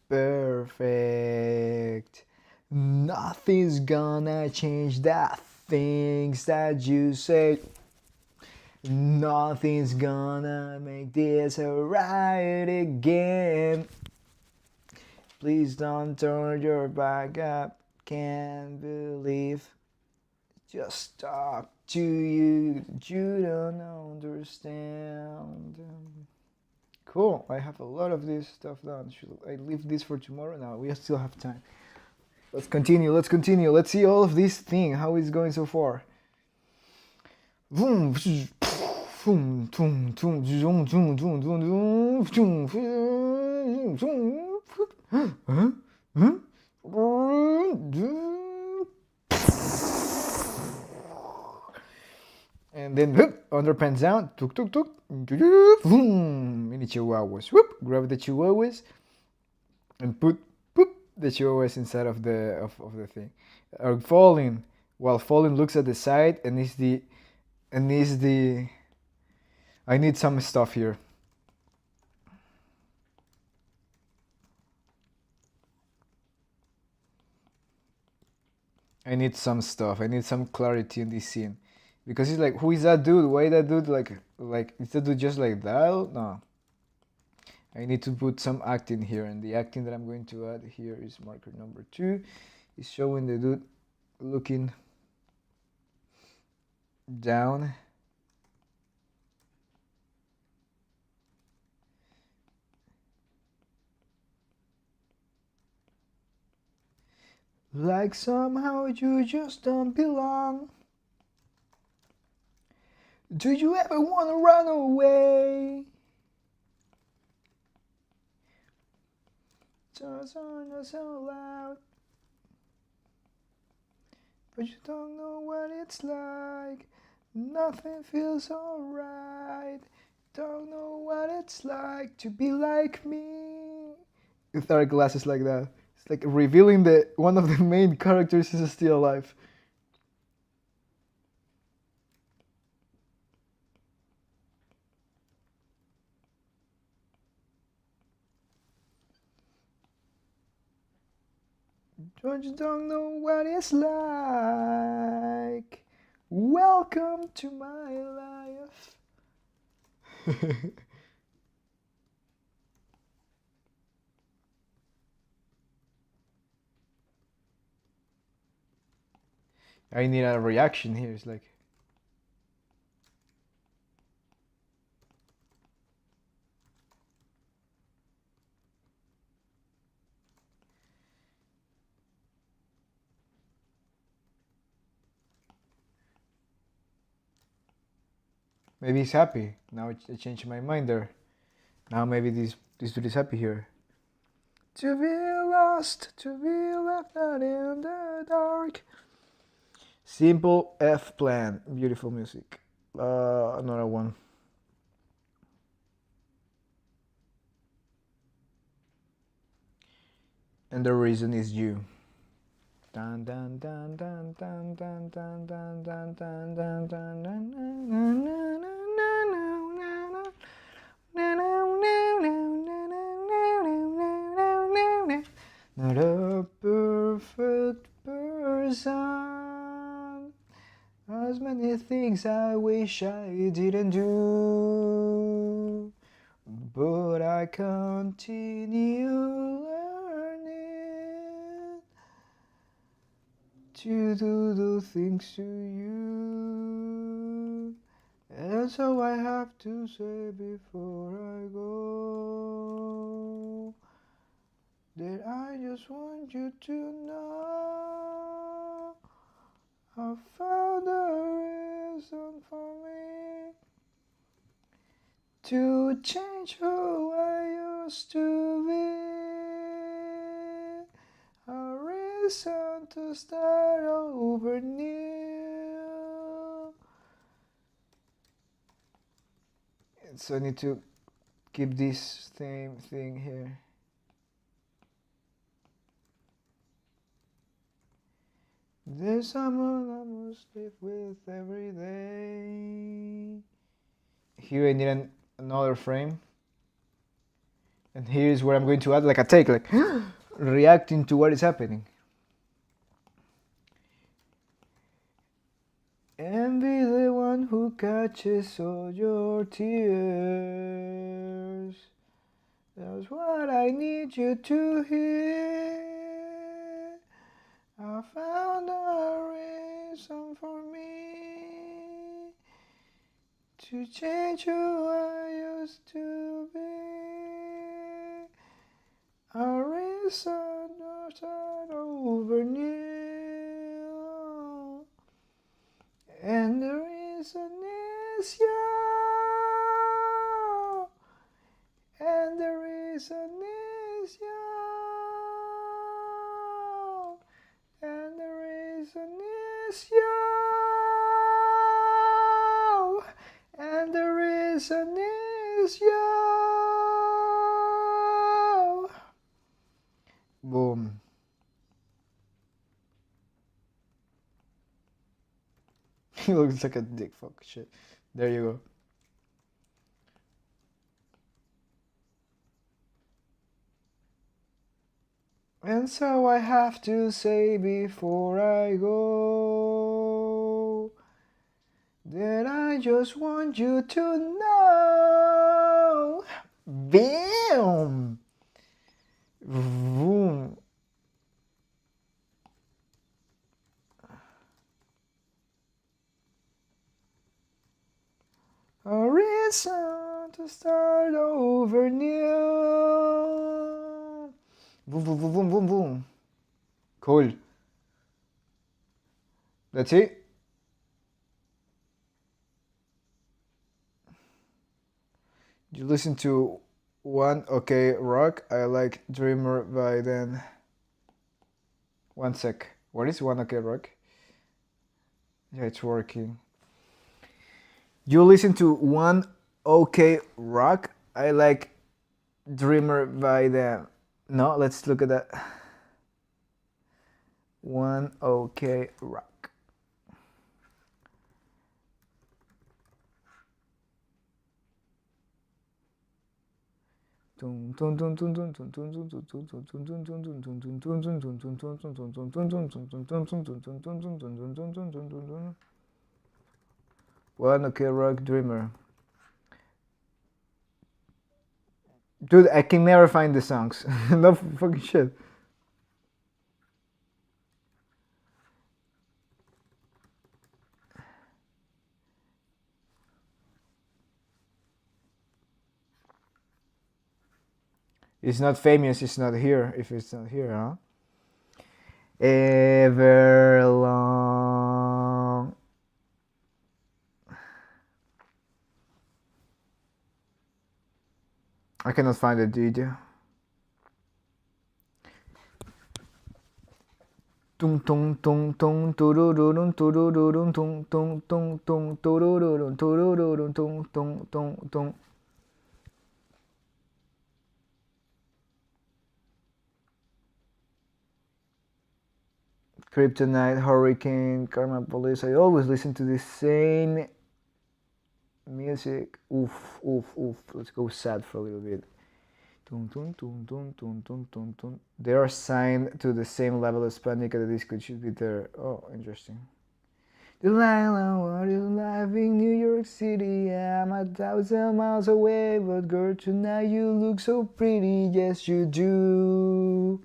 perfect. Nothing's gonna change the things that you say. Nothing's gonna make this right again. Please don't turn your back up. Can't believe just talk to you. You don't understand. Cool. I have a lot of this stuff done. Should I leave this for tomorrow? No, we still have time. Let's continue. Let's see all of this thing. How is going so far? Boom. And then underpants down, tuk tuk tuk, mini chihuahuas. Whoop, grab the chihuahuas and put the chihuahuas inside of the thing. Or falling, while falling looks at the side and is the I need some stuff here. I need some stuff. I need some clarity in this scene. Because he's like, who is that dude? Why that dude like is that dude just like that? No. I need to put some acting here, and the acting that I'm going to add here is marker number 2. It's showing the dude looking down. Like somehow you just don't belong. Do you ever want to run away? Turns on not so loud, but you don't know what it's like. Nothing feels alright. Don't know what it's like to be like me. With our glasses like that, it's like revealing that one of the main characters is still alive. Don't know what it's like. Welcome to my life. I need a reaction here. It's like, maybe he's happy. Now I changed my mind there. Now maybe this dude is happy here. To be lost, to be left out in the dark. Simple F plan. Beautiful music. Another one. And the reason is you. Dun dun dun dun dun dun dun dun dun dun dun dun dun. Not a perfect person. As many things I wish I didn't do, but I continue learning to do the things to you. And so I have to say before I go that I just want you to know I found a reason for me to change who I used to be. A reason to start over new. So I need to keep this same thing here. There's someone I must live with every day. Here I need another frame. And here's where I'm going to add like a take, like reacting to what is happening. And be the one who catches all your tears. That's what I need you to hear. I found a reason for me to change who I used to be. A reason to start over new. And the reason is you. And the reason is you. And the reason is you. And the reason is you. Boom. He looks like a dick fuck shit. There you go. And so I have to say before I go that I just want you to know Bam! Boom! A reason to start over new. Boom, boom, boom, boom, boom, boom. Cool. That's it. You listen to One OK Rock. I like Dreamer by then. One sec. What is One OK Rock? Yeah, it's working. You listen to One OK Rock. I like Dreamer by them. No, let's look at that. One OK Rock. One OK Rock Dreamer. Dude, I can never find the songs. No fucking shit. It's not famous, it's not here. If it's not here, huh? Everlong. I cannot find it, did you? Tung tung tung tung turururun turururun tung tung tung tung turururun turururun tung tung tung tung. Kryptonite, Hurricane, Karma Police. I always listen to the same music. Oof, oof, oof. Let's go sad for a little bit. They are signed to the same level as Panic at the Disco. It should be there. Oh, interesting. Delilah, what is life in New York City? I'm 1,000 miles away, but girl, tonight you look so pretty. Yes, you do.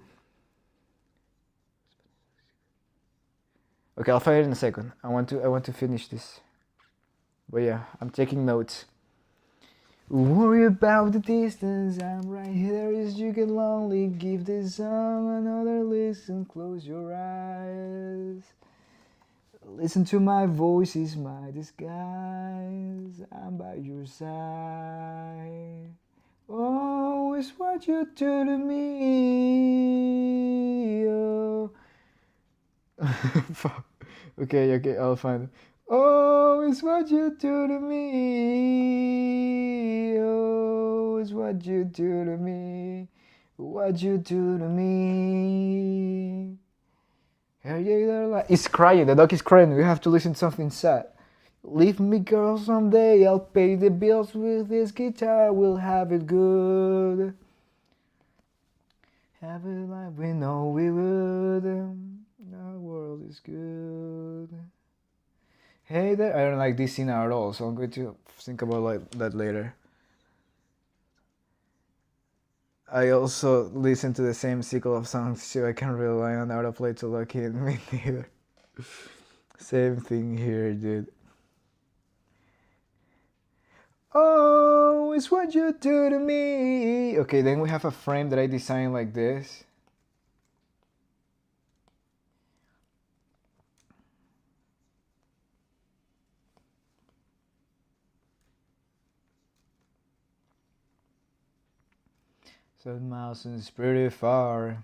Okay, I'll find it in a second. I want to finish this. But yeah, I'm taking notes. Worry about the distance, I'm right here as you get lonely. Give this song another listen, close your eyes. Listen to my voice, is my disguise. I'm by your side. Oh, it's what you do to me. Oh. Okay, I'll find it. Oh, it's what you do to me. Oh, it's what you do to me. What you do to me. It's crying. The dog is crying. We have to listen to something sad. Leave me, girl, someday. I'll pay the bills with this guitar. We'll have it good. Have it like we know we would. Our world is good. Hey there. I don't like this scene at all, so I'm going to think about like that later. I also listen to the same cycle of songs, so I can rely on autoplay to lock in. Me neither. Same thing here, dude. Oh, it's what you do to me. Okay, then we have a frame that I designed like this. So miles is pretty far.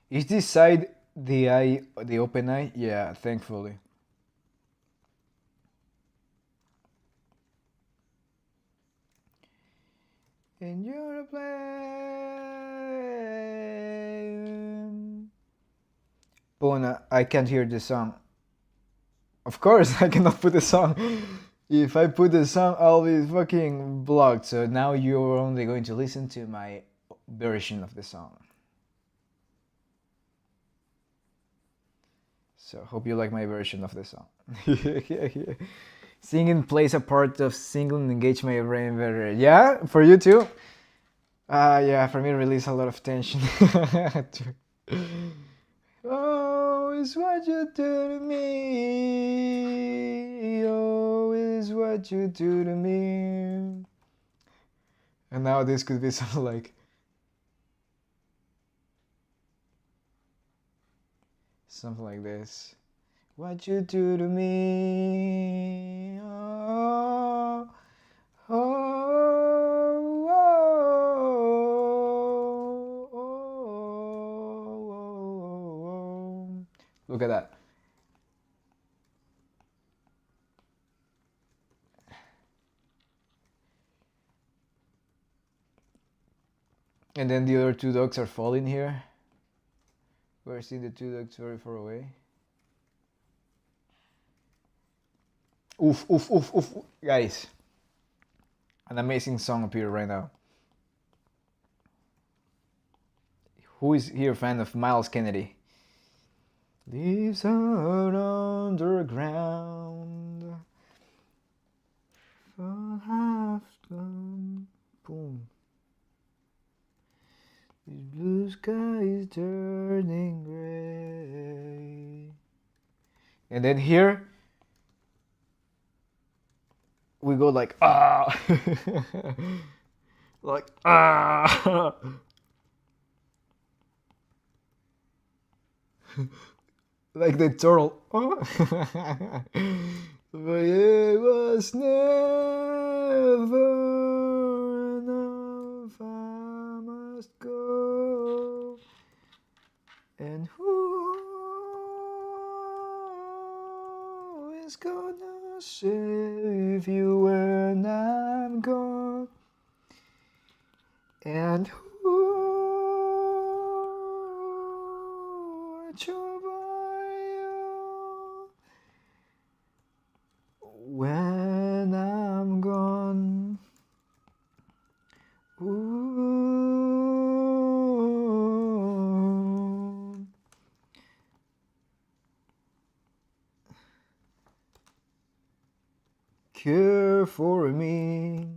Is this side the open eye? Yeah, thankfully. And you're a plane. Bona, I can't hear the song. Of course, I cannot put the song. If I put the song, I'll be fucking blocked. So now you're only going to listen to my version of the song. So hope you like my version of the song. Singing plays a part of singing engage my brain better. Yeah, for you too. Yeah, for me it release a lot of tension. Oh, it's what you do to me. Oh, it's what you do to me. And now this could be something like this. What you do to me. Oh, oh, oh, oh, oh. Look at that. And then the other two dogs are falling here. We're seeing the two dogs very far away. Oof, oof, oof, oof. Guys, an amazing song appeared right now. Who is here a fan of Miles Kennedy? Leaves are underground. Have come. Boom. This blue sky is turning gray. And then here we go like ah, like ah. Like the turtle. But it was never enough. I must go. And who is gonna save you when I'm gone? And who at your when I'm gone? Ooh. Care for me,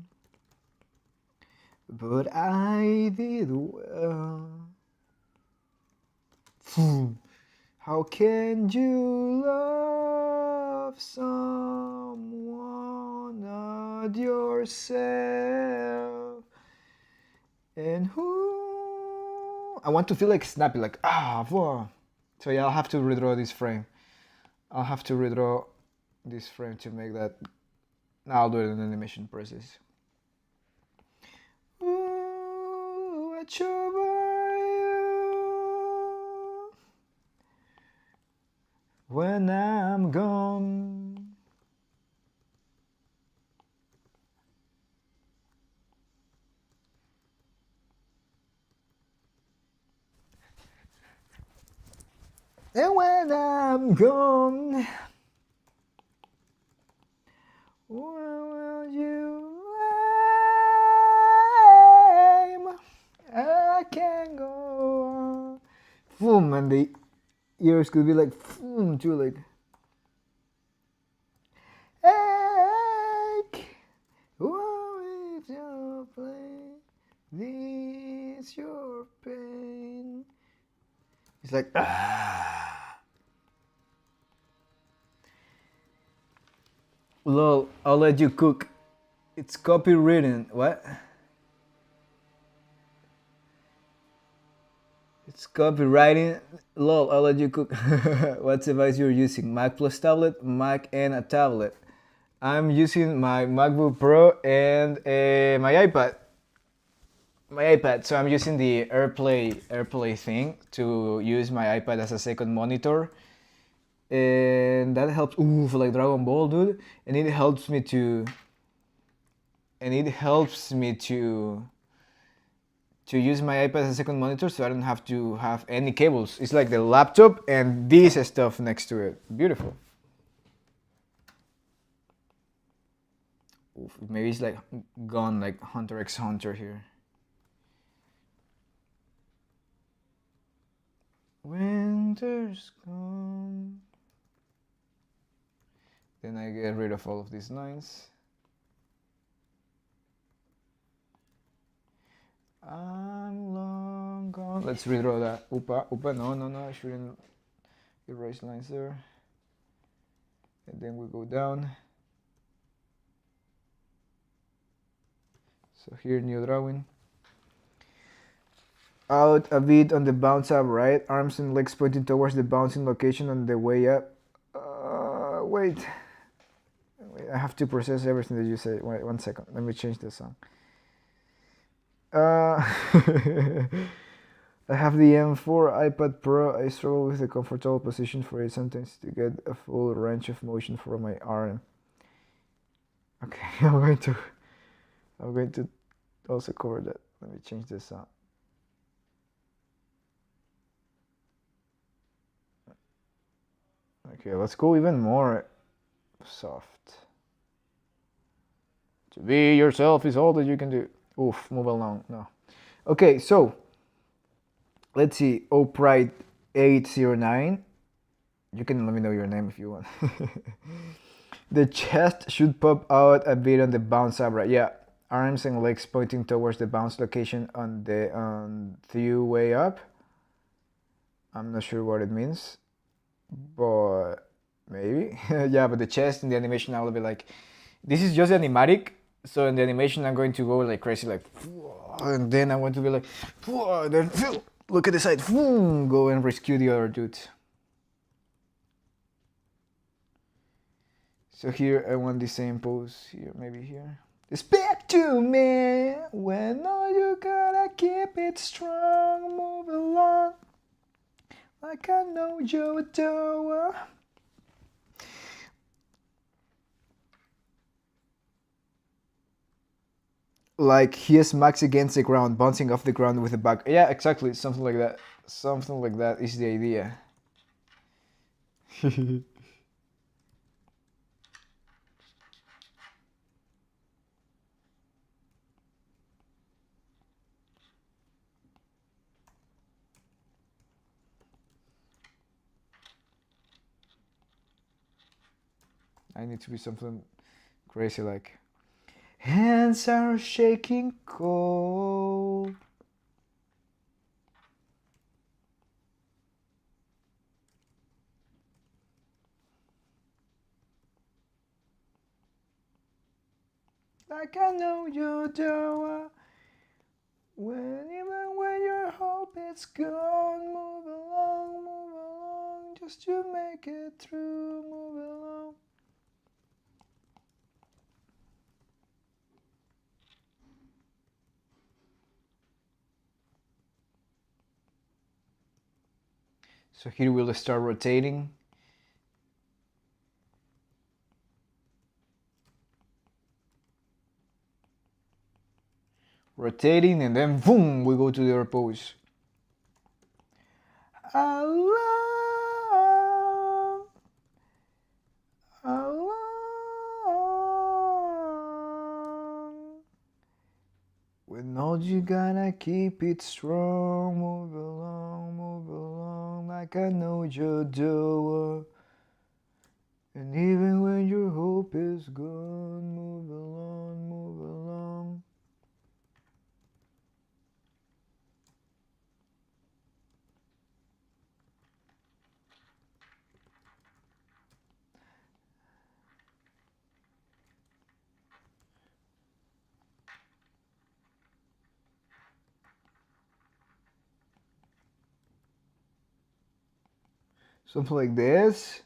but I did well. How can you love someone not yourself? And who? I want to feel like snappy, like whoa. So yeah, I'll have to redraw this frame. I'll have to redraw this frame to make that. Now I'll do it in animation process. Ooh, what you when I'm gone. And when I'm gone, where will you aim? I can go on. Boom, and the ears could be like boom too, like ache. What is your pain? This your pain. It's like Lol, I'll let you cook. It's copywritten. What? It's copywriting. Lol, I'll let you cook. What device you're using? Mac plus tablet, Mac and a tablet. I'm using my MacBook Pro and my iPad. So I'm using the AirPlay thing to use my iPad as a second monitor, and that helps. Ooh, for like Dragon Ball, dude, and it helps me to. To use my iPad as a second monitor, so I don't have to have any cables. It's like the laptop and this stuff next to it. Beautiful. Oof, maybe it's like gone like Hunter x Hunter here. Winter's come. Then I get rid of all of these lines. I'm long gone. Let's redraw that. Upa, no, I shouldn't erase lines there. And then we go down. So here, new drawing. Out a bit on the bounce up, right? Arms and legs pointing towards the bouncing location on the way up. Wait, I have to process everything that you say. Wait, 1 second. Let me change the song. I have the M4 iPad Pro. I struggle with the comfortable position for it sometimes to get a full range of motion for my arm. Okay, I'm going to also cover that. Let me change this out. Okay, let's go even more soft. To be yourself is all that you can do. Oof, move along. No. Okay, so let's see. Oprite 809. You can let me know your name if you want. The chest should pop out a bit on the bounce up, right? Yeah. Arms and legs pointing towards the bounce location on the way up. I'm not sure what it means, but maybe. Yeah, but the chest in the animation I'll be like, this is just animatic. So in the animation I'm going to go like crazy, like, and then I'm going to be like, then look at the side, go and rescue the other dude. So here I want the same pose here, maybe here. Speak to me when all you gotta keep it strong, move along like I know you do. Like he smacks against the ground, bouncing off the ground with the back. Yeah, exactly, something like that. Something like that is the idea. I need to be something crazy like, hands are shaking cold. Like I know you do. Even when your hope is gone, move along, just to make it through, move along. So here we'll start rotating. Rotating, and then boom, we go to the other pose. Alone, alone. When all you gotta keep it strong, move along, like I know you do. And even when your hope is gone, move along, move along. Something like this.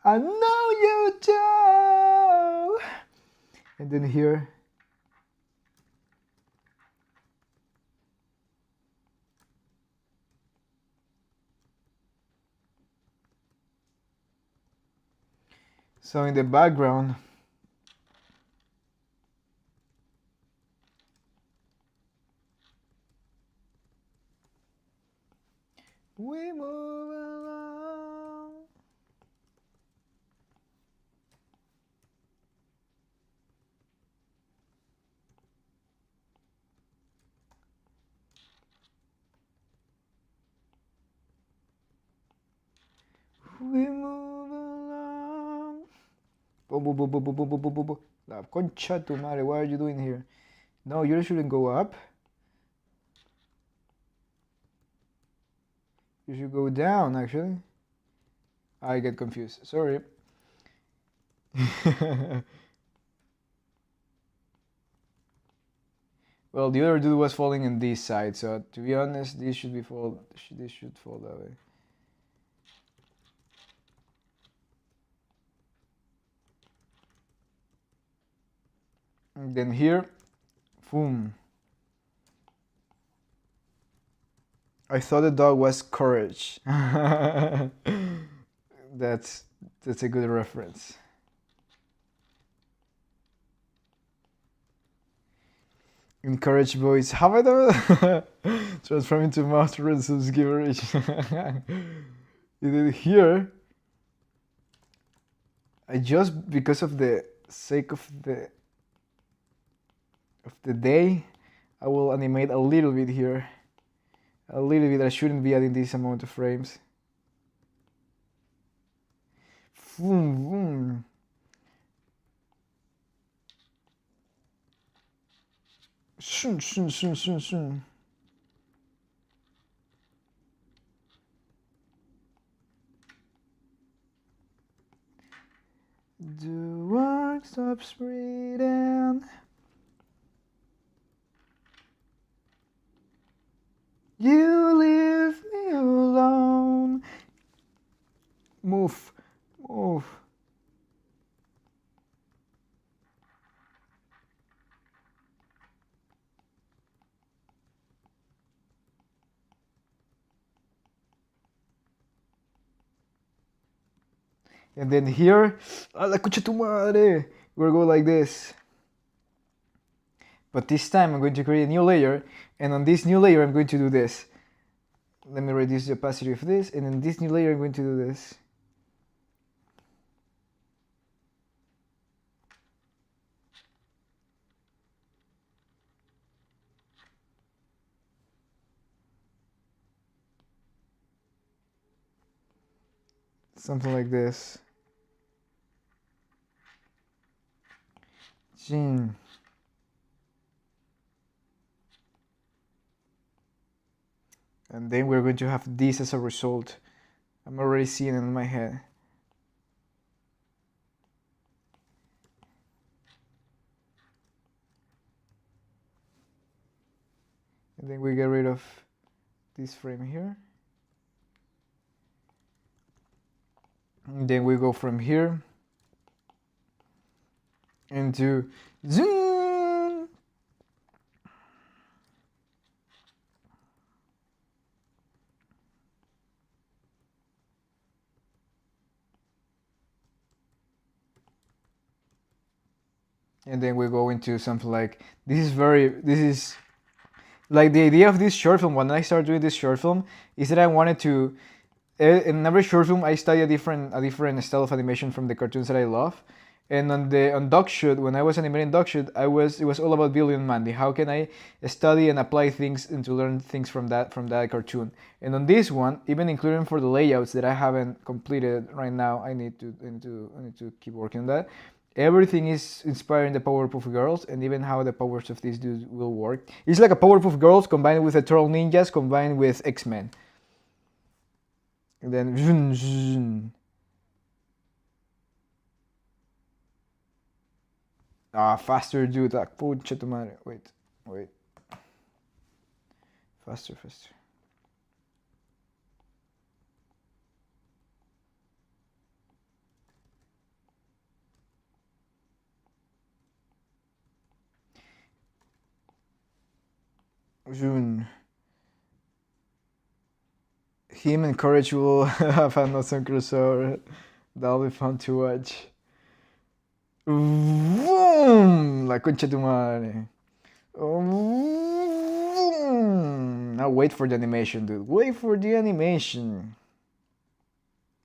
I know you do. And then here. So in the background, we move along. we move along. Boom, boom, boom, boom, boom, boom, boom, boom, boom, boom. La concha tu madre, what are you doing here? No, you shouldn't go up. You should go down, actually. I get confused. Sorry. Well, the other dude was falling in this side, so to be honest, this should fall that way. And then here, boom. I thought the dog was courage. That's a good reference. Encourage boys. Have I done? Transform into master and gibberish. Here, I just because of the sake of the day, I will animate a little bit here. A little bit. I shouldn't be adding this amount of frames. Boom, boom. Shun, shun, shun, shun, shun. The world stops breathing. You leave me alone. Move, move. And then here, a la concha tu madre, we'll go like this. But this time I'm going to create a new layer, and on this new layer I'm going to do this. Let me reduce the opacity of this, and in this new layer I'm going to do this. Something like this. Gene. And then we're going to have this as a result. I'm already seeing it in my head. And then we get rid of this frame here. And then we go from here into zoom. And then we go into something like this is like the idea of this short film. When I started doing this short film is that I wanted to in every short film I study a different style of animation from the cartoons that I love. And on Dog Shoot, when I was animating Dog Shoot, it was all about Billy and Mandy. How can I study and apply things and to learn things from that cartoon? And on this one, even including for the layouts that I haven't completed right now, I need to keep working on that. Everything is inspiring the Powerpuff Girls, and even how the powers of these dudes will work. It's like a Powerpuff Girls combined with the Turtle Ninjas combined with X-Men. And then zhun, zhun. Faster, dude. Pucha tu madre. Wait. Faster. June. Him and Courage will have an awesome crossover. That'll be fun to watch. Vroom! La concha tu madre. Now wait for the animation, dude. Wait for the animation.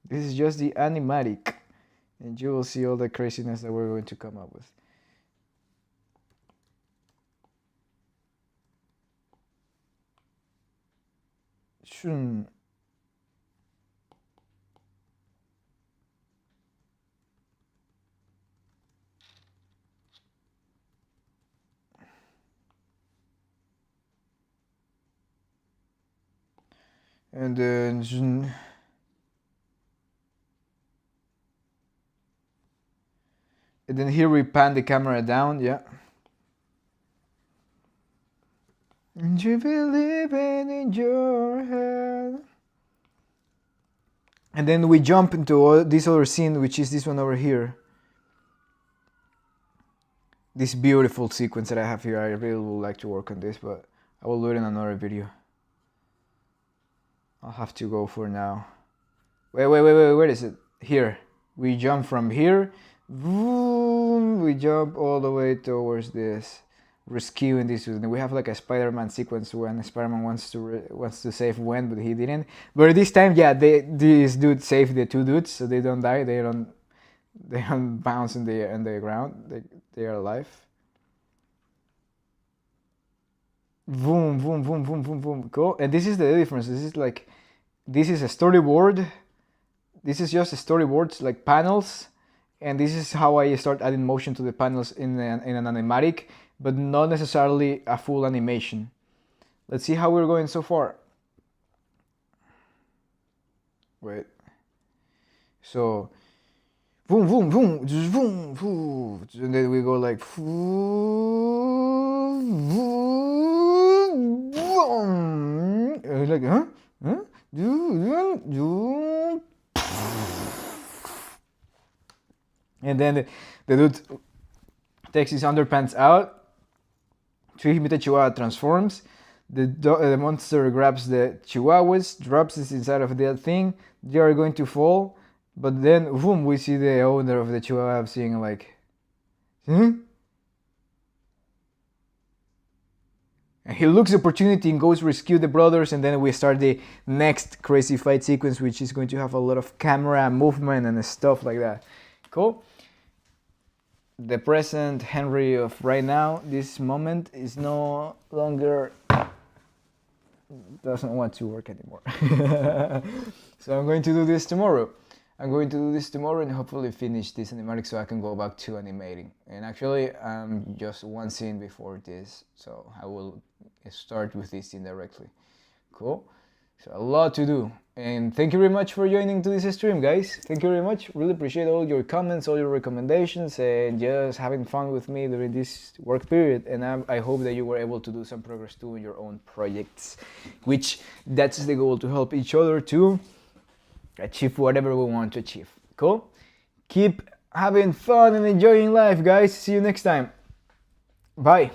This is just the animatic. And you will see all the craziness that we're going to come up with. Shun. And then here we pan the camera down, yeah. And you believe in your head. And then we jump into this other scene, which is this one over here. This beautiful sequence that I have here. I really would like to work on this, but I will do it in another video. I'll have to go for now. Wait, where is it? Here. We jump from here. Boom, we jump all the way towards this. Rescuing this. We have like a Spider-Man sequence when Spider-Man wants to save Gwen, but he didn't. But this time, yeah, this dude saved the two dudes, so they don't die. They don't bounce in the ground. They are alive. Boom, boom, boom, boom, boom, boom. Cool. And this is the difference. This is a storyboard. This is just a storyboards, like panels. And this is how I start adding motion to the panels in an animatic, but not necessarily a full animation. Let's see how we're going so far. Wait. So, boom, boom, boom, just boom, boom, and then we go like, boom, boom, boom. Like, huh? And then the dude takes his underpants out. Three-Himite Chihuahua transforms. The monster grabs the chihuahuas, drops it inside of that thing. They are going to fall, but then, boom, we see the owner of the chihuahua saying like, and he looks opportunity and goes rescue the brothers, and then we start the next crazy fight sequence, which is going to have a lot of camera movement and stuff like that. Cool. The present Henry of right now, this moment, is no longer doesn't want to work anymore. So I'm going to do this tomorrow. And hopefully finish this animatic so I can go back to animating. And actually, I'm just one scene before this, so I will start with this scene directly. Cool. So a lot to do. And thank you very much for joining to this stream, guys. Thank you very much. Really appreciate all your comments, all your recommendations, and just having fun with me during this work period. And I hope that you were able to do some progress too in your own projects, which that's the goal, to help each other to achieve whatever we want to achieve. Cool? Keep having fun and enjoying life, guys. See you next time. Bye.